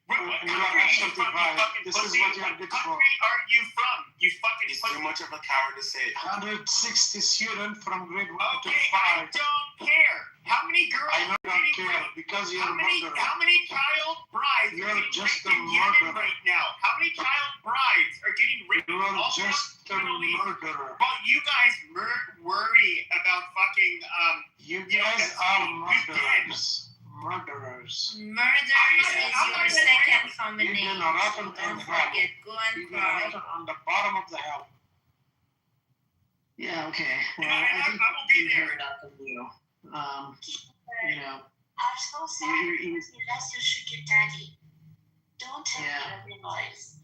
B: What
N: And
B: country are you from, you fucking
N: This is
B: pussy?
N: what you're
B: What
N: good
B: country
N: for.
B: are you from? You fucking
F: He's
B: pussy.
F: too much of a coward to say it.
N: 160 students from grade 1 to
B: Okay, I
N: 5.
B: don't care. How many girls
N: I know
B: are
N: you don't
B: getting
N: care
B: raped?
N: because you're
B: How
N: a
B: many
N: murderer.
B: child brides
N: You're
B: are getting
N: just
B: raped
N: a
B: in Yemen
N: murderer.
B: right now? How many child brides are getting raped
N: You
B: in
N: are
B: all
N: just a
B: Middle East?
N: murderer.
B: Well, you guys worry about fucking
N: You
B: you know,
N: guys
B: that's
N: are
B: who's dead.
N: murderers. Murderers.
I: Murderers is your second family
N: You're
I: name.
N: gonna rotten
I: Don't
N: in hell.
I: forget. Go and
N: You're gonna
I: cry.
N: rotten on the bottom of the hell.
C: Yeah. Okay. Well,
B: And I
C: I think
B: will be
C: we
B: there.
C: heard that from you. You know,
H: are so sad because you lost your sugar daddy. Don't tell me every noise,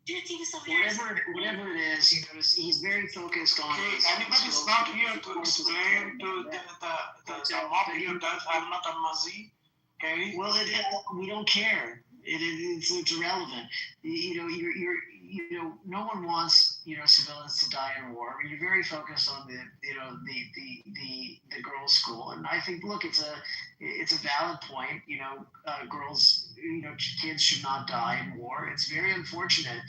H: Do you think so?
C: whatever it is, he's very focused on.
N: Okay,
C: his
N: anybody's
C: skills.
N: not here to explain to the mob here that I'm not a Nazi. Okay?
C: Well, we don't care. It's irrelevant. No one wants civilians to die in war. I mean, you're very focused on the girls' school, and I think look, it's a valid point. Girls, kids should not die in war. It's very unfortunate,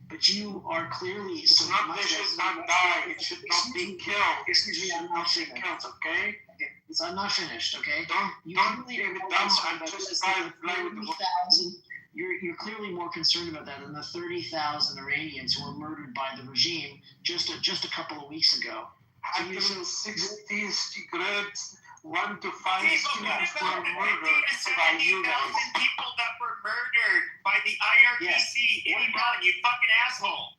C: but you are clearly
N: It's not they should not die. It should not be killed.
C: Excuse me, I'm not finished.
N: Killed, okay?
C: I'm not finished. Okay.
N: Don't be dumb and just try to play with the
C: 30,000. You're clearly more concerned about that than the 30,000 Iranians who were murdered by the regime just a couple of weeks ago.
N: 160 grades, 1 to 5
B: Okay, but what
N: students
B: about
N: were
B: the 50
N: murdered
B: to
N: by you
B: 70,000
N: guys.
B: people that were murdered by the IRGC in Iran, you fucking asshole?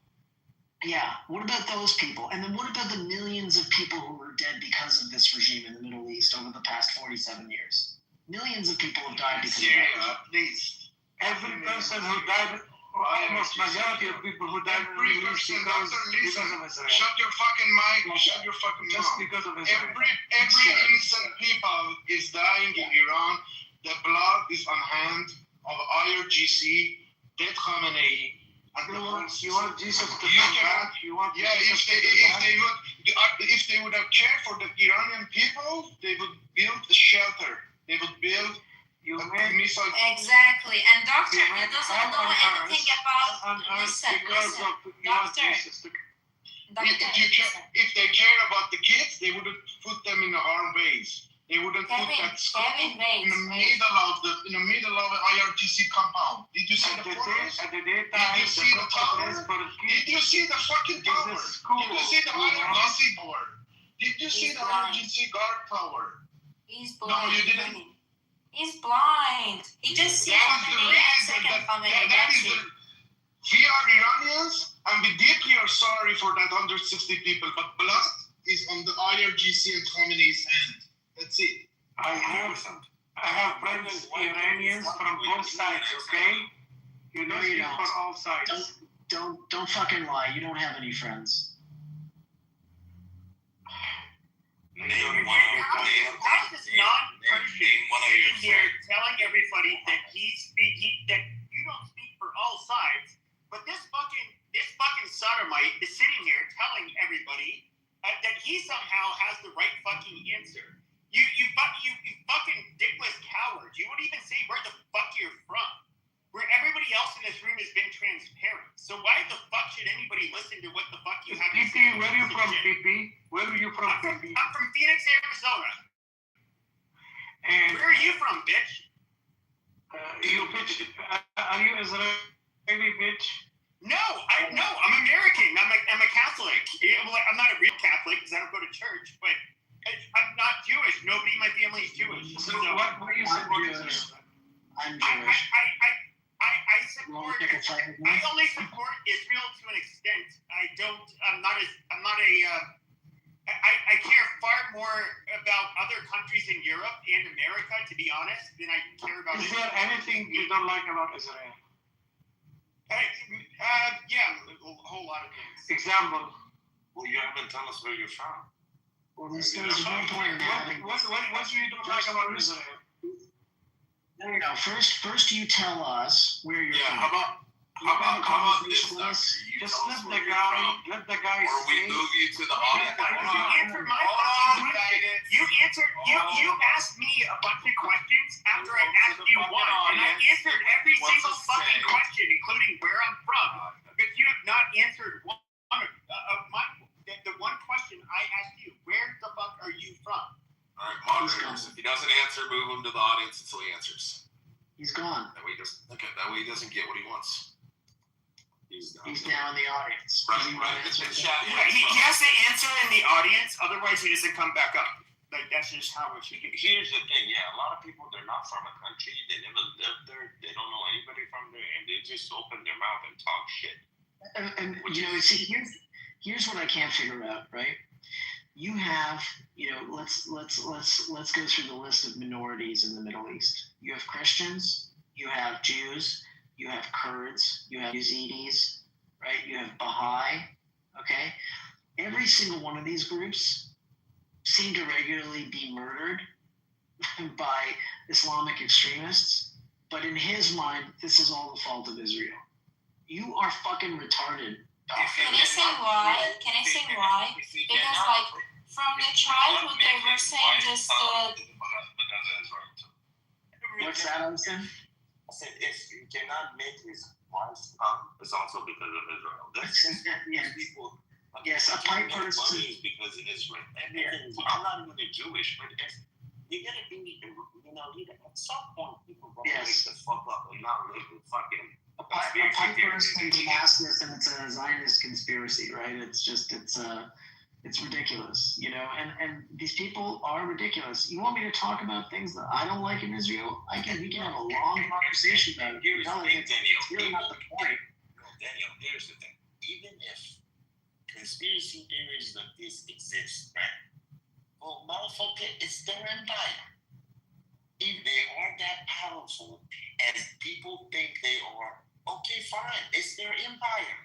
C: Yeah, what about those people? And then what about the millions of people who were dead because of this regime in the Middle East over the past 47 years? Millions of people have died because of that.
M: Please.
N: Every person who died, almost majority of people who died in the Middle East because of Israel.
M: Shut your fucking mic. Shut your fucking mouth.
N: Just because of Israel.
M: Every innocent people is dying in Iran. The blood is on hand of IRGC, dead Khamenei.
N: You want Jesus to
M: You
N: come
M: cannot-
N: back? You want
M: Yeah,
N: Jesus to come back?
M: if they would have cared for the Iranian people, they would build a shelter. They would build a missile.
I: Exactly. And doctor,
N: You
I: he
N: went
I: doesn't
N: hell
I: know
N: on
I: anything
N: earth
I: about.
N: on earth
I: Listen,
N: because
I: listen.
N: of you want
I: Doctor.
N: Jesus to
M: If they care about the kids, they wouldn't put them in the harm ways. They wouldn't put that school in the middle of an IRGC compound. Did you see the photos? Did you see the tower? Did you see the fucking tower? Did you see the IRGC tower? Did you see the IRGC guard tower?
I: He's
M: No,
I: blind.
M: you didn't.
I: He's blind. He just sees Khamenei and second Khamenei. That's it.
M: We are Iranians, and we deeply are sorry for that 160 people, but blood is on the IRGC and Khamenei's hand. That's it.
N: I have friends Iranians from both sides, okay? You know you for all sides.
C: Don't fucking lie. You don't have any friends.
B: I'm just non-Persian sitting here telling everybody that that you don't speak for all sides, but this fucking sodomite is sitting here telling everybody that he somehow has the right fucking answer. You fucking dickless coward. You won't even say where the fuck you're from. Where everybody else in this room has been transparent. So why the fuck should anybody listen to what the fuck you have to say?
N: PP, where are you from, PP? Where are you from, PP?
B: I'm from Phoenix, Arizona.
N: And
B: where are you from, bitch?
N: you bitch, are you Israeli bitch?
B: No, I'm American. I'm a Catholic. Yeah, well, I'm not a real Catholic because I don't go to church, but I'm not Jewish. Nobody in my family is Jewish.
N: So what do you support Israel?
C: I'm Jewish.
B: I support. I only support Israel to an extent. I care far more about other countries in Europe and America, to be honest, than I care about.
N: Is there anything you don't like about Israel?
B: Yeah, a whole lot of things.
N: Example.
G: Well, you haven't told us where you're from.
C: Well, there's no point in having.
N: What do you don't like about Israel?
C: No. First you tell us where you're from.
F: How about this?
N: Just let the guy
F: Or we
N: say.
F: move you to the audience.
B: You asked me a bunch of questions after I asked you one, and I answered every single fucking question, including where I'm from. But you have not answered one of my. The one question I asked you: where the fuck are you from?
F: All right, moderators. If he doesn't answer, move him to the audience until he answers.
C: He's gone.
F: That way he doesn't get what he wants.
C: He's now in the audience.
F: Right.
B: Yeah, he has to answer in the audience, otherwise he doesn't come back up. Like that's just how it should be.
G: Here's the thing, a lot of people, they're not from a country, they never lived there, they don't know anybody from there, and they just open their mouth and talk shit.
C: And see, here's what I can't figure out, right? You have, let's go through the list of minorities in the Middle East. You have Christians, you have Jews, you have Kurds, you have Yazidis, right? You have Baha'i, okay? Every single one of these groups seem to regularly be murdered by Islamic extremists, but in his mind, this is all the fault of Israel. You are fucking retarded.
I: Can I say why? Because from the childhood they were saying just
C: What's that, Austin?
G: I said, if you cannot make his wife come, it's also because of Israel.
C: Yes.
G: People.
C: Yes, a pipe person.
G: Is because of Israel. I'm not even a Jewish, but you gotta be, at some point people gonna wake the fuck up and not live with fucking.
C: A pipe person is Damascus, and it's a Zionist conspiracy, right? It's ridiculous, and these people are ridiculous. You want me to talk about things that I don't like in Israel? We can have a long conversation about it.
G: Here's the thing, Daniel.
C: It's really not the point.
G: Daniel, here's the thing. Even if conspiracy theories like this exist, right? Well, motherfucker, it's their empire. If they are that powerful as people think they are, okay, fine. It's their empire.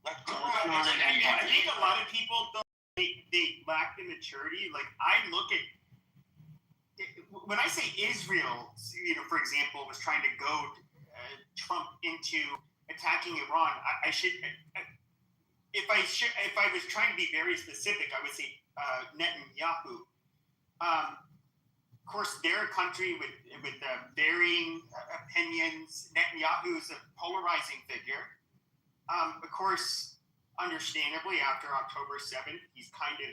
G: Like,
B: I think a lot of people they lack the maturity. Like I look at when I say Israel, for example, was trying to goad Trump into attacking Iran. If I was trying to be very specific, I would say Netanyahu. Of course, they're a country with varying opinions. Netanyahu is a polarizing figure. Of course, understandably, after October 7th, he's kind of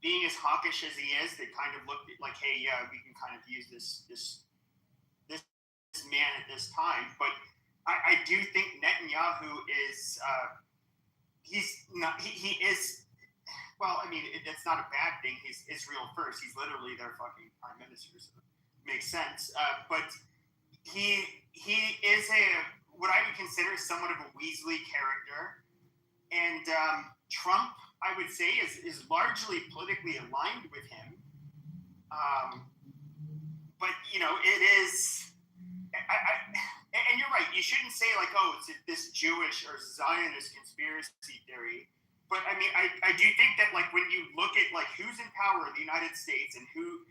B: being as hawkish as he is. They kind of looked like, hey, yeah, we can kind of use this man at this time. But I do think Netanyahu is he's not he is. Well, I mean, that's not a bad thing. He's Israel first. He's literally their fucking prime minister. So it makes sense. But he is what I would consider somewhat of a Weasley character. And Trump, I would say, is largely politically aligned with him. But, it is... and you're right. You shouldn't say, like, oh, it's this Jewish or Zionist conspiracy theory. But, I mean, I do think that, like, when you look at, like, who's in power in the United States and who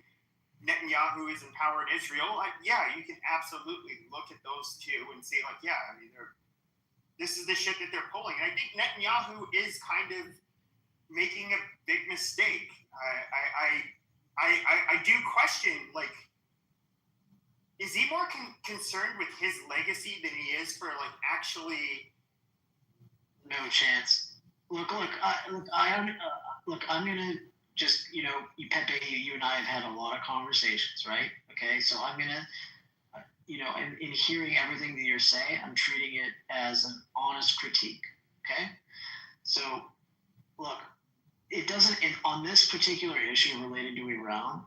B: Netanyahu is in power in Israel, you can absolutely look at those two and say, like, yeah, I mean, this is the shit that they're pulling. And I think Netanyahu is kind of making a big mistake. I do question, like, is he more concerned with his legacy than he is for, like, actually...
C: No chance. Look, I'm gonna just, Pepe, you and I have had a lot of conversations, right? Okay, so I'm gonna in hearing everything that you're saying, I'm treating it as an honest critique. Okay? So, look, it doesn't, on this particular issue related to Iran,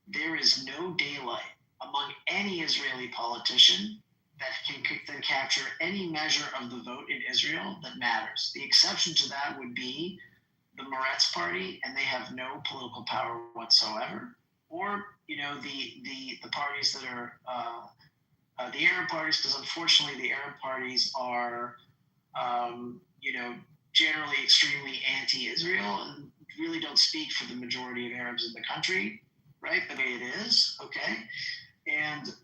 C: there is no daylight among any Israeli politician that can capture any measure of the vote in Israel that matters. The exception to that would be the Meretz party, and they have no political power whatsoever, or the parties that are the Arab parties, because unfortunately the Arab parties are generally extremely anti-Israel and really don't speak for the majority of Arabs in the country, right? The way it is, okay, and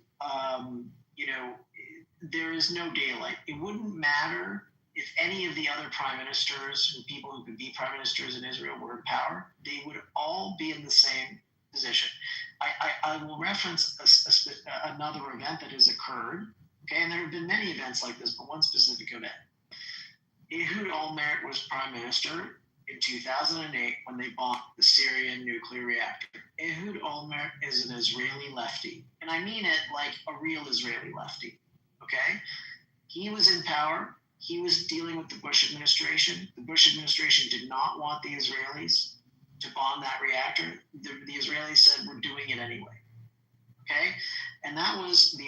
C: there is no daylight. It wouldn't matter if any of the other prime ministers and people who could be prime ministers in Israel were in power. They would all be in the same position. I will reference another event that has occurred, okay, and there have been many events like this, but one specific event. Ehud Olmert was prime minister in 2008 when they bombed the Syrian nuclear reactor. Ehud Olmert is an Israeli lefty, and I mean it like a real Israeli lefty, okay? He was in power. He was dealing with the Bush administration. The Bush administration did not want the Israelis to bomb that reactor. The Israelis said, we're doing it anyway, okay? And that was an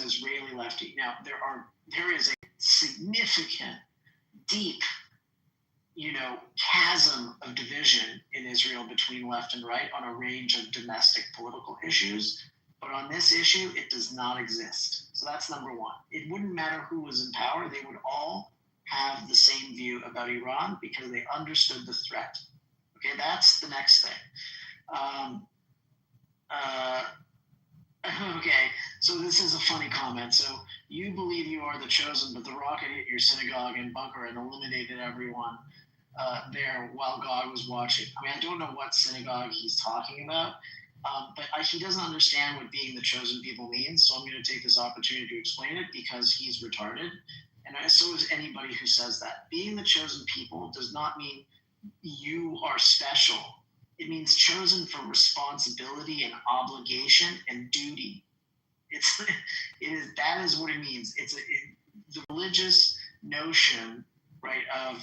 C: Israeli lefty. Now, there is a significant, deep, chasm of division in Israel between left and right on a range of domestic political issues. But on this issue, it does not exist. So that's number one. It wouldn't matter who was in power. They would all have the same view about Iran because they understood the threat. Okay, that's the next thing. Okay, so this is a funny comment. So you believe you are the chosen, but the rocket hit your synagogue and bunker and eliminated everyone there while God was watching. I mean, I don't know what synagogue he's talking about, but he doesn't understand what being the chosen people means. So I'm going to take this opportunity to explain it because he's retarded. And so is anybody who says that. Being the chosen people does not mean you are special. It means chosen for responsibility and obligation and duty. That is what it means. The religious notion, right, of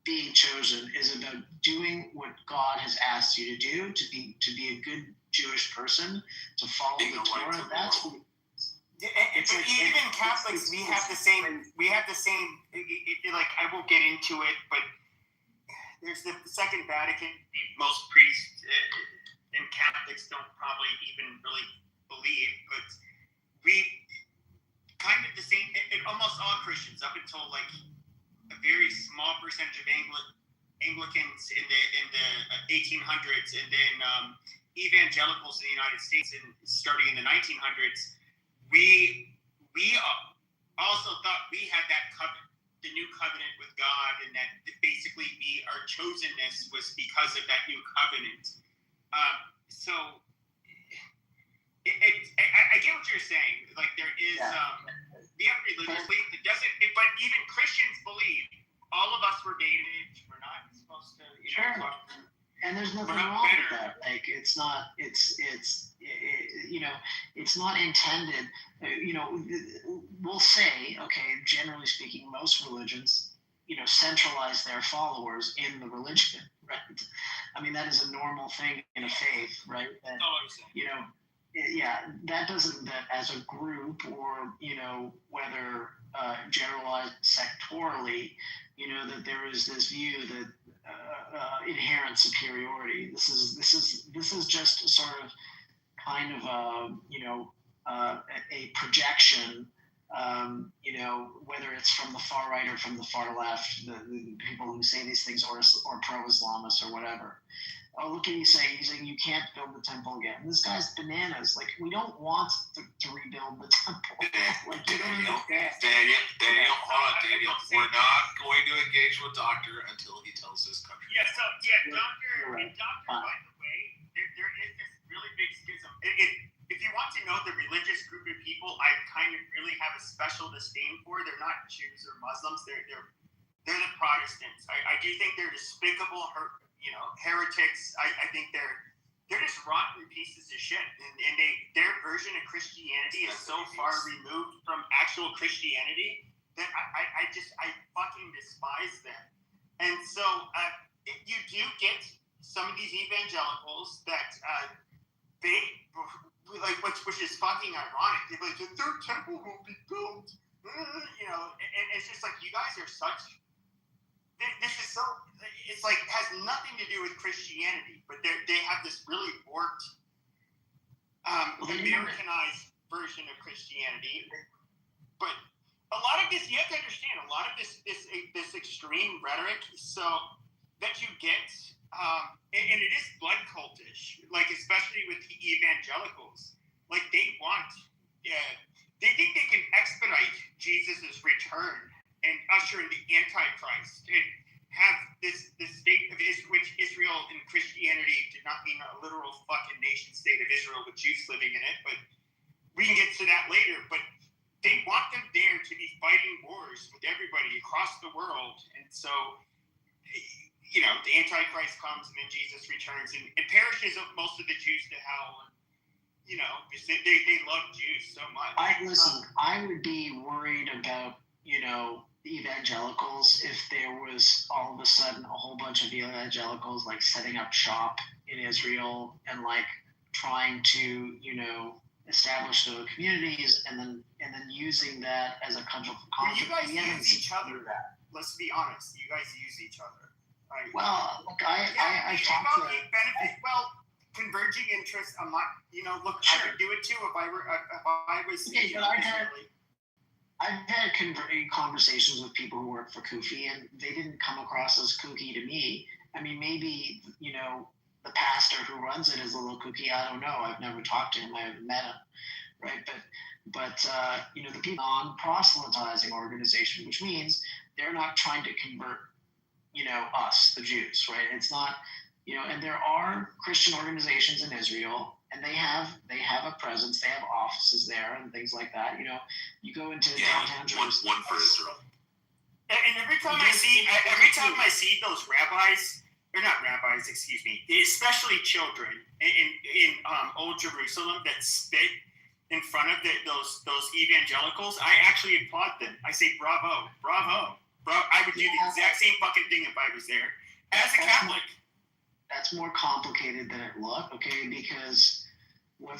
C: being chosen is about doing what God has asked you to do, to be a good Jewish person, to follow the Torah. That's what.
B: Even Catholics, we have the same. Like, I won't get into it, but there's the Second Vatican. Most priests and Catholics don't probably even really believe, but we kind of the same. Almost all Christians, up until like a very small percentage of Anglicans in the 1800s, and then evangelicals in the United States, and starting in the 1900s, we also thought we had that covenant, the new covenant with God, and that basically our chosenness was because of that new covenant. So I get what you're saying. Like, there is we have religious belief that doesn't, but even Christians believe all of us were dated. We're not supposed to.
C: Sure. And there's nothing wrong with that. Like, it's not intended. We'll say, okay, generally speaking, most religions, centralize their followers in the religion, right? I mean, that is a normal thing in a faith, right? That, that doesn't, that as a group or, whether generalized sectorally, that there is this view that inherent superiority. This is just sort of kind of a projection. Whether it's from the far right or from the far left, the people who say these things, or pro-Islamists or whatever. Oh, look at you saying you can't build the temple again. This guy's bananas. Like, we don't want to rebuild the temple. Like,
F: Daniel, hold on, Daniel. We're not going to engage with Doctor until he tells this country.
B: Doctor, by the way, there is this really big schism. If you want to know the religious group of people I kind of really have a special disdain for, they're not Jews or Muslims. They're the Protestants. I do think they're despicable, heretics. I think they're they're just rotten pieces of shit, and their version of Christianity is so far removed from actual Christianity that I fucking despise them. And so you do get some of these evangelicals that they like, which is fucking ironic. They're like, the third temple will be built, you know, and it's just like, you guys are such. This is so. It's like, it has nothing to do with Christianity, but they have this really warped, Americanized version of Christianity. But a lot of this, you have to understand, a lot of this extreme rhetoric, so that you get, and it is blood cultish, like especially with the evangelicals. Like they want, they think they can expedite Jesus' return and usher in the Antichrist and have this state of which Israel and Christianity did not mean a literal fucking nation state of Israel with Jews living in it, but we can get to that later. But they want them there to be fighting wars with everybody across the world. And so, you know, the Antichrist comes and then Jesus returns and perishes most of the Jews to hell. You know, they love Jews so much.
C: I would be worried about, you know, the evangelicals if there was all of a sudden a whole bunch of evangelicals like setting up shop in Israel and like trying to, you know, establish their communities and then using that as a country for conflict.
B: Well, you guys use each other. Let's be honest. You guys use each other.
C: Well, look, I talked to
B: converging interests. I'm not, you know, look,
C: sure.
B: I would do it too if I was.
C: Okay, but I've had conversations with people who work for Kufi, and they didn't come across as kooky to me. I mean, maybe, you know, the pastor who runs it is a little kooky. I don't know. I've never talked to him. I haven't met him, right? But you know, the people non-proselytizing organization, which means they're not trying to convert, you know, us, the Jews, right? It's not, you know, and there are Christian organizations in Israel, and they have a presence, they have offices there and things like that. You know, you go into downtown Jerusalem.
F: One for Israel.
B: And every time I see those rabbis, or not rabbis, excuse me, especially children in Old Jerusalem that spit in front of those evangelicals, I actually applaud them. I say bravo, bravo. Bro, I would do the exact same fucking thing if I was there as a Catholic.
C: That's more complicated than it looked, okay? Because what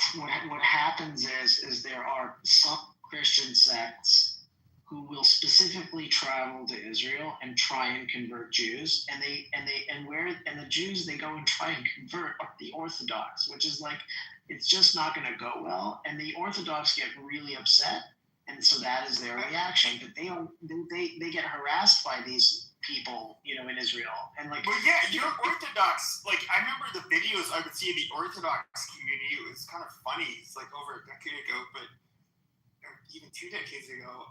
C: happens is there are some Christian sects who will specifically travel to Israel and try and convert Jews, and the Jews, they go and try and convert the Orthodox, which is like, it's just not going to go well, and the Orthodox get really upset, and so that is their reaction. But they get harassed by these people, you know, in Israel, and like.
B: Well, yeah, you're Orthodox. Like, I remember the videos I would see in the Orthodox community. It was kind of funny. It's like over a decade ago, but even 2 decades ago.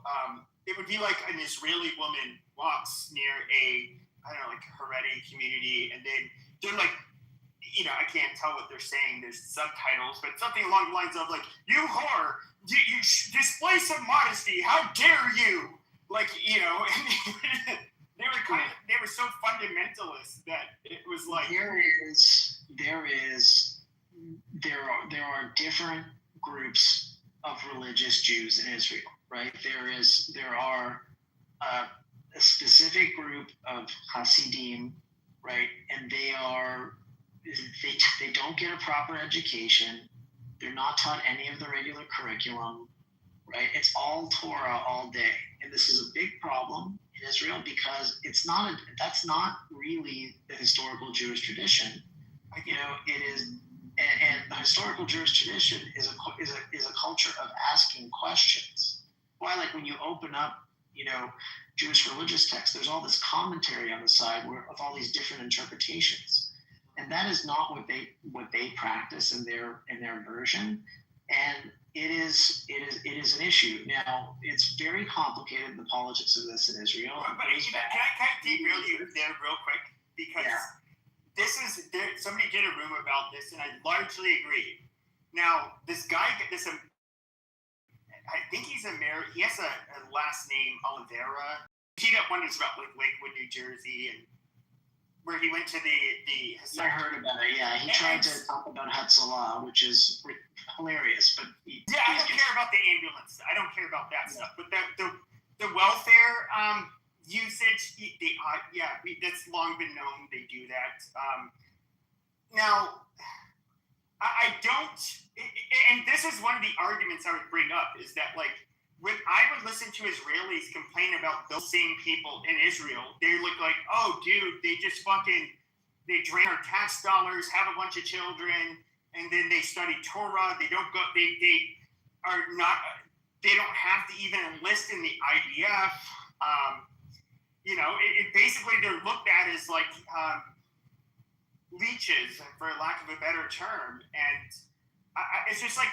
B: It would be like an Israeli woman walks near a, I don't know, like a Haredi community, and then they're like, you know, I can't tell what they're saying. There's subtitles, but something along the lines of like, "You whore, you display some modesty. How dare you?" Like, you know, and they were so fundamentalist that it was like
C: there are different groups of religious Jews in Israel, right? There are a specific group of Hasidim, right? And they don't get a proper education. They're not taught any of the regular curriculum, right? It's all Torah all day. And this is a big problem in Israel because that's not really the historical Jewish tradition. You know, it is, and the historical Jewish tradition is a culture of asking questions. Why, like when you open up, you know, Jewish religious texts, there's all this commentary on the side with all these different interpretations, and that is not what they practice in their version, and it is an issue. Now, it's very complicated, the politics of this in Israel.
B: But can I derail you there real quick? Because somebody did a room about this, and I largely agree. Now, this guy, I think he's he has a last name, Oliveira. He teed up one that's about like Lakewood, New Jersey, and where he went to the
C: I heard about it. Yeah, he tried to talk about Hatzalah, which is hilarious. But
B: I don't care about the ambulance. I don't care about that stuff. But the welfare usage, that's long been known. They do that. Now, I don't, and this is one of the arguments I would bring up is that like when I would listen to Israelis complain about those same people in Israel, they look like, oh, dude, they just they drain our tax dollars, have a bunch of children, and then they study Torah. They don't go, they don't have to even enlist in the IDF. Basically they're looked at as like leeches, for lack of a better term, and it's just like,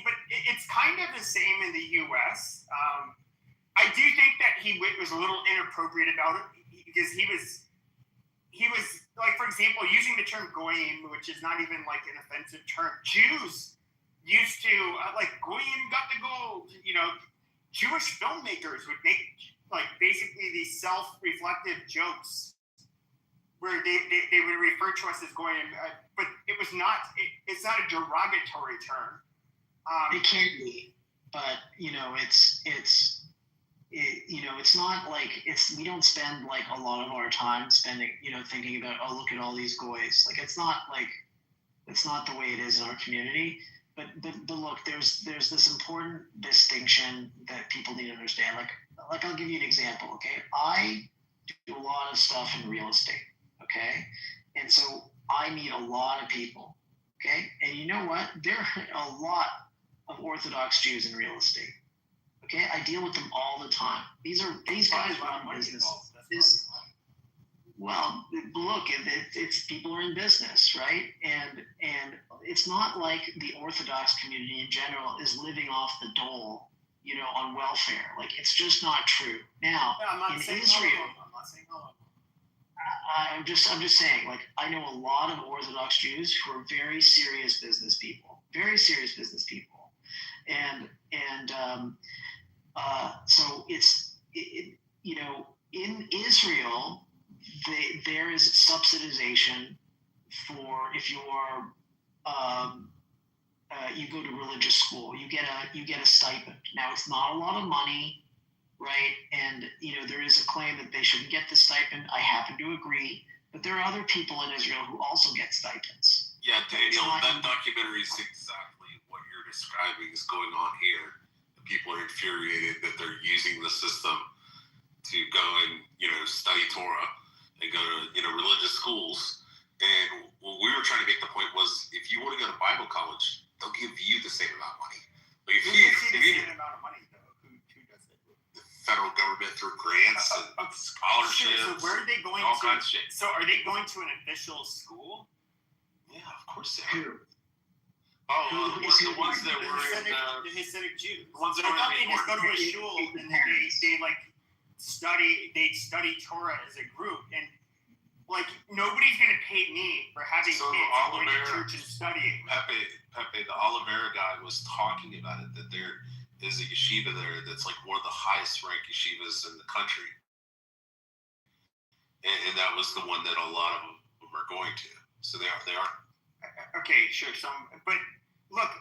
B: but it's kind of the same in the U.S. I do think that he was a little inappropriate about it because he was like, for example, using the term goyim, which is not even like an offensive term. Jews used to like goyim got the gold. Jewish filmmakers would make like basically these self-reflective jokes where they would refer to us as goyim, but it's not a derogatory term.
C: It can be, but it's not like we don't spend like a lot of our time thinking about, oh, look at all these goys. Like it's not the way it is in our community. But look, there's this important distinction that people need to understand. Like I'll give you an example. Okay, I do a lot of stuff in real estate. Okay, and so I meet a lot of people. Okay, and you know what? There are a lot of Orthodox Jews in real estate. Okay, I deal with them all the time. These guys run businesses. Well, look, it's people are in business, right? And it's not like the Orthodox community in general is living off the dole, on welfare. Like it's just not true. Now, in Israel, I'm just saying, like I know a lot of Orthodox Jews who are very serious business people, so in Israel, there is subsidization for if you are you go to religious school, you get a stipend. Now it's not a lot of money, right? And there is a claim that they shouldn't get the stipend. I happen to agree, but there are other people in Israel who also get stipends.
F: Yeah, Daniel, that documentary is exactly what you're describing is going on here. The people are infuriated that they're using the system to go and study Torah and go to religious schools. And what we were trying to make the point was, if you want to go to Bible college, they'll give you the same amount of money. But if you
B: same amount of money though, who does it?
F: The federal government through grants and scholarships.
B: So where are they going
F: all
B: to?
F: Kinds of shit.
B: So are they going to an official school?
F: Yeah, of course they are.
B: The
F: ones that were
B: the Hasidic Jews.
F: The ones that
B: I thought they just go to a shul and they study Torah as a group, and like nobody's gonna pay me for having kids going to church and studying.
F: Pepe, the Oliveira guy was talking about it, that there is a yeshiva there that's like one of the highest ranked yeshivas in the country, and that was the one that a lot of them are going to. So they are.
B: Okay, sure. But look,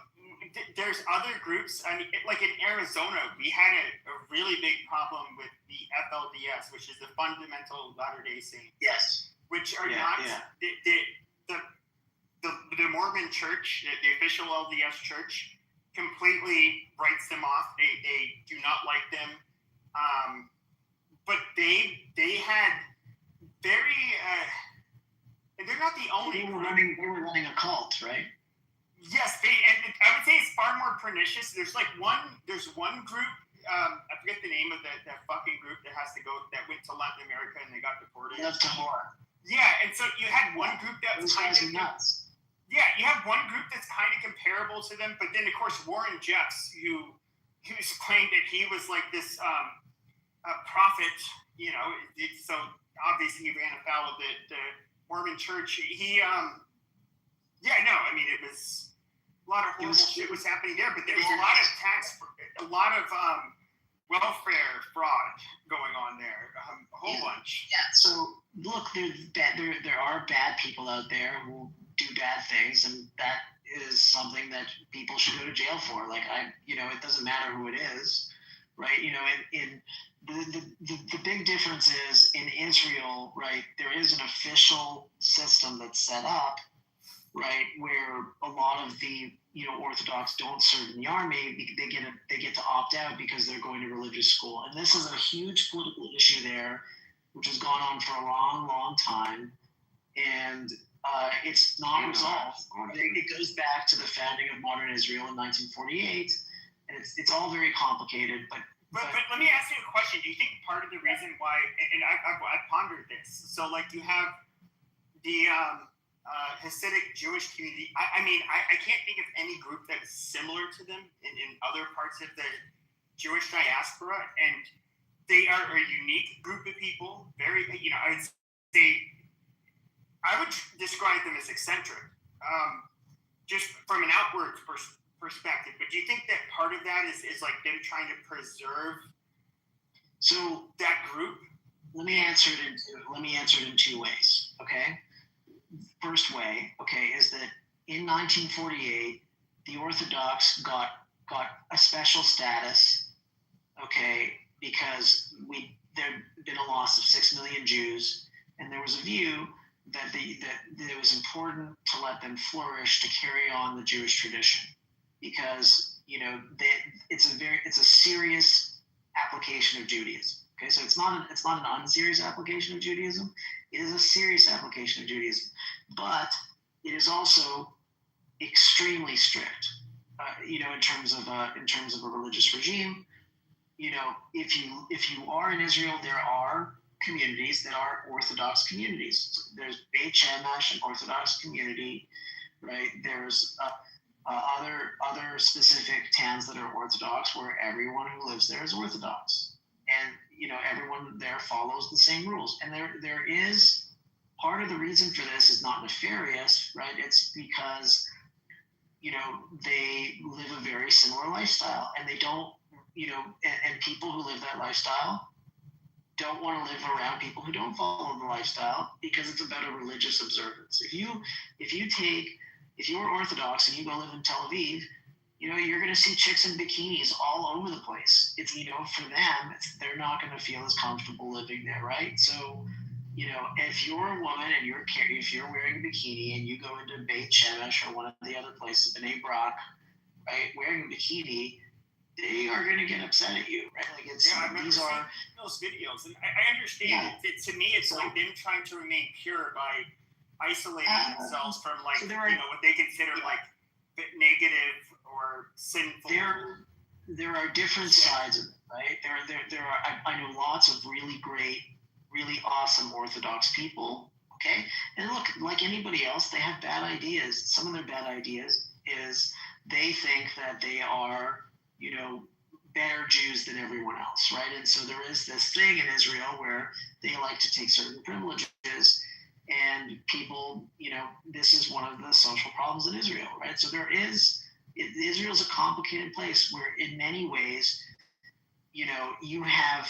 B: there's other groups. I mean, like in Arizona, we had a really big problem with the FLDS, which is the Fundamental Latter-day Saints.
C: Yes.
B: Which are not the Mormon Church, the official LDS Church, completely writes them off. They do not like them. But they had very. And they're not the only.
C: They were running a cult, right?
B: Yes, and I would say it's far more pernicious. There's one group. I forget the name of that fucking group that went to Latin America and they got deported.
C: Left to Tahor.
B: Yeah, and so you had one group that was kind of
C: nuts.
B: Yeah, you have one group that's kind of comparable to them, but then of course Warren Jeffs, who's claimed that he was like this prophet, so obviously he ran afoul of the Mormon Church. It was a lot of horrible shit was happening there, but there was a lot of welfare fraud going on there, a whole bunch.
C: Yeah. So look, there are bad people out there who do bad things, and that is something that people should go to jail for. Like it doesn't matter who it is, right? In the big difference is in Israel, right? There is an official system that's set up, right, where a lot of the Orthodox don't serve in the army. They get to opt out because they're going to religious school, and this is a huge political issue there, which has gone on for a long time, and it's not resolved. It goes back to the founding of modern Israel in 1948, and it's all very complicated. But
B: let me ask you a question. Do you think part of the reason why, and I've pondered this, so like you have the Hasidic Jewish community, I can't think of any group that's similar to them in other parts of the Jewish diaspora, and they are a unique group of people. Very, I would describe them as eccentric, just from an outward perspective. But do you think that part of that is like them trying to preserve that group?
C: Let me answer it in two ways. Okay. First way, okay, is that in 1948, the Orthodox got a special status, okay, because there'd been a loss of 6 million Jews, and there was a view that it was important to let them flourish, to carry on the Jewish tradition, because it's a serious application of Judaism. Okay, so it's not an unserious application of Judaism. It is a serious application of Judaism, but it is also extremely strict. In terms of a religious regime. If you are in Israel, there are communities that are Orthodox communities. There's Beit Shemesh, an Orthodox community, right? There's other specific towns that are Orthodox, where everyone who lives there is Orthodox, and everyone there follows the same rules. And there is part of the reason for this is not nefarious, right? It's because they live a very similar lifestyle, and they don't, and people who live that lifestyle don't want to live around people who don't follow the lifestyle, because it's about a religious observance. If you're Orthodox and you go live in Tel Aviv, you're going to see chicks in bikinis all over the place. It's, for them, they're not going to feel as comfortable living there, right? So, if you're a woman and if you're wearing a bikini and you go into Beit Shemesh or one of the other places, Bnei Brak, right, wearing a bikini, they are going to get upset at you, right? Like
B: I remember seeing those videos, and I understand. To me, it's like them trying to remain pure by isolating themselves from what they consider like negative or sinful.
C: There are different sides of it, right? There are. I know lots of really great, really awesome Orthodox people. Okay, and look, like anybody else, they have bad ideas. Some of their bad ideas is they think that they are, better Jews than everyone else, right? And so there is this thing in Israel where they like to take certain privileges, and people, this is one of the social problems in Israel, right? So Israel's a complicated place where in many ways, you have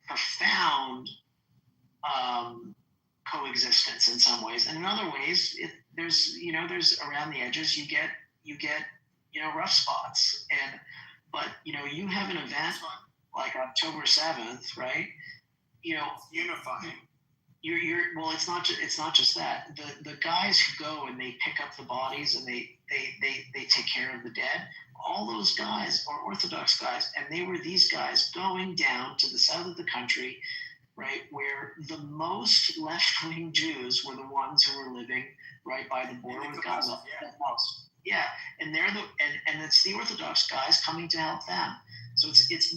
C: profound coexistence in some ways, and in other ways, there's around the edges, you get rough spots, but you have an event like October 7th, right?
B: Unifying.
C: Well, it's not just that. The guys who go and they pick up the bodies and they take care of the dead, all those guys are Orthodox guys, and they were these guys going down to the south of the country, right, where the most left-wing Jews were the ones who were living right by the border with Gaza. Yeah, and and it's the Orthodox guys coming to help them. So it's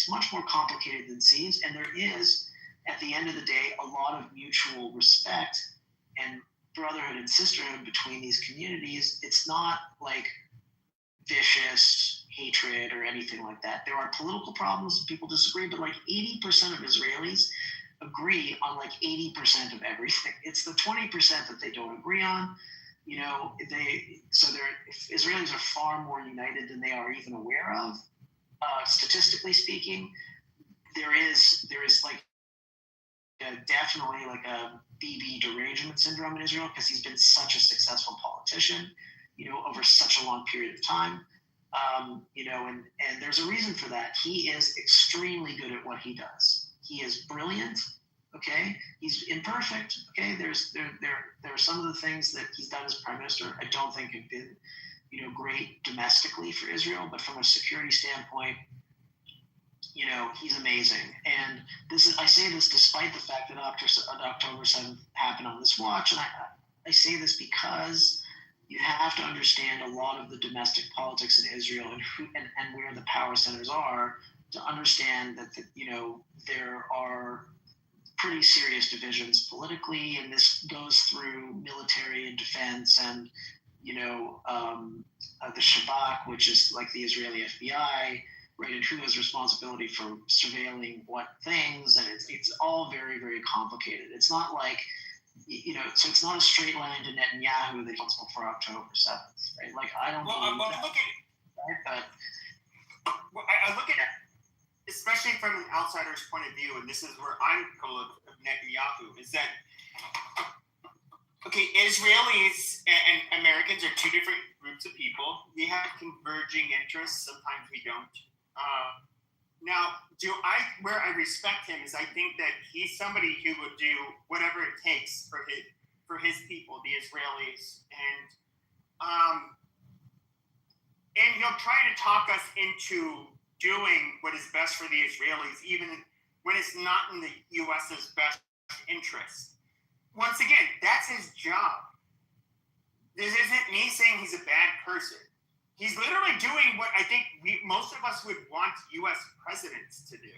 C: much more complicated than it seems, and there is, at the end of the day, a lot of mutual respect and brotherhood and sisterhood between these communities. It's not like vicious hatred or anything like that. There are political problems, people disagree, but like 80% of Israelis agree on like 80% of everything. It's the 20% that they don't agree on. Israelis are far more united than they are even aware of. Statistically speaking, there is like a definitely like a BB derangement syndrome in Israel because he's been such a successful politician, over such a long period of time. And there's a reason for that. He is extremely good at what he does. He is brilliant. Okay, he's imperfect. Okay, there are some of the things that he's done as prime minister I don't think have been, great domestically for Israel, but from a security standpoint, he's amazing. And I say this despite the fact that October 7th happened on this watch, and I say this because you have to understand a lot of the domestic politics in Israel and where the power centers are to understand that there are pretty serious divisions politically, and this goes through military and defense and the Shabak, which is like the Israeli FBI, right, and who has responsibility for surveilling what things, and it's all very, very complicated. It's not like so it's not a straight line to Netanyahu that's responsible for October 7th, right? Like I don't believe that.
B: Look at it. Right? I look at it, especially from an outsider's point of view, and this is where I'm critical of Netanyahu, is that, okay, Israelis and Americans are two different groups of people. We have converging interests. Sometimes we don't. Now, where I respect him is I think that he's somebody who would do whatever it takes for his people, the Israelis, and he'll try to talk us into doing what is best for the Israelis, even when it's not in the U.S.'s best interest. Once again, that's his job. This isn't me saying he's a bad person. He's literally doing what I think most of us would want U.S. presidents to do.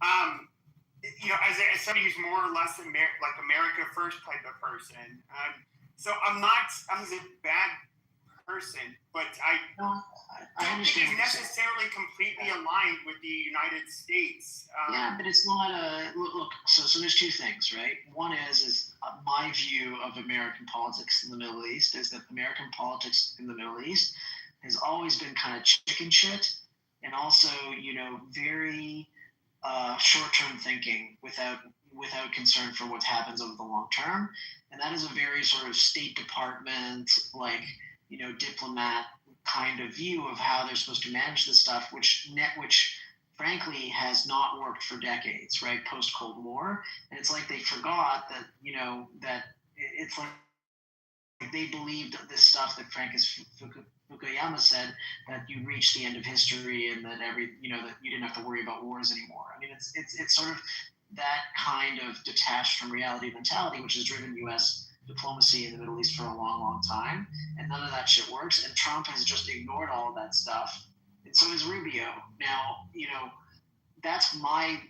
B: As somebody who's more or less like America First type of person. So I'm a bad person, but I don't think he's necessarily completely aligned with the United States.
C: Yeah, but it's not look. So there's two things, right? One is my view of American politics in the Middle East is that American politics in the Middle East has always been kind of chicken shit, and also very short-term thinking without concern for what happens over the long term, and that is a very sort of State Department diplomat kind of view of how they're supposed to manage this stuff, which frankly has not worked for decades, right? Post Cold War, and it's like they forgot that that it's like they believed this stuff that Francis Fukuyama said, that you reach the end of history and that that you didn't have to worry about wars anymore. I mean, it's sort of that kind of detached from reality mentality, which has driven U.S. diplomacy in the Middle East for a long, long time, and none of that shit works. And Trump has just ignored all of that stuff, and so is Rubio. Now, that's my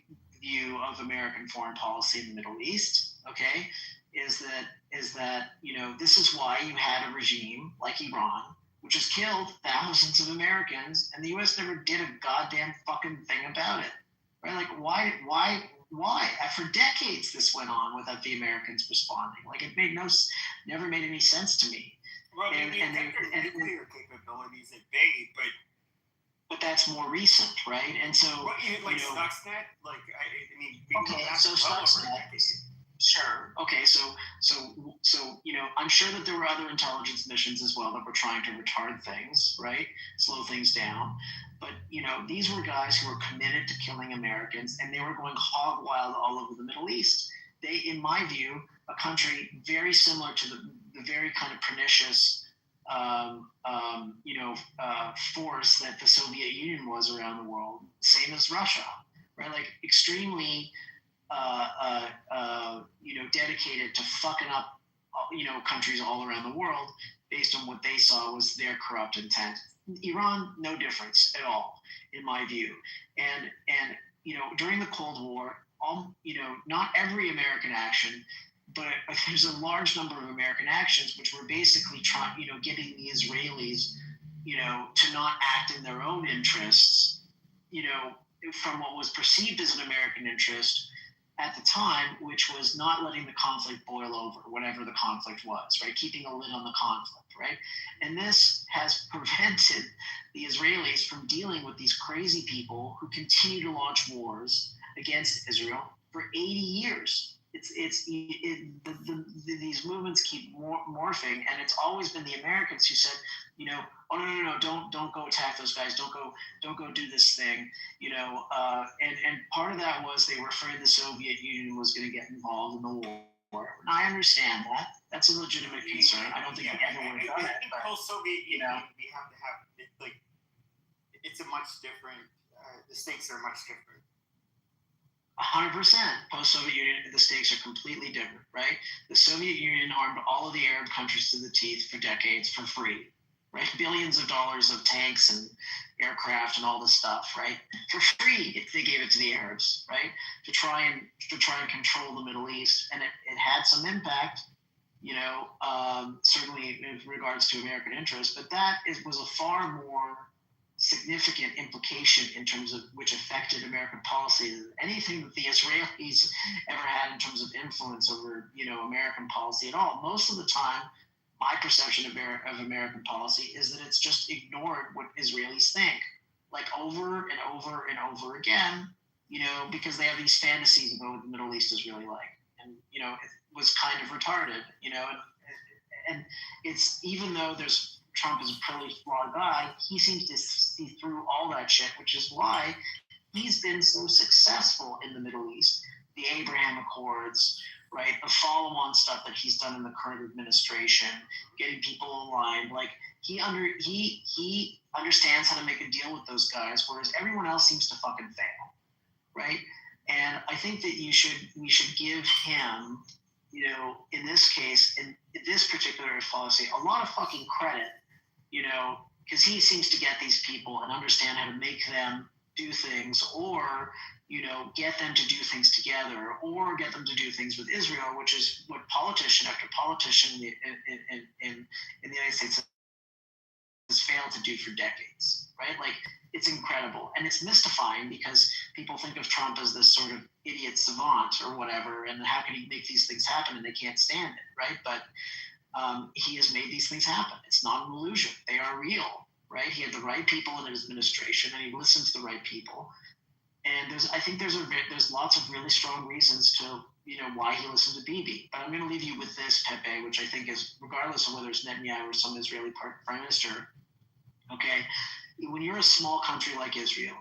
C: view of American foreign policy in the Middle East. Okay, is that this is why you had a regime like Iran, which has killed thousands of Americans, and the U.S. never did a goddamn fucking thing about it, right? Like, why? For decades this went on without the Americans responding. Like, it never made any sense to me.
B: Well, and nuclear capabilities at bay,
C: but that's more recent, right? And so,
B: Stuxnet,
C: Stuxnet. Sure. Okay. So, I'm sure that there were other intelligence missions as well that were trying to retard things, right? Slow things down. But, these were guys who were committed to killing Americans, and they were going hog wild all over the Middle East. They, in my view, a country very similar to the very kind of pernicious, force that the Soviet Union was around the world, same as Russia, right? Like, extremely dedicated to fucking up, countries all around the world based on what they saw was their corrupt intent. Iran, no difference at all, in my view. And during the Cold War, not every American action, but there's a large number of American actions which were basically getting the Israelis, to not act in their own interests, from what was perceived as an American interest at the time, which was not letting the conflict boil over, whatever the conflict was, right? Keeping a lid on the conflict, right? And this has prevented the Israelis from dealing with these crazy people who continue to launch wars against Israel for 80 years. These movements keep morphing, and it's always been the Americans who said, oh no, don't go attack those guys, don't go do this thing, and part of that was they were afraid the Soviet Union was going to get involved in the war. And I understand that. That's a legitimate concern. I don't think we ever would have done it. But
B: post-Soviet Union, we have to have it's a much different. The stakes are much different.
C: 100%. Post-Soviet Union, the stakes are completely different, right? The Soviet Union armed all of the Arab countries to the teeth for decades for free, right? Billions of dollars of tanks and aircraft and all this stuff, right? For free, they gave it to the Arabs, right? To try and control the Middle East, and it had some impact, certainly in regards to American interests, but was a far more significant implication in terms of which affected American policy than anything that the Israelis ever had in terms of influence over, American policy at all. Most of the time, my perception of American policy is that it's just ignored what Israelis think, like over and over and over again, because they have these fantasies about what the Middle East is really like. And, it was kind of retarded, and it's, even though Trump is a pretty flawed guy, he seems to see through all that shit, which is why he's been so successful in the Middle East. The Abraham Accords, right? The follow-on stuff that he's done in the current administration, getting people aligned. Like he understands how to make a deal with those guys, whereas everyone else seems to fucking fail, right? And I think that we should give him, in this case, in this particular policy, a lot of fucking credit, because he seems to get these people and understand how to make them do things, or, get them to do things together, or get them to do things with Israel, which is what politician after politician in the United States has failed to do for decades, right? Like, it's incredible. And it's mystifying because people think of Trump as this sort of idiot savant or whatever, and how can he make these things happen, and they can't stand it, right? But he has made these things happen. It's not an illusion. They are real, right? He had the right people in his administration, and he listened to the right people. And I think there's lots of really strong reasons to, why he listened to Bibi. But I'm going to leave you with this, Pepe, which I think is, regardless of whether it's Netanyahu or some Israeli prime minister, okay, when you're a small country like Israel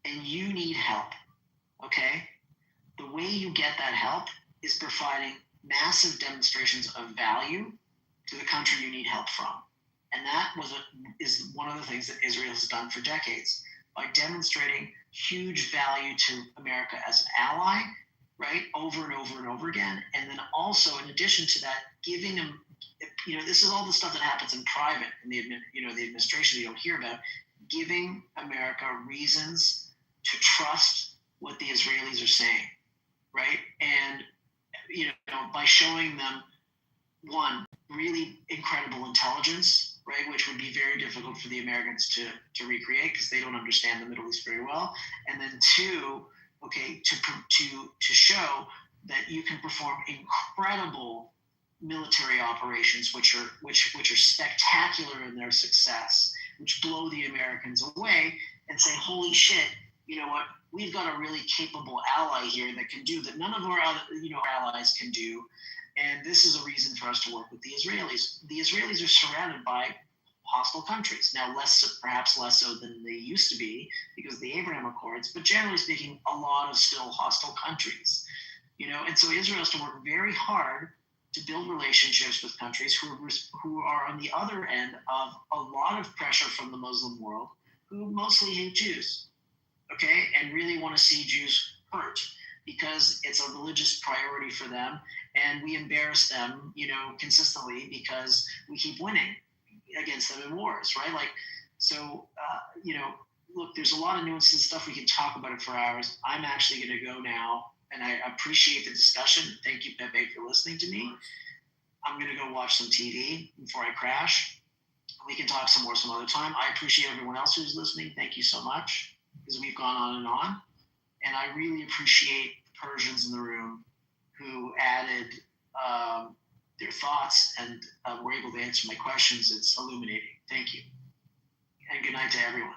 C: and you need help, okay, the way you get that help is providing massive demonstrations of value to the country you need help from. And that is one of the things that Israel has done for decades, by demonstrating huge value to America as an ally, right, over and over and over again. And then also, in addition to that, giving them, this is all the stuff that happens in private in the administration you don't hear about, giving America reasons to trust what the Israelis are saying, right? And, by showing them, one, really incredible intelligence, right, which would be very difficult for the Americans to recreate because they don't understand the Middle East very well. And then two, okay, to show that you can perform incredible military operations, which are spectacular in their success, which blow the Americans away, and say, holy shit, you know what? We've got a really capable ally here that can do that none of our other, allies can do. And this is a reason for us to work with the Israelis. The Israelis are surrounded by hostile countries. Now, perhaps less so than they used to be because of the Abraham Accords, but generally speaking, a lot of still hostile countries. And so Israel has to work very hard to build relationships with countries who are on the other end of a lot of pressure from the Muslim world, who mostly hate Jews, okay, and really want to see Jews hurt because it's a religious priority for them, and we embarrass them, consistently because we keep winning against them in wars, right? Like, so, look, there's a lot of nuances and stuff. We can talk about it for hours. I'm actually going to go now, and I appreciate the discussion. Thank you, Pepe, for listening to me. I'm going to go watch some TV before I crash. We can talk some more some other time. I appreciate everyone else who's listening. Thank you so much, because we've gone on and on. And I really appreciate the Persians in the room who added their thoughts and were able to answer my questions. It's illuminating. Thank you. And good night to everyone.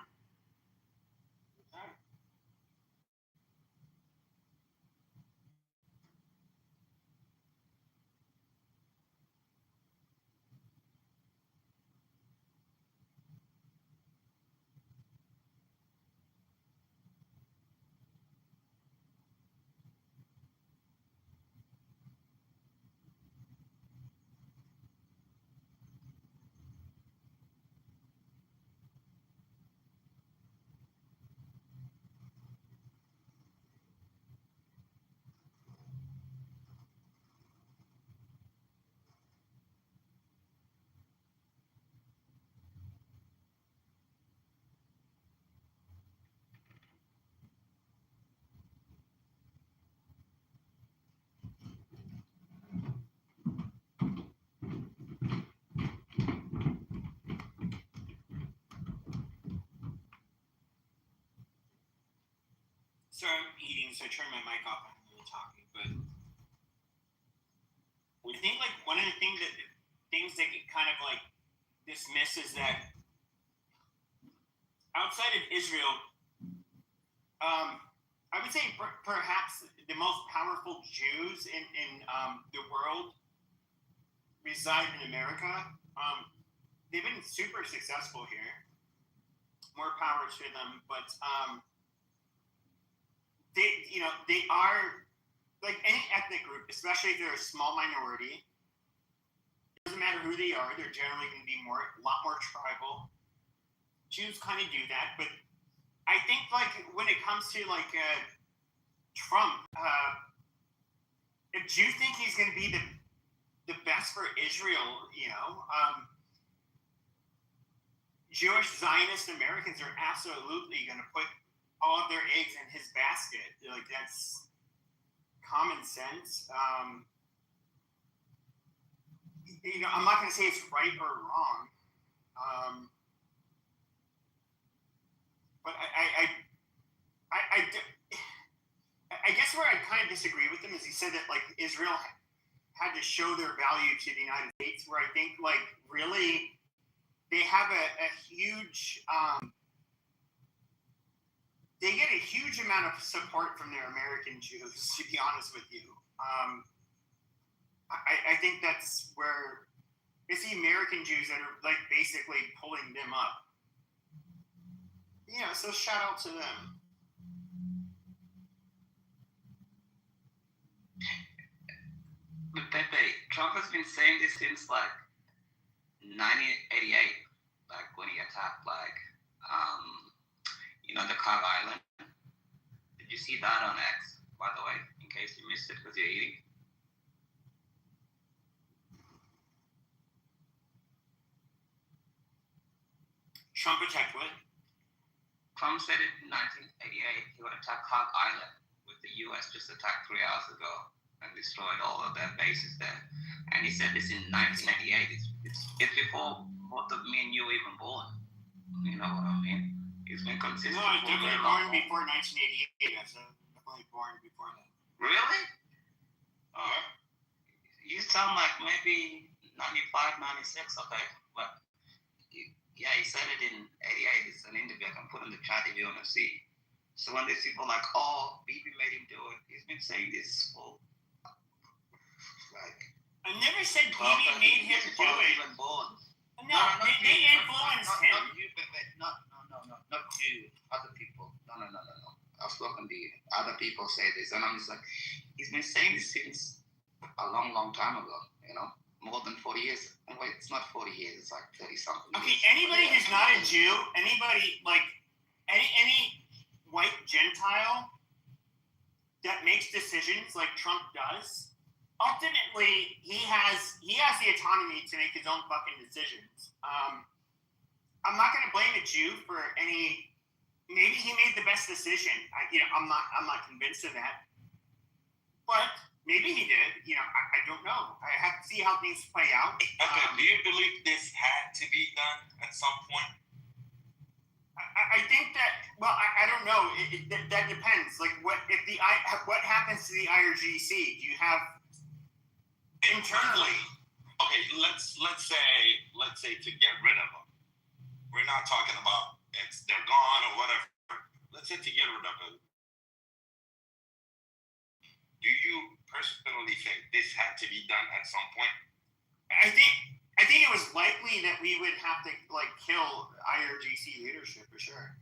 B: Sorry, I'm eating, so I turned my mic off. I'm really talking, but I think like one of the things that get kind of like dismissed is that outside of Israel, I would say perhaps the most powerful Jews in the world reside in America. They've been super successful here. More power to them, but they are like any ethnic group, especially if they're a small minority. It doesn't matter who they are; they're generally going to be a lot more tribal. Jews kind of do that, but I think like when it comes to like Trump, if Jews think he's going to be the best for Israel, Jewish Zionist Americans are absolutely going to put all of their eggs in his basket. Like that's common sense. I'm not going to say it's right or wrong, but I guess where I kind of disagree with him is he said that like Israel had to show their value to the United States. Where I think like really they have a huge. They get a huge amount of support from their American Jews, to be honest with you. I think that's where it's the American Jews that are like basically pulling them up. Yeah, so shout out to them.
O: But Pepe, Trump has been saying this since like 1988, like when he attacked the Cobb Island. Did you see that on X, by the way, in case you missed it because you're eating?
B: Trump attacked what?
O: Trump said it in 1988 he would attack Cobb Island, which the U.S. just attacked 3 hours ago and destroyed all of their bases there. And he said this in 1998. It's before both of me and you were even born. You know what I mean? He's been consistent.
B: No, I definitely born before 1988. I was definitely born before that.
O: Really? You sound like maybe 95, 96, okay? But yeah, he said it in 88. It's an interview I can put in the chat if you want to see. So when these people like, oh, Bibi made him do it, he's been saying this for like.
B: I never said Bibi made him do it.
O: Even born.
B: No, they influenced him.
O: Not you, other people. No. I've spoken to you. Other people say this, and I'm just like, he's been saying this since a long, long time ago. More than 40 years. Wait, it's not 40 years. It's like 30 something.
B: Okay, anybody who's not a Jew, anybody like any white Gentile that makes decisions like Trump does, ultimately he has the autonomy to make his own fucking decisions. I'm not going to blame a Jew for any. Maybe he made the best decision. I'm not convinced of that, but maybe he did. I don't know. I have to see how things play out.
G: Okay, do you believe this had to be done at some point?
B: I think that. Well, I don't know. That depends. Like, what happens to the IRGC? Do you have internally?
G: Okay, let's say to get rid of them. We're not talking about they're gone or whatever. Let's say to get rid of them. Do you personally think this had to be done at some point?
B: I think it was likely that we would have to like kill IRGC leadership for sure.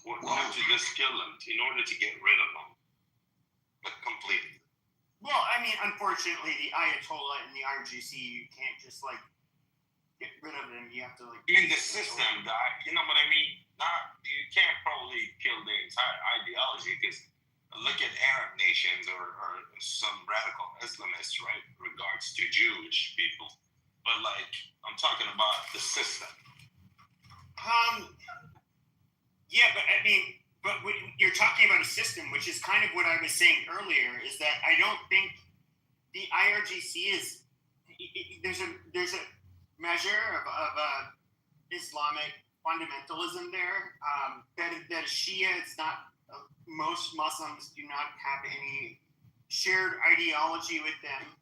G: Not to just kill them, in order to get rid of them, but completely.
B: Well, I mean, unfortunately, the Ayatollah and the IRGC, you can't just like get rid of them. You have to like.
G: In the system, you know what I mean? You can't probably kill the entire ideology because look at Arab nations or some radical Islamists, right? In regards to Jewish people, but like I'm talking about the system.
B: Yeah, but I mean, you're talking about a system, which is kind of what I was saying earlier. Is that I don't think the IRGC there's a measure of Islamic fundamentalism there. That Shia, it's not, most Muslims do not have any shared ideology with them,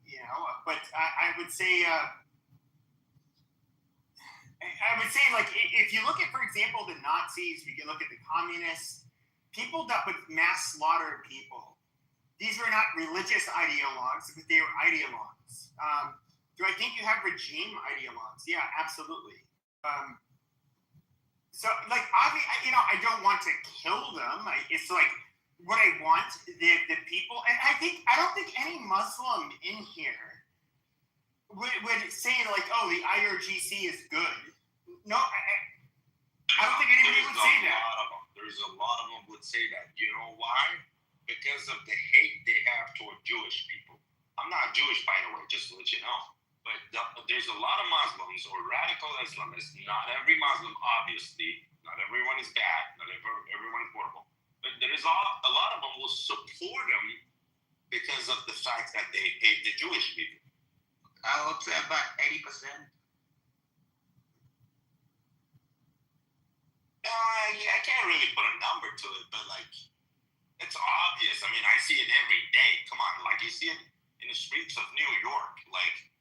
B: you know. But I would say, like, if you look at, for example, the Nazis, we can look at the communists, people that would mass slaughter people. These were not religious ideologues, but they were ideologues. Do I think you have regime ideologues? Yeah, absolutely. So, like, you know, I don't want to kill them. It's like, what I want, the people, and I don't think any Muslim in here would say, like, oh, the IRGC is good. No, I don't think anybody would say that.
G: There's a lot of them would say that. You know why? Because of the hate they have toward Jewish people. I'm not Jewish, by the way, just to let you know. But there's a lot of Muslims or radical Islamists. Not every Muslim, obviously. Not everyone is bad. Not everyone is horrible. But there is a lot of them will support them because of the fact that they hate the Jewish people.
O: I would say about 80%.
G: Yeah, I can't really put a number to it, but like, it's obvious. I mean, I see it every day. Come on, like you see it in the streets of New York. Like,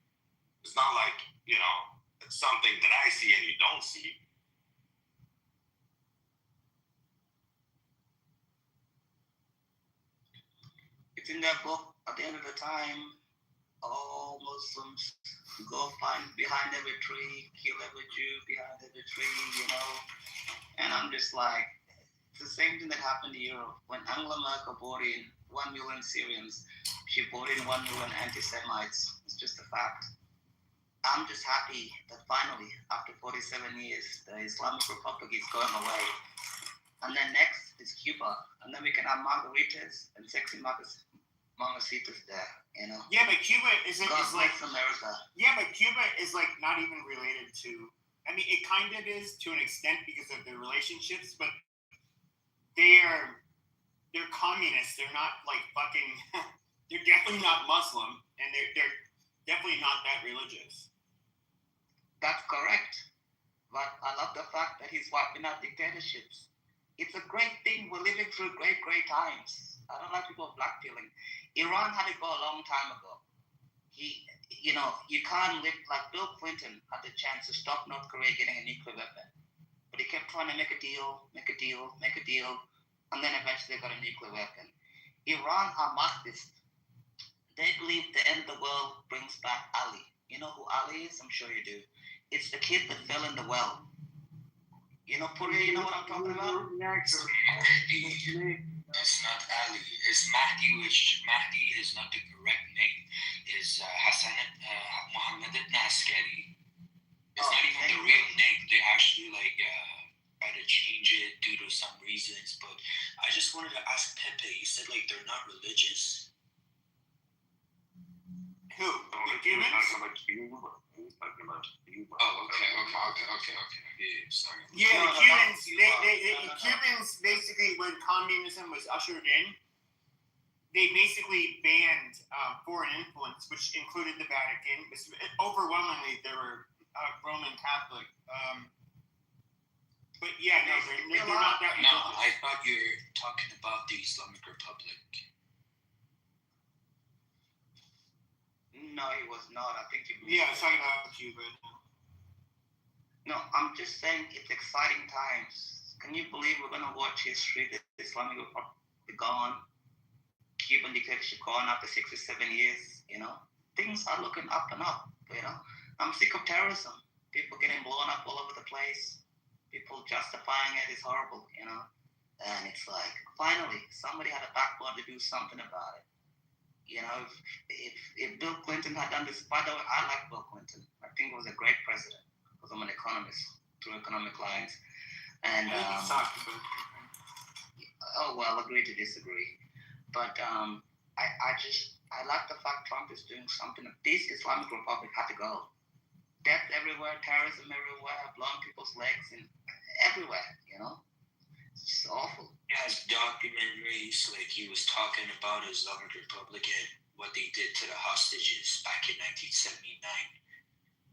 G: it's not like, you know, it's something that I see and you don't see.
O: It's in that book. At the end of the time, all Muslims go find behind every tree, kill every Jew behind every tree, you know. And I'm just like, it's the same thing that happened to Europe. When Angela Merkel brought in 1 million Syrians, she brought in 1 million anti-Semites. It's just a fact. I'm just happy that finally, after 47 years, the Islamic Republic is going away. And then next is Cuba. And then we can have margaritas and sexy mamacitas there, you know?
B: Yeah, but Cuba is like
O: America.
B: Yeah, but Cuba is like not even related to. I mean, it kind of is to an extent because of their relationships, but they're communists. They're not like fucking. They're definitely not Muslim, and they're definitely not that religious.
O: That's correct. But I love the fact that he's wiping out dictatorships. It's a great thing. We're living through great, great times. I don't like people blackpilling. Iran had to go a long time ago. You know, you can't live like Bill Clinton had the chance to stop North Korea getting a nuclear weapon. But he kept trying to make a deal, and then eventually they got a nuclear weapon. Iran are Mahdists. They believe the end of the world brings back Ali. You know who Ali is? I'm sure you do. It's the kid that fell in the well. You know, Puri, you know what I'm talking about?
P: It's not Ali. It's Mahdi, which Mahdi is not the correct name. It's Hassan Muhammad Naskari. It's not even the real name. They actually try to change it due to some reasons. But I just wanted to ask Pepe. He said like they're not religious.
B: Who? The Cubans?
P: Oh, okay. Yeah, sorry.
B: Yeah, the Cubans. The Cubans basically, when communism was ushered in, they basically banned foreign influence, which included the Vatican. Overwhelmingly, they were Roman Catholic. But yeah, no, they're not that.
P: No, I thought you were talking about the Islamic Republic.
O: No, he was not. I think he was.
B: Yeah, I was talking about Cuba.
O: No, I'm just saying it's exciting times. Can you believe we're going to watch history, the Islamic Republic gone, Cuban dictatorship gone after 67 years, you know? Things are looking up and up, you know? I'm sick of terrorism. People getting blown up all over the place. People justifying it is horrible, you know? And it's like, finally, somebody had a backbone to do something about it. You know, if Bill Clinton had done this, by the way, I like Bill Clinton. I think he was a great president because I'm an economist through economic lines. And oh well, agree to disagree. But I like the fact Trump is doing something. This Islamic Republic had to go. Death everywhere, terrorism everywhere, blowing people's legs and everywhere. You know, it's just awful.
P: Has documentaries like he was talking about Islamic Republic and what they did to the hostages back in 1979.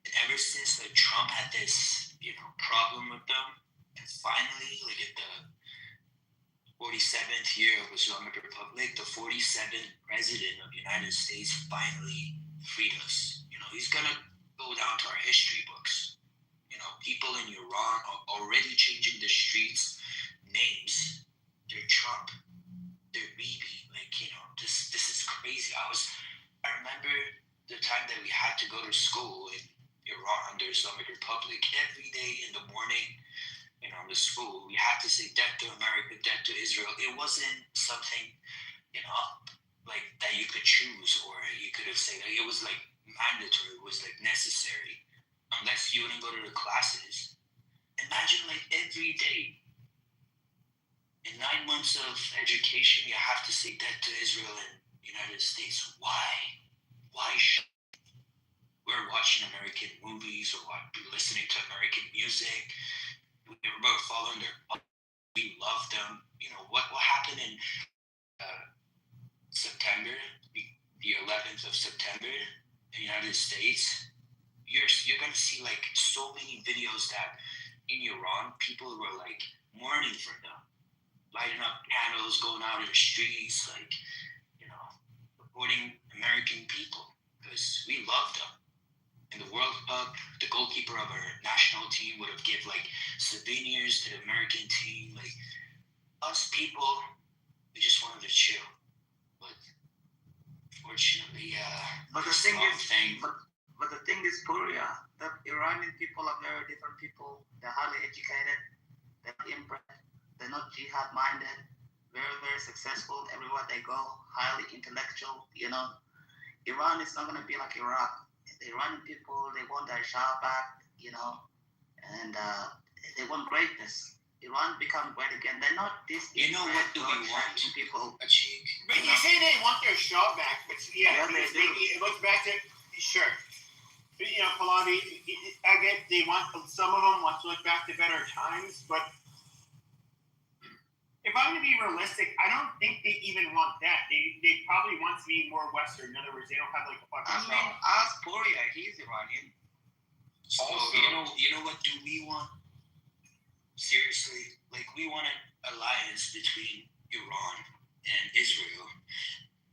P: And ever since Trump had this problem with them. And finally, like at the 47th year of Islamic Republic, the 47th president of the United States finally freed us. He's gonna go down to our history books. People in Iran are already changing the streets names. They're Trump. They're Bibi. This is crazy. I remember the time that we had to go to school in Iran, the Islamic Republic, every day in the morning. The school, we had to say death to America, death to Israel. It wasn't something, like that you could choose, or you could have said it was like mandatory. It was like necessary, unless you didn't go to the classes. Imagine like every day, in 9 months of education, you have to say death to Israel and United States. Why? We're watching American movies or listening to American music. We're both following their. We love them. What happened in September, the 11th of September, in the United States? You're gonna see like so many videos that in Iran people were like mourning for them, lighting up candles, going out in the streets, supporting American people because we love them. In the World Cup, the goalkeeper of our national team would have given like souvenirs to the American team. Like us people, we just wanted to chill. But fortunately,
Q: but the thing is, Korea, the Iranian people are very different people. They're highly educated, they're inbred, they're not jihad minded, very, very successful everywhere they go, highly intellectual. Iran is not gonna be like Iraq. The Iranian people, they want their Shah back, and they want greatness. Iran become great again. They're not this.
P: What do we want
Q: people
P: achieve?
B: But you say they want their Shah back, but it goes back to sure. Pahlavi, I get they want some of them want to look back to better times, but if I'm going to be realistic, I don't think they even want that. They probably want to be more Western. In other words, they don't have like a fucking Shah.
Q: Ask Korea, he's Iranian.
P: Also, you know what do we want? Seriously, like we want an alliance between Iran and Israel,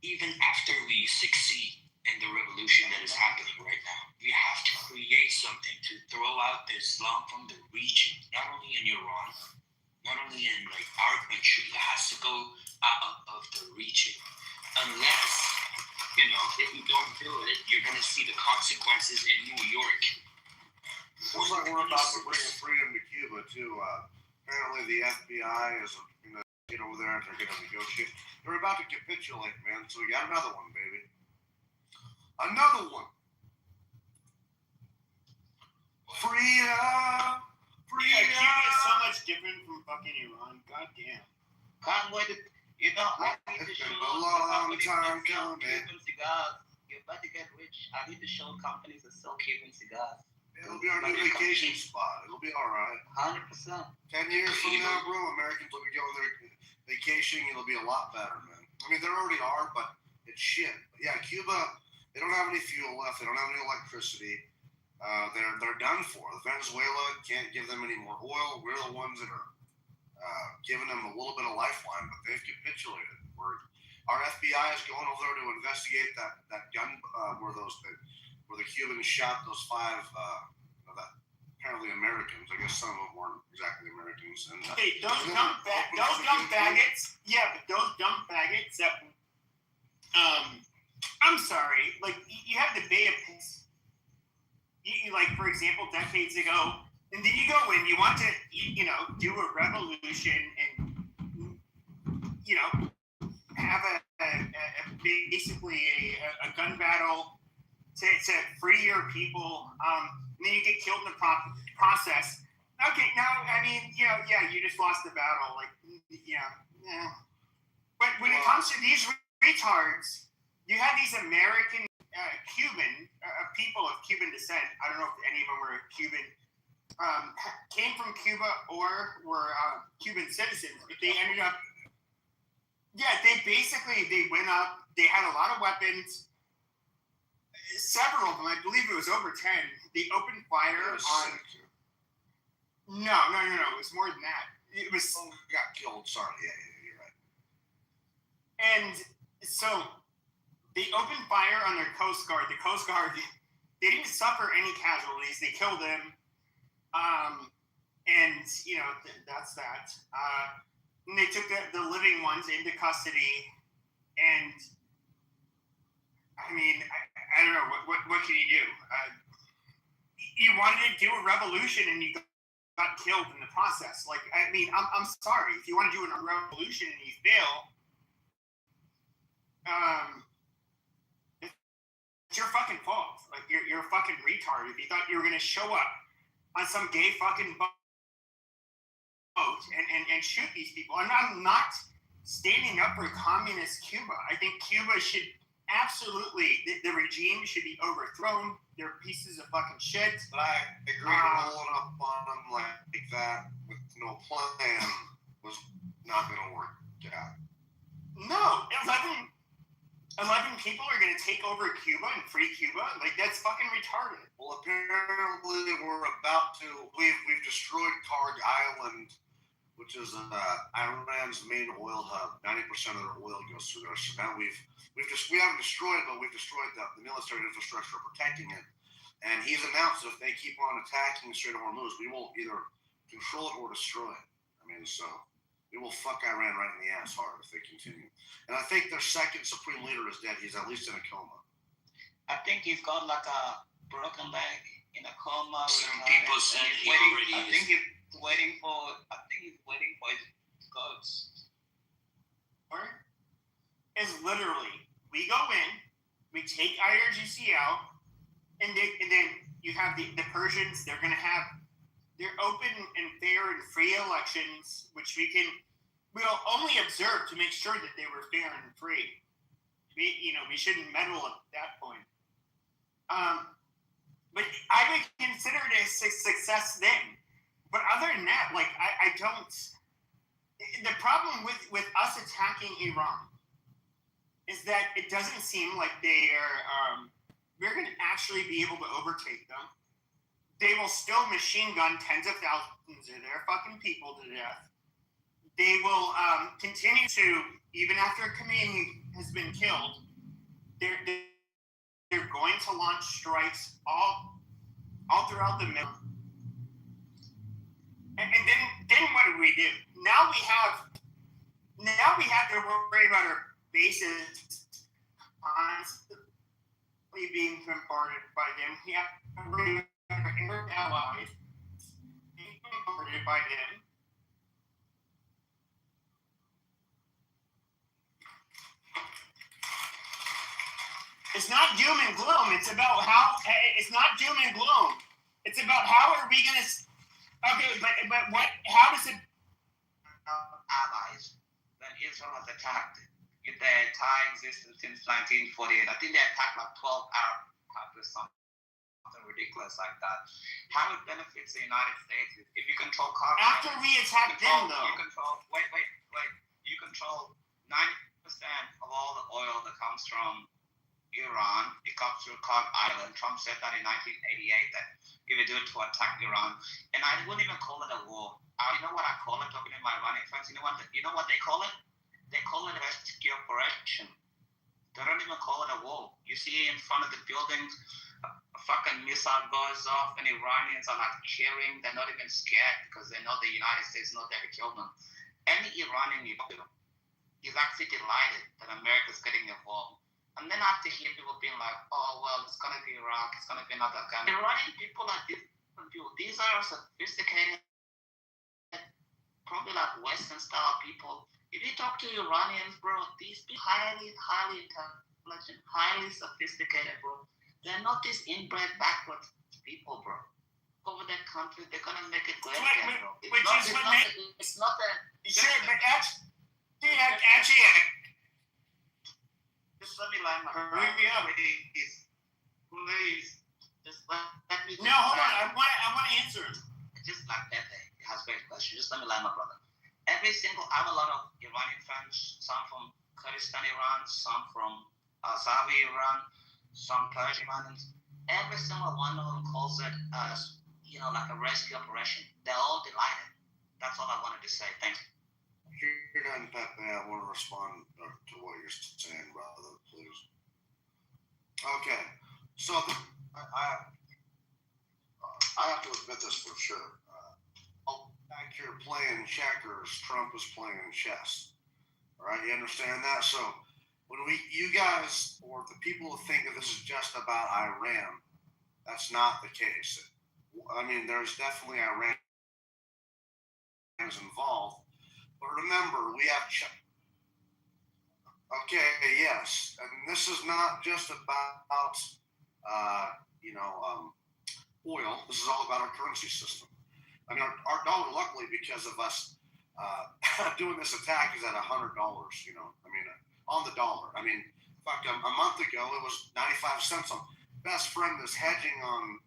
P: even after we succeed in the revolution that is happening right now. We have to create something to throw out Islam from the region, not only in Iran, not only in like our country. It has to go out of the region. Unless, if we don't do it, you're going to see the consequences in New York.
A: Looks like we're about to bring freedom to Cuba too. Apparently the FBI is over there and they're going to negotiate. They're about to capitulate, man. So we got another one, baby. Another one. Freedom.
B: Cuba is so much different from fucking Iran. Goddamn.
Q: Can't wait. I need to show
A: a long time coming.
Q: Cuban cigars. You're about to get rich. I need to show companies that sell Cuban cigars.
A: It'll be our new vacation spot. It'll be all right.
Q: 100%.
A: 10 years from now, bro, Americans will be going there vacationing. It'll be a lot better, man. I mean, there already are, but it's shit. But yeah, Cuba, they don't have any fuel left. They don't have any electricity. They're done for. Venezuela can't give them any more oil. We're the ones that are giving them a little bit of lifeline, but they've capitulated. Our FBI is going over there to investigate that gun where the Cubans shot those 5 apparently Americans. I guess some of them weren't exactly Americans. And,
B: hey, those dumb faggots. Yeah, but those dumb faggots that. I'm sorry. Like you have the Bay of Pigs. You like, for example, decades ago, and then you go in. You want to, do a revolution and, have basically a gun battle to free your people. And then you get killed in the process. Okay, no, I mean, you just lost the battle. Like, But when it comes to these retards, you have these American Cuban people of Cuban descent. I don't know if any of them were Cuban, came from Cuba or were Cuban citizens. But they ended up, they went up. They had a lot of weapons. Several of them, I believe it was over 10. They opened fire on. No. It was more than that. It was.
A: Oh, got killed. Sorry. Yeah, you're right.
B: And so they opened fire on their Coast Guard. The Coast Guard, they didn't suffer any casualties. They killed him. And that's that. And they took the living ones into custody. And I mean, I don't know what can you do? You wanted to do a revolution and you got killed in the process. Like, I mean, I'm sorry. If you want to do a revolution and you fail, it's your fucking fault. Like, you're a fucking retard. If you thought you were gonna show up on some gay fucking boat and shoot these people, I'm not standing up for communist Cuba. I think Cuba should absolutely, the regime should be overthrown. They're pieces of fucking shit.
A: But I agree, rolling up on them like that with no plan was not going to work out.
B: No, 11 people are going to take over Cuba and free Cuba? Like, that's fucking retarded.
A: Well, apparently we're about to, we've destroyed Karg Island, which is Iran's main oil hub. 90% of their oil goes through there. So now we haven't destroyed it, but we've destroyed the military infrastructure protecting it. And he's announced that if they keep on attacking the Strait of Hormuz, we will either control it or destroy it. I mean, so we will fuck Iran right in the ass hard if they continue. And I think their second supreme leader is dead. He's at least in a coma.
Q: I think he's got like a broken leg in a coma.
P: Some people said he already
Q: I think he's waiting for his goats.
B: Is literally, we go in, we take IRGC out, and then you have the Persians. They're going to have their open and fair and free elections, which we'll only observe to make sure that they were fair and free. We shouldn't meddle at that point. But I would consider it a success then. But other than that, like, I don't. The problem with us attacking Iran is that it doesn't seem like we're going to actually be able to overtake them. They will still machine gun tens of thousands of their fucking people to death. They will continue to, even after Khomeini has been killed, they're going to launch strikes all throughout the middle. And then what do we do? Now we have to worry about our bases constantly being bombarded by them. We have to worry about our inner allies being bombarded by them. It's not doom and gloom. It's about how. It's not doom and gloom. It's about how are we gonna. Okay, but what? How does it?
Q: Allies that Israel has attacked their entire existence since 1948. I think they attacked like 12 Arab countries, something ridiculous like that. How it benefits the United States is if you control carbon.
B: After we attack them, though.
Q: You control. Wait. You control 90% of all the oil that comes from Iran. It comes through Karg Island. Trump said that in 1988 that he would do it to attack Iran, and I wouldn't even call it a war. You know what I call it? Talking to my Iranian friends, you know what they call it? They call it a rescue operation. They don't even call it a war. You see in front of the buildings, a fucking missile goes off, and Iranians are like cheering. They're not even scared because they know the United States is not there to kill them. Any Iranian you talk to is actually delighted that America's getting involved. And then I have to hear people being like, oh, well, it's going to be Iraq, it's going to be another gun. Iranian people are different people. These are sophisticated, probably like Western-style people. If you talk to Iranians, bro, these people highly intelligent, highly sophisticated, bro. They're not these inbred, backwards people, bro. Over their country, they're going to make it great again, bro. It's not that...
B: Sure, but actually...
Q: Just let me line my please. Just let me.
B: No, hold on. I want to answer it.
Q: Just like that, it has a great question. Just let me line my brother. I have a lot of Iranian friends. Some from Kurdistan, Iran. Some from Azawi, Iran. Some Persian Iranians. Every single one of them calls it like a rescue operation. They're all delighted. That's all I wanted to say. Thanks.
A: You're done, Pepe. I want to respond to what you're saying, brother, please. Okay, so I have to admit this for sure. Back here playing checkers, Trump is playing chess. All right, you understand that? So when you guys, or the people who think that this is just about Iran, that's not the case. I mean, there's definitely Iran is involved, but remember, we have okay, yes, and this is not just about oil. This is all about our currency system. I mean, our dollar, luckily, because of us doing this attack, is at $100. On the dollar. I mean, fuck, a month ago it was 95 cents. Best friend is hedging on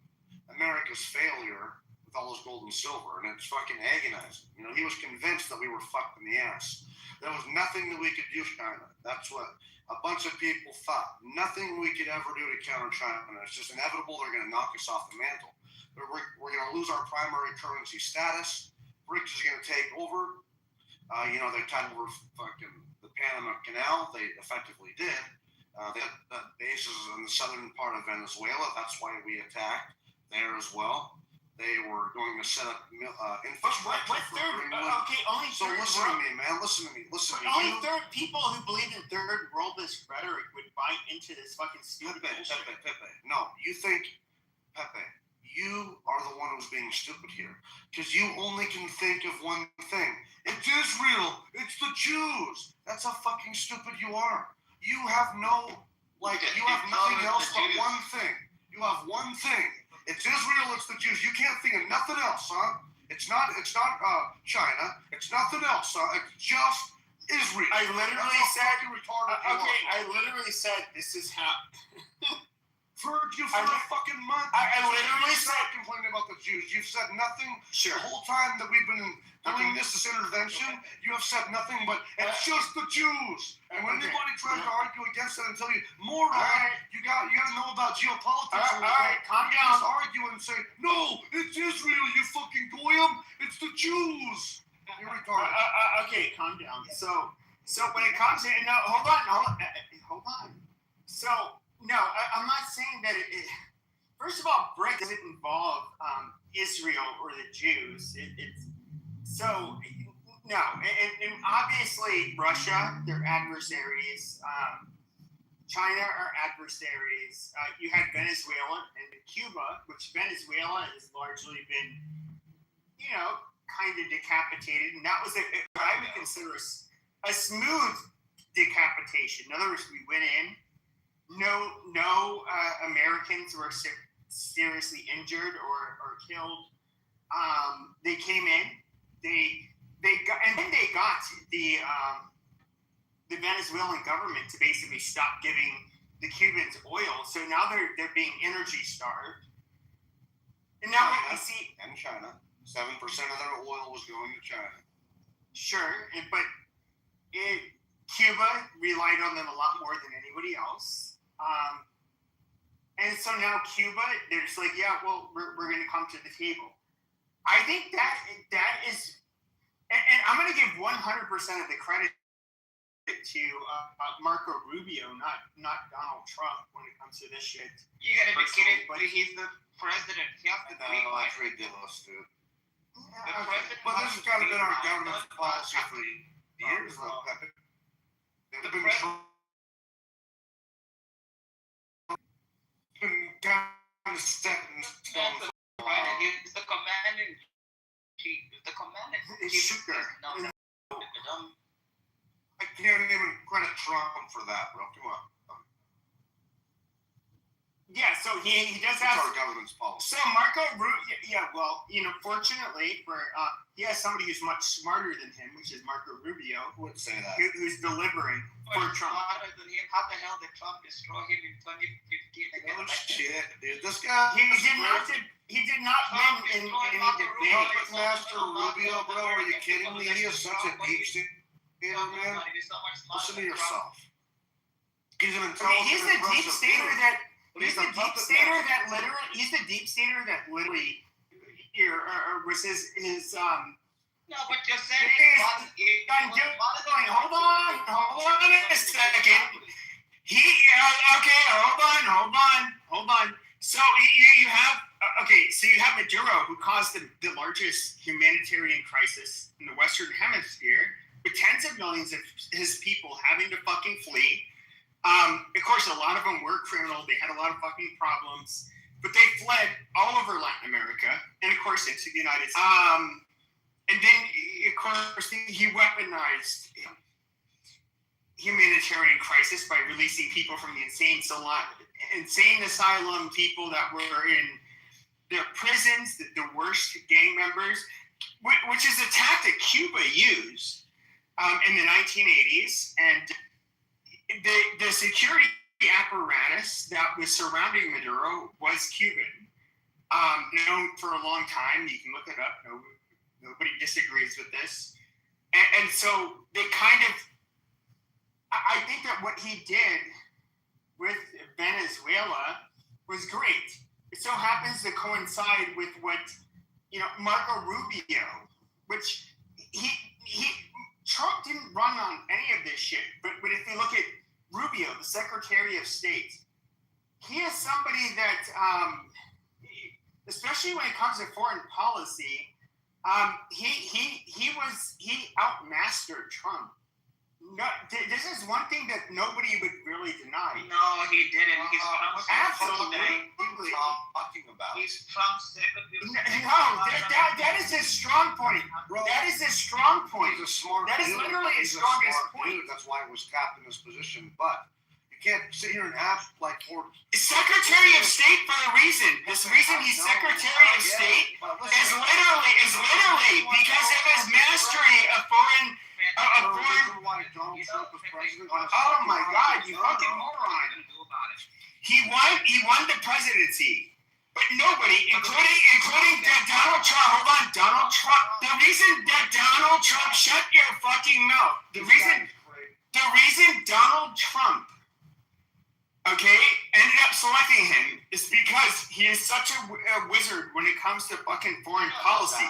A: America's failure with all his gold and silver, and it's fucking agonizing. He was convinced that we were fucked in the ass. There was nothing that we could do to China. That's what a bunch of people thought. Nothing we could ever do to counter China. It's just inevitable they're going to knock us off the mantle. We're going to lose our primary currency status. BRICS is going to take over. They tied over fucking the Panama Canal. They effectively did. They had bases in the southern part of Venezuela. That's why we attacked there as well. They were going to set up infrastructure.
B: What third? Okay, only
A: so
B: third.
A: Listen to me, man. Listen to me.
B: Only third people who believe in third worldist rhetoric would buy into this fucking stupid bullshit.
A: Pepe. No, you think, Pepe, you are the one who's being stupid here. Because you only can think of one thing. It's Israel. It's the Jews. That's how fucking stupid you are. You have you have nothing else but one thing. You have one thing. It's Israel, it's the Jews. You can't think of nothing else, huh? It's not China. It's nothing else, huh? It's just Israel.
B: I literally said this is how.
A: For a fucking month.
B: I literally said
A: complaining about the Jews. You've said nothing.
B: Sure.
A: The whole time that we've been doing this intervention, you have said nothing but it's just the Jews. And when anybody tries to argue against that and tell you, moron, you got to know about geopolitics.
B: All right, calm down.
A: Just argue and say, no, it's Israel, you fucking goyim. It's the Jews. You're retarded.
B: Okay, calm down. So when it comes to hold on. So. No, I'm not saying that it. First of all, BRICS doesn't involve Israel or the Jews. So no, and obviously Russia, they're adversaries. China are adversaries. You had Venezuela and Cuba, which Venezuela has largely been, kind of decapitated, and that was what I would consider a smooth decapitation. In other words, we went in. No Americans were seriously injured or killed. They came in. They got the Venezuelan government to basically stop giving the Cubans oil. So now they're being energy starved. And now we see
A: and China, 7% of their oil was going to China.
B: Sure, but Cuba relied on them a lot more than anybody else. And so now Cuba, they're just like, yeah, well, we're going to come to the table. I think that is, and I'm going to give 100% of the credit to Marco Rubio, not Donald Trump, when it comes to this shit.
O: You got to be kidding, but he's the president. He has to agree.
A: That's ridiculous, dude.
O: But
A: this has kind of been our government's policy for years, though, Pepe. They've been kind of set in stone.
O: He's the commanding chief. The commanding chief.
A: I can't even credit Trump for that, bro. Come on.
B: Yeah, so he does have
A: our government's policy.
B: So Marco Rubio, fortunately for he has somebody who's much smarter than him, which is Marco Rubio.
A: Who would say that?
B: Who's delivering for Trump.
O: Smarter than him. How the hell did Trump destroy him in 2015?
A: Oh shit, dude! This guy.
B: He did not win in any debate.
A: Master Rubio, bro. Are you kidding me? He is such a deep state, man. Listen to yourself. He's an intelligent.
B: He's the deep stater that. He's the deep stater that literally here, or was his
Q: No, but you're saying
B: hold on a second. Hold on. So you have so you have Maduro, who caused the largest humanitarian crisis in the Western Hemisphere, with tens of millions of his people having to fucking flee. Of course, a lot of them were criminal. They had a lot of fucking problems, but they fled all over Latin America and, of course, into the United States. And then, of course, he weaponized humanitarian crisis by releasing people from the insane asylum, people that were in their prisons, the worst gang members, which is a tactic Cuba used in the 1980s. And the security apparatus that was surrounding Maduro was Cuban. Known for a long time. You can look it up. Nobody disagrees with this. And so they kind of, I think that what he did with Venezuela was great. It so happens to coincide with what, Marco Rubio, which Trump didn't run on any of this shit. But if you look at Rubio, the Secretary of State, he is somebody that, especially when it comes to foreign policy, he outmastered Trump. No, this is one thing that nobody would really deny.
Q: No, he didn't. He's Trump's
B: absolutely.
F: Talking about.
Q: He's Trump's secretary.
B: No, that is his strong point.
F: Bro,
B: that is his strong point.
F: He's a smart
B: That is
F: dude.
B: literally his
F: He's a
B: strongest
F: smart
B: point.
F: dude. That's why he was capped in this position. But you can't sit here and act like
B: Secretary of State for a reason. This reason he's Secretary of State is literally because of his mastery of foreign.
F: Why Donald Trump was president.
B: Oh my God, you fucking moron! He won the presidency, but nobody, including Donald Trump. Hold on, Donald Trump. The reason that Donald Trump, shut your fucking mouth. The reason Donald Trump, ended up selecting him is because he is such a wizard when it comes to fucking foreign policy.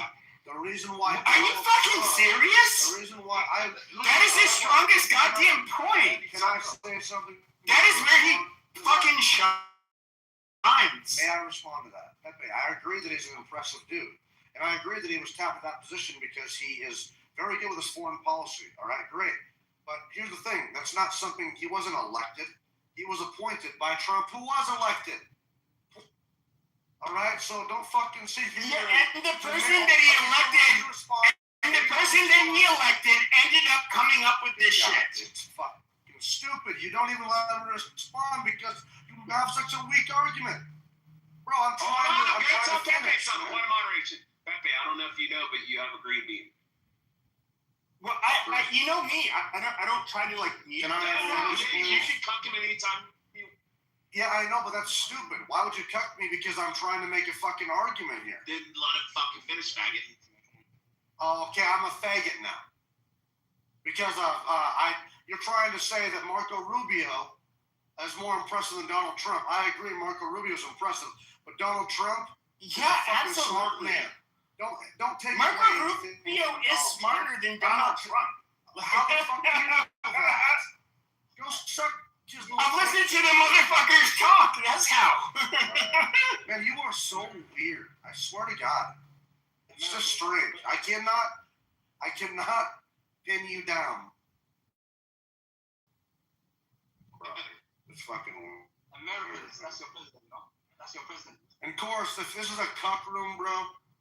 F: The reason why.
B: Are you fucking serious?
F: The reason why
B: That is his strongest goddamn point.
F: Can I say something?
B: That is where he fucking shines.
F: May I respond to that? Pepe, I agree that he's an impressive dude. And I agree that he was tapped in that position because he is very good with his foreign policy. All right, great. But here's the thing. That's not something, he wasn't elected. He was appointed by Trump, who was elected. All right, so don't fucking see.
B: And the person that he elected ended up coming up with this shit.
F: It's fucking stupid. You don't even let them respond because you have such a weak argument. Bro, I'm trying to finish.
N: Point of moderation. Pepe, I don't know if you know, but you have a green bean.
B: Well, you know me. I don't try to like.
N: You can cut him anytime.
F: Yeah, I know, but that's stupid. Why would you cut me because I'm trying to make a fucking argument here?
N: Then let him fucking finish, faggot.
F: Oh, okay, I'm a faggot now. Because you're trying to say that Marco Rubio is more impressive than Donald Trump. I agree, Marco Rubio is impressive, but Donald Trump is a fucking smart man. Don't take
B: Marco Rubio is smarter than Donald Trump.
F: How the fuck do you know that? Go suck.
B: I've listened to the motherfuckers talk. That's how.
F: Man, you are so weird. I swear to God. It's just strange. I cannot pin you down. Bro, it's fucking weird.
N: That's your president, no? That's your president.
F: And of course, if this is a cuck room, bro,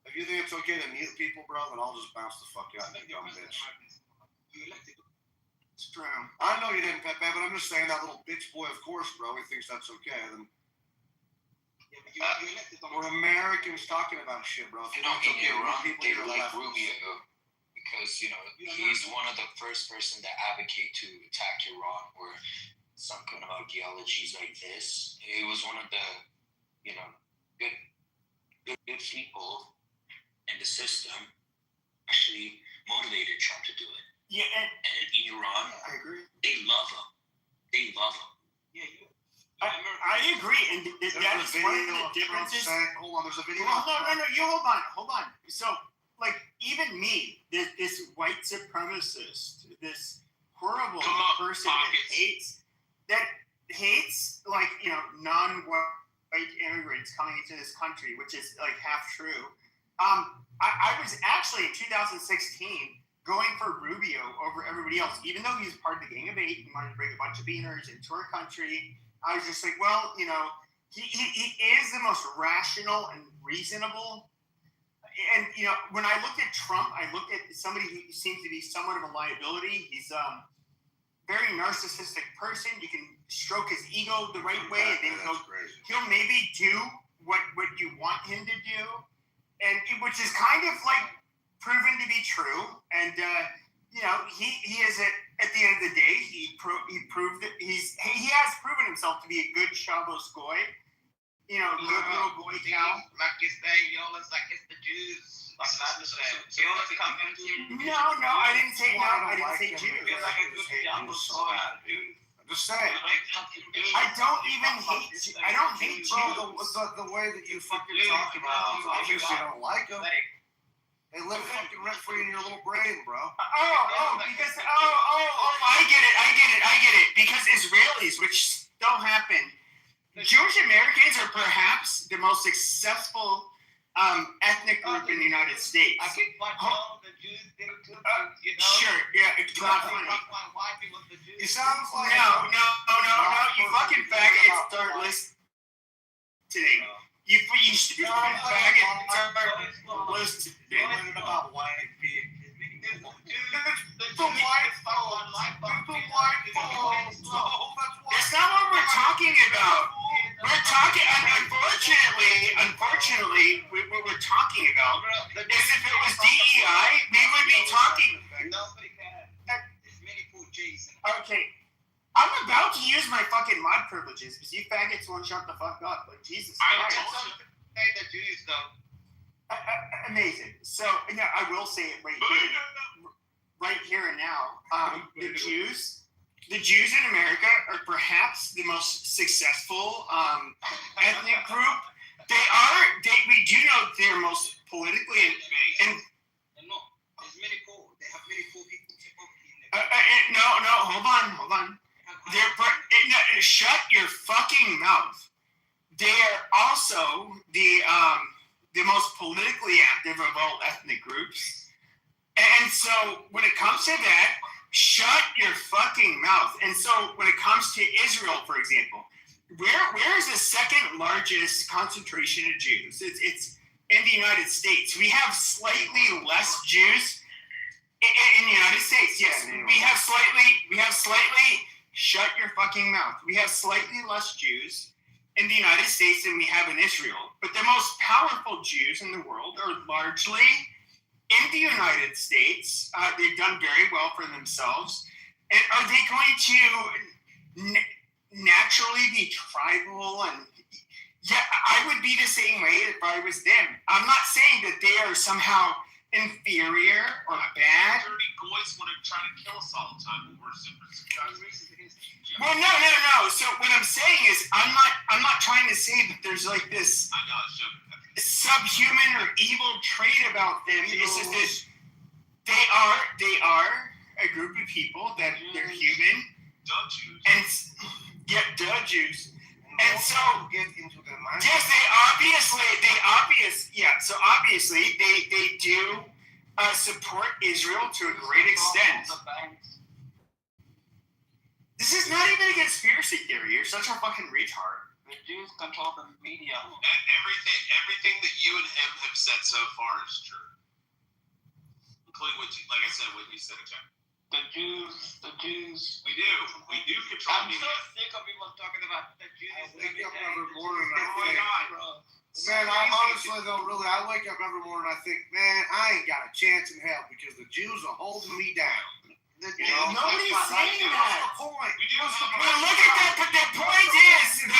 F: if you think it's okay to mute people, bro, then I'll just bounce the fuck out, you dumb bitch.
N: You elected.
B: It's true.
F: I know you didn't, Pepe, but I'm just saying that little bitch boy, of course, bro, he thinks that's okay. Then we're Americans talking about shit, bro.
P: I know in Iran, they like Rubio because, he's one of the first person that advocate to attack Iran or some kind of ideologies like this. He was one of the, good people in the system actually motivated Trump to do it.
B: Yeah,
P: and in Iran,
F: I agree.
P: They love him.
N: Yeah,
B: I agree, and that is one of the differences.
A: Hold on, there's a video.
B: Well, no, you hold on. So, like, even me, this white supremacist, this horrible person that hates, like, you know, non-white immigrants coming into this country, which is like half true. I was actually in 2016 going for Rubio over everybody else, even though he was part of the Gang of Eight. He wanted to bring a bunch of beaners into our country. I was just like, well, you know, he is the most rational and reasonable. And, you know, when I looked at Trump, I looked at somebody who seems to be somewhat of a liability. He's a very narcissistic person. You can stroke his ego the right way, and then he'll maybe do what you want him to do, and which is kind of like proven to be true. And you know, he is at the end of the day, he proved that he has proven himself to be a good Shabbos goy. You know, good little goy cow.
O: Like you say, you always like it's the Jews. Like that to say. You always come into.
B: No, I didn't say no. I didn't say Jews.
O: You're like a good Shabbos goy, dude.
A: Just saying.
B: I don't even hate you. I don't hate you.
A: The way that you fucking talk about them, obviously you don't like them. They live fucking rent free in your little brain, bro.
B: Because I get it. Because Israelis, which don't happen, Jewish Americans are perhaps the most successful ethnic group in the United States.
O: I think like all the Jews did too. You know?
B: Sure, yeah, it's not funny.
A: It sounds like
B: no, you fucking faggots start listening. You stupid faggot start listening.
A: About white people.
B: That's not what we're talking about. We're talking, unfortunately, what we're talking about is if it was DEI, we would be talking. Okay, I'm about to use my fucking mod privileges because you faggots won't shut the fuck up. Like, Jesus Christ.
O: Say the Jews, though.
B: Amazing. So, yeah, I will say it right here and now. The Jews in America are perhaps the most successful ethnic group. We do know they're most politically and hold on. Shut your fucking mouth. They are also the most politically active of all ethnic groups. And so when it comes to that, shut your fucking mouth. And so when it comes to Israel, for example, where is the second largest concentration of Jews? It's in the United States. We have slightly less Jews in the United States. Yes, we have slightly. Shut your fucking mouth. We have slightly less Jews in the United States than we have in Israel. But the most powerful Jews in the world are largely in the United States. They've done very well for themselves. And are they going to naturally be tribal? And yeah, I would be the same way if I was them. I'm not saying that they are somehow inferior or bad.
G: Dirty goys want to try to kill us all the time. We're super
B: Well, no. So what I'm saying is, I'm not trying to say that there's like this subhuman or evil trait about them. It's just that they are a group of people that they're human. And Jews. And so
A: get into their mind.
B: Yes, So obviously they do support Israel to a great extent. This is not even a conspiracy theory. You're such a fucking retard.
O: The Jews control the media.
G: Everything that you and him have said so far is true, including what you said again.
O: The Jews.
G: We do control
O: I'm
G: media.
O: so sick of people talking about the Jews.
A: I wake up every morning and I
O: oh my
A: think,
O: God, bro.
A: Man, I honestly though, really, I wake up every morning and I think, man, I ain't got a chance in hell because the Jews are holding me down.
B: Nobody's saying that.
A: What's the point?
B: Well, look at that. But the point is this.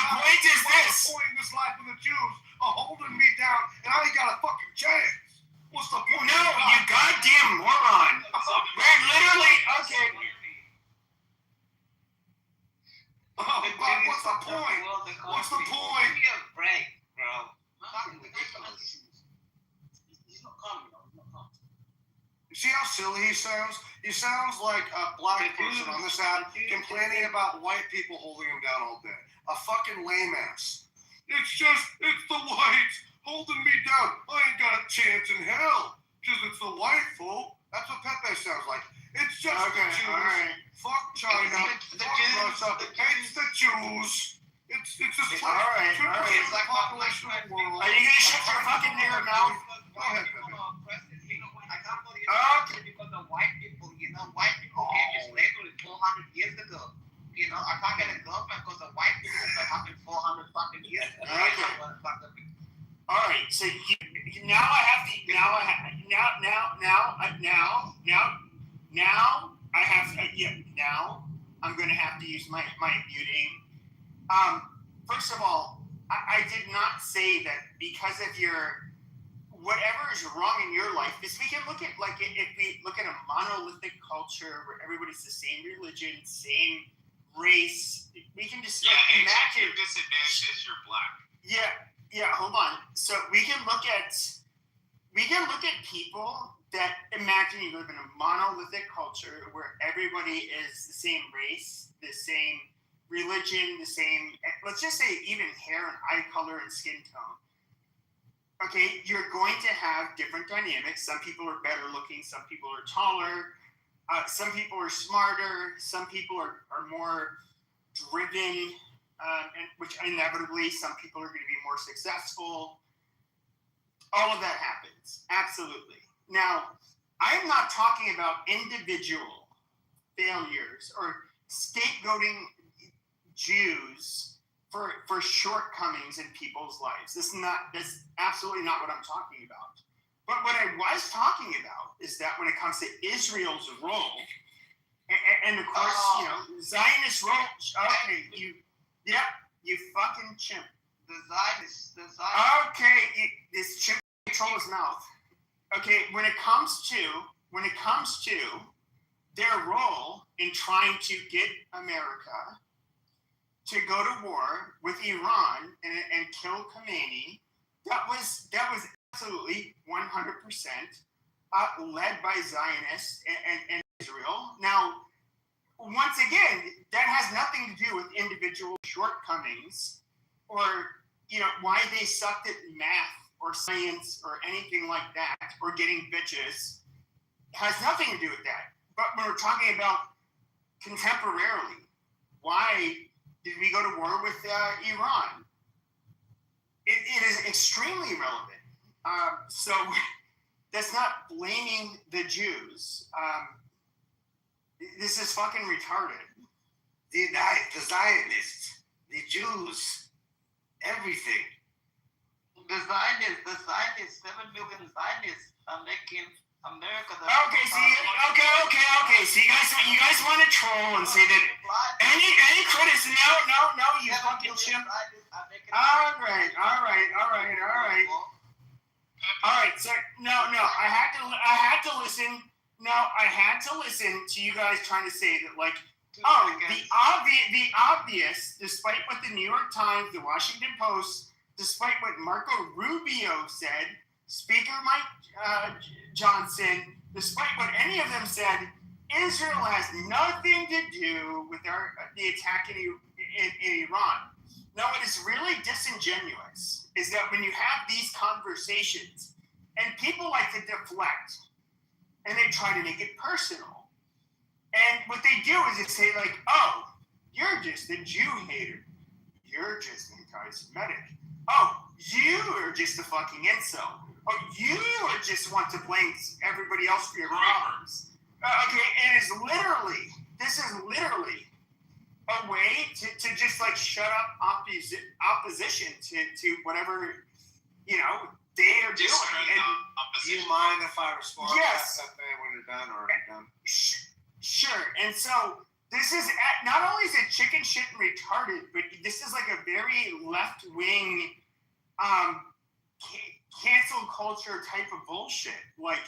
A: What's the point in this life of the Jews are holding me down and I ain't got a fucking chance? What's the point?
B: No, you goddamn moron. We're literally okay.
A: What's What's the point? What's the point?
Q: Give me a break, bro. Fucking ridiculous. He's not calm, He's not calm.
A: You see how silly he sounds? He sounds like a black person on this app complaining about white people holding him down all day. A fucking lame ass. It's the whites holding me down. I ain't got a chance in hell. Because it's the white folk. That's what Pepe sounds like. It's just the Jews. All right. Fuck China. Fuck Russia. It's the Jews. It's just like
Q: all right.
A: It's like population of the world.
B: Are you gonna shut your fucking damn mouth?
A: Go ahead, Pepe.
Q: I can't believe it because the white people, white people came to slavery 400 years ago. I can't get a government because the white people that happened 400 fucking years ago.
B: All right, so now I'm going to have to use my muting. First of all, I did not say that because of your whatever is wrong in your life. Because we can look at if we look at a monolithic culture where everybody's the same religion, same race, we can just imagine.
G: Your disadvantage is you're black.
B: Yeah. Hold on. So we can look at people that imagine you live in a monolithic culture where everybody is the same race, the same religion, the same. Let's just say even hair and eye color and skin tone. Okay, you're going to have different dynamics. Some people are better looking. Some people are taller. Some people are smarter. Some people are more driven. And which inevitably some people are going to be more successful. All of that happens, absolutely. Now, I'm not talking about individual failures or scapegoating Jews for shortcomings in people's lives. That's absolutely not what I'm talking about. But what I was talking about is that when it comes to Israel's role, and of course, Zionist role. Okay, you fucking chimp.
Q: The Zionists.
B: Okay, this chimp control his mouth. Okay, when it comes to their role in trying to get America to go to war with Iran and kill Khomeini, that was absolutely 100% led by Zionists and Israel. Now, once again, that has nothing to do with individual shortcomings or, why they sucked at math or science or anything like that or getting bitches. It has nothing to do with that. But when we're talking about contemporarily, why did we go to war with Iran? It is extremely relevant. So that's not blaming the Jews. This is fucking retarded.
A: The Zionists, the Jews, everything.
Q: The Zionists, 7 million Zionists are making America the...
B: Okay. So you guys want to troll and say that any criticism? No, you fucking chimp. All right. So no, I had to listen. No, I had to listen to you guys trying to say that, like, the obvious, despite what the New York Times, the Washington Post, despite what Marco Rubio said, Speaker Mike Johnson, despite what any of them said, Israel has nothing to do with the attack in Iran. No, what is really disingenuous is that when you have these conversations, and people like to deflect, and they try to make it personal. And what they do is they say, like, oh, you're just a Jew hater. You're just anti-Semitic. Oh, you are just a fucking incel. Oh, you just want to blame everybody else for your problems. Okay, and this is literally a way to just, like, shut up opposition to whatever, they are doing.
A: Do you mind if I respond?
B: Yes.
A: When you're done, or are you done?
B: Sure. And so this is not only is it chicken shit and retarded, but this is like a very left wing, cancel culture type of bullshit. Like,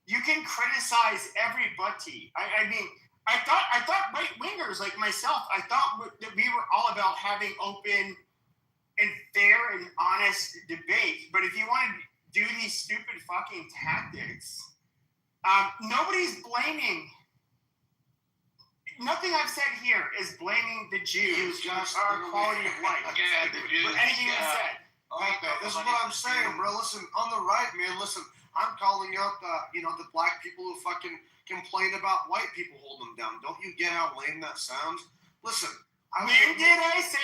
B: you can criticize everybody. I mean, I thought right wingers like myself, I thought that we were all about having open and fair and honest debate. But if you want to do these stupid fucking tactics, nobody's blaming. Nothing I've said here is blaming the Jews for our quality of life.
F: Yeah, the Jews.
B: For anything I said.
F: This is what I'm saying, bro. Listen, on the right, man. Listen, I'm calling out the black people who fucking complain about white people holding them down. Don't you get how lame that sounds? Listen.
B: When did I say?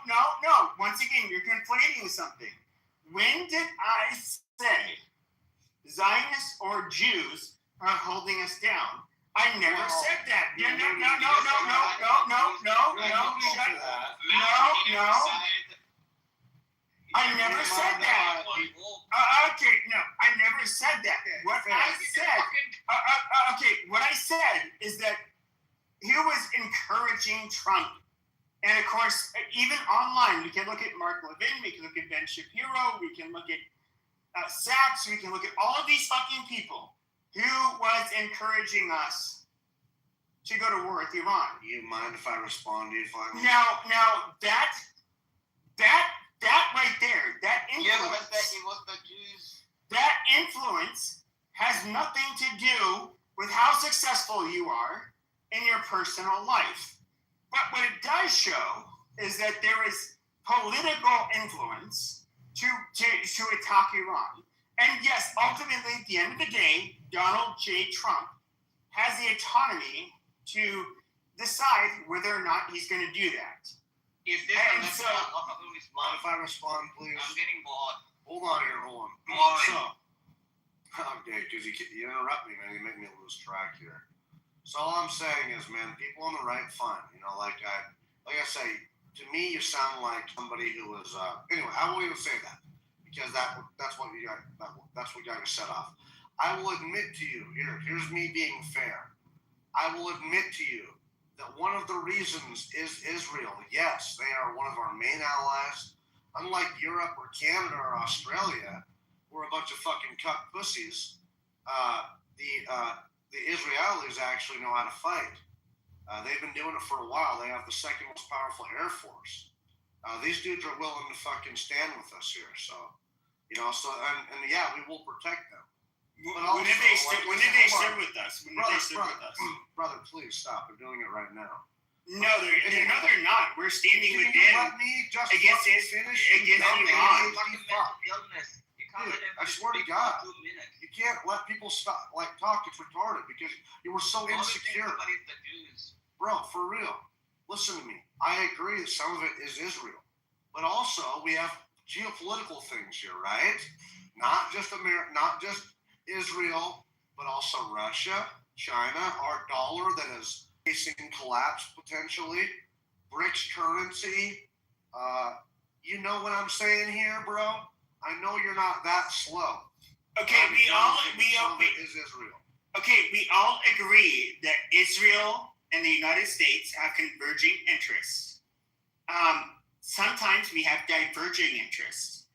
B: No. Once again, you're conflating something. When did I say Zionists or Jews are holding us down? I never said that. No. I never said that. Okay, no, I never said that. What I said, what I said is that he was encouraging Trump. And of course, even online, we can look at Mark Levin, we can look at Ben Shapiro, we can look at Sachs, we can look at all of these fucking people who was encouraging us to go to war with Iran.
F: You mind if I respond to you finally?
B: Now that right there, that influence, that influence has nothing to do with how successful you are in your personal life. But what it does show is that there is political influence to attack Iran. And yes, ultimately, at the end of the day, Donald J. Trump has the autonomy to decide whether or not he's going to do that.
Q: Is this
B: And
Q: a
B: so,
F: Mind if I respond, please?
Q: I'm getting bored.
F: Hold on here, hold on.
Q: Boring.
F: Okay, because you interrupt me, man. You make me lose track here. So all I'm saying is, man, people on the right, fine. Like I say, to me, you sound like somebody who was. Anyway, I won't even say that because that's what you got. That's what got you set off. I will admit to you. Here's me being fair. I will admit to you that one of the reasons is Israel. Yes, they are one of our main allies. Unlike Europe or Canada or Australia, we're a bunch of fucking cuck pussies. The Israelis actually know how to fight. They've been doing it for a while. They have the second most powerful air force. These dudes are willing to fucking stand with us here. So, and yeah, we will protect them.
B: When did they sit with us?
F: Brother, please stop. They're doing it right now.
B: No, they're not. We're standing with them against Iran.
F: Dude, I swear to God, you can't let people stop talk. It's retarded because you were so insecure. Bro, for real. Listen to me. I agree that some of it is Israel, but also we have geopolitical things here, right? Not just Israel, but also Russia, China, our dollar that is facing collapse potentially, BRICS currency. You know what I'm saying here, bro? I know you're not that slow.
B: Okay, we all agree that Israel and the United States have converging interests. Sometimes we have diverging interests.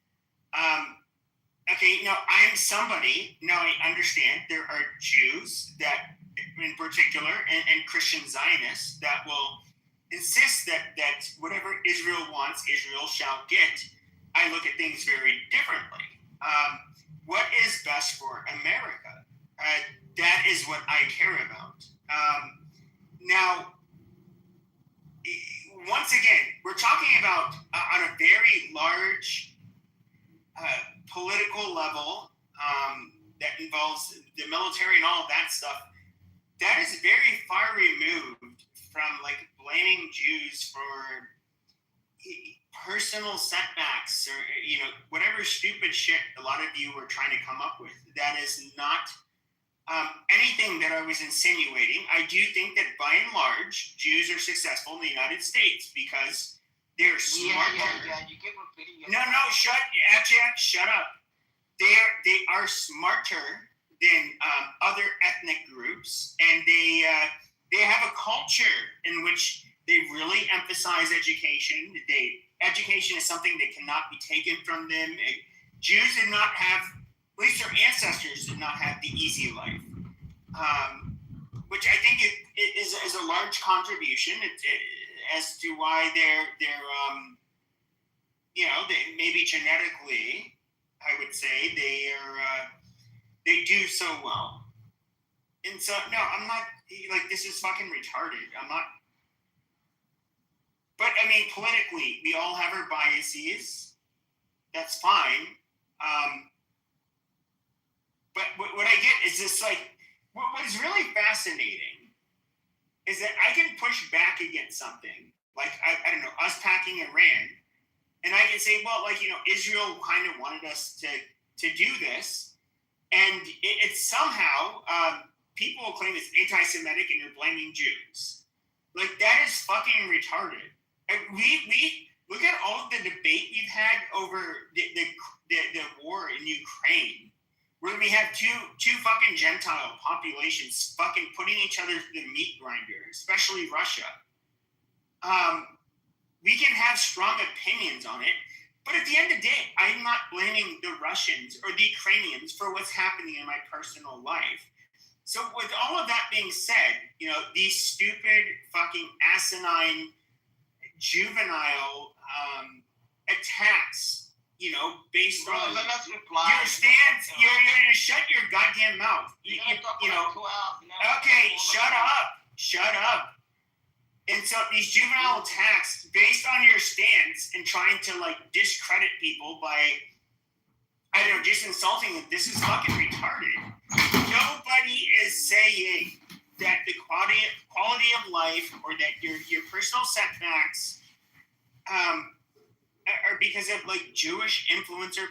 B: Okay, now I am somebody. Now I understand there are Jews that, in particular, and Christian Zionists that will insist that whatever Israel wants, Israel shall get. I look at things very differently. What is best for America? That is what I care about. Now, once again, we're talking about on a very large political level that involves the military and all of that stuff. That is very far removed from blaming Jews for personal setbacks or whatever stupid shit a lot of you were trying to come up with. That is not anything that I was insinuating. I do think that by and large Jews are successful in the United States because they're smarter.
Q: Yeah, you keep repeating it.
B: No, shut up. They are smarter than other ethnic groups, and they have a culture in which they really emphasize education. Education is something that cannot be taken from them. Jews did not have, at least their ancestors did not have the easy life, which I think is a large contribution. as to why they're maybe genetically, I would say they do so well. And so no, I'm not like this is fucking retarded. I'm not. But I mean, politically, we all have our biases. That's fine. But what I get is this like what is really fascinating is that I can push back against something like I don't know us attacking Iran, and I can say, well, like Israel kind of wanted us to do this, and it's somehow people will claim it's anti-Semitic and you're blaming Jews. Like that is fucking retarded. And we look at all of the debate we've had over the war in Ukraine, where we have two fucking Gentile populations fucking putting each other through the meat grinder, especially Russia. We can have strong opinions on it, but at the end of the day, I'm not blaming the Russians or the Ukrainians for what's happening in my personal life. So with all of that being said, these stupid fucking asinine juvenile attacks, based on
Q: let us reply.
B: your stance. You're gonna shut your goddamn mouth. Okay, shut up. And so these juvenile attacks based on your stance and trying to like discredit people by just insulting them. This is fucking retarded. Nobody is saying that the quality of life or that your personal setbacks are because of like Jewish influencer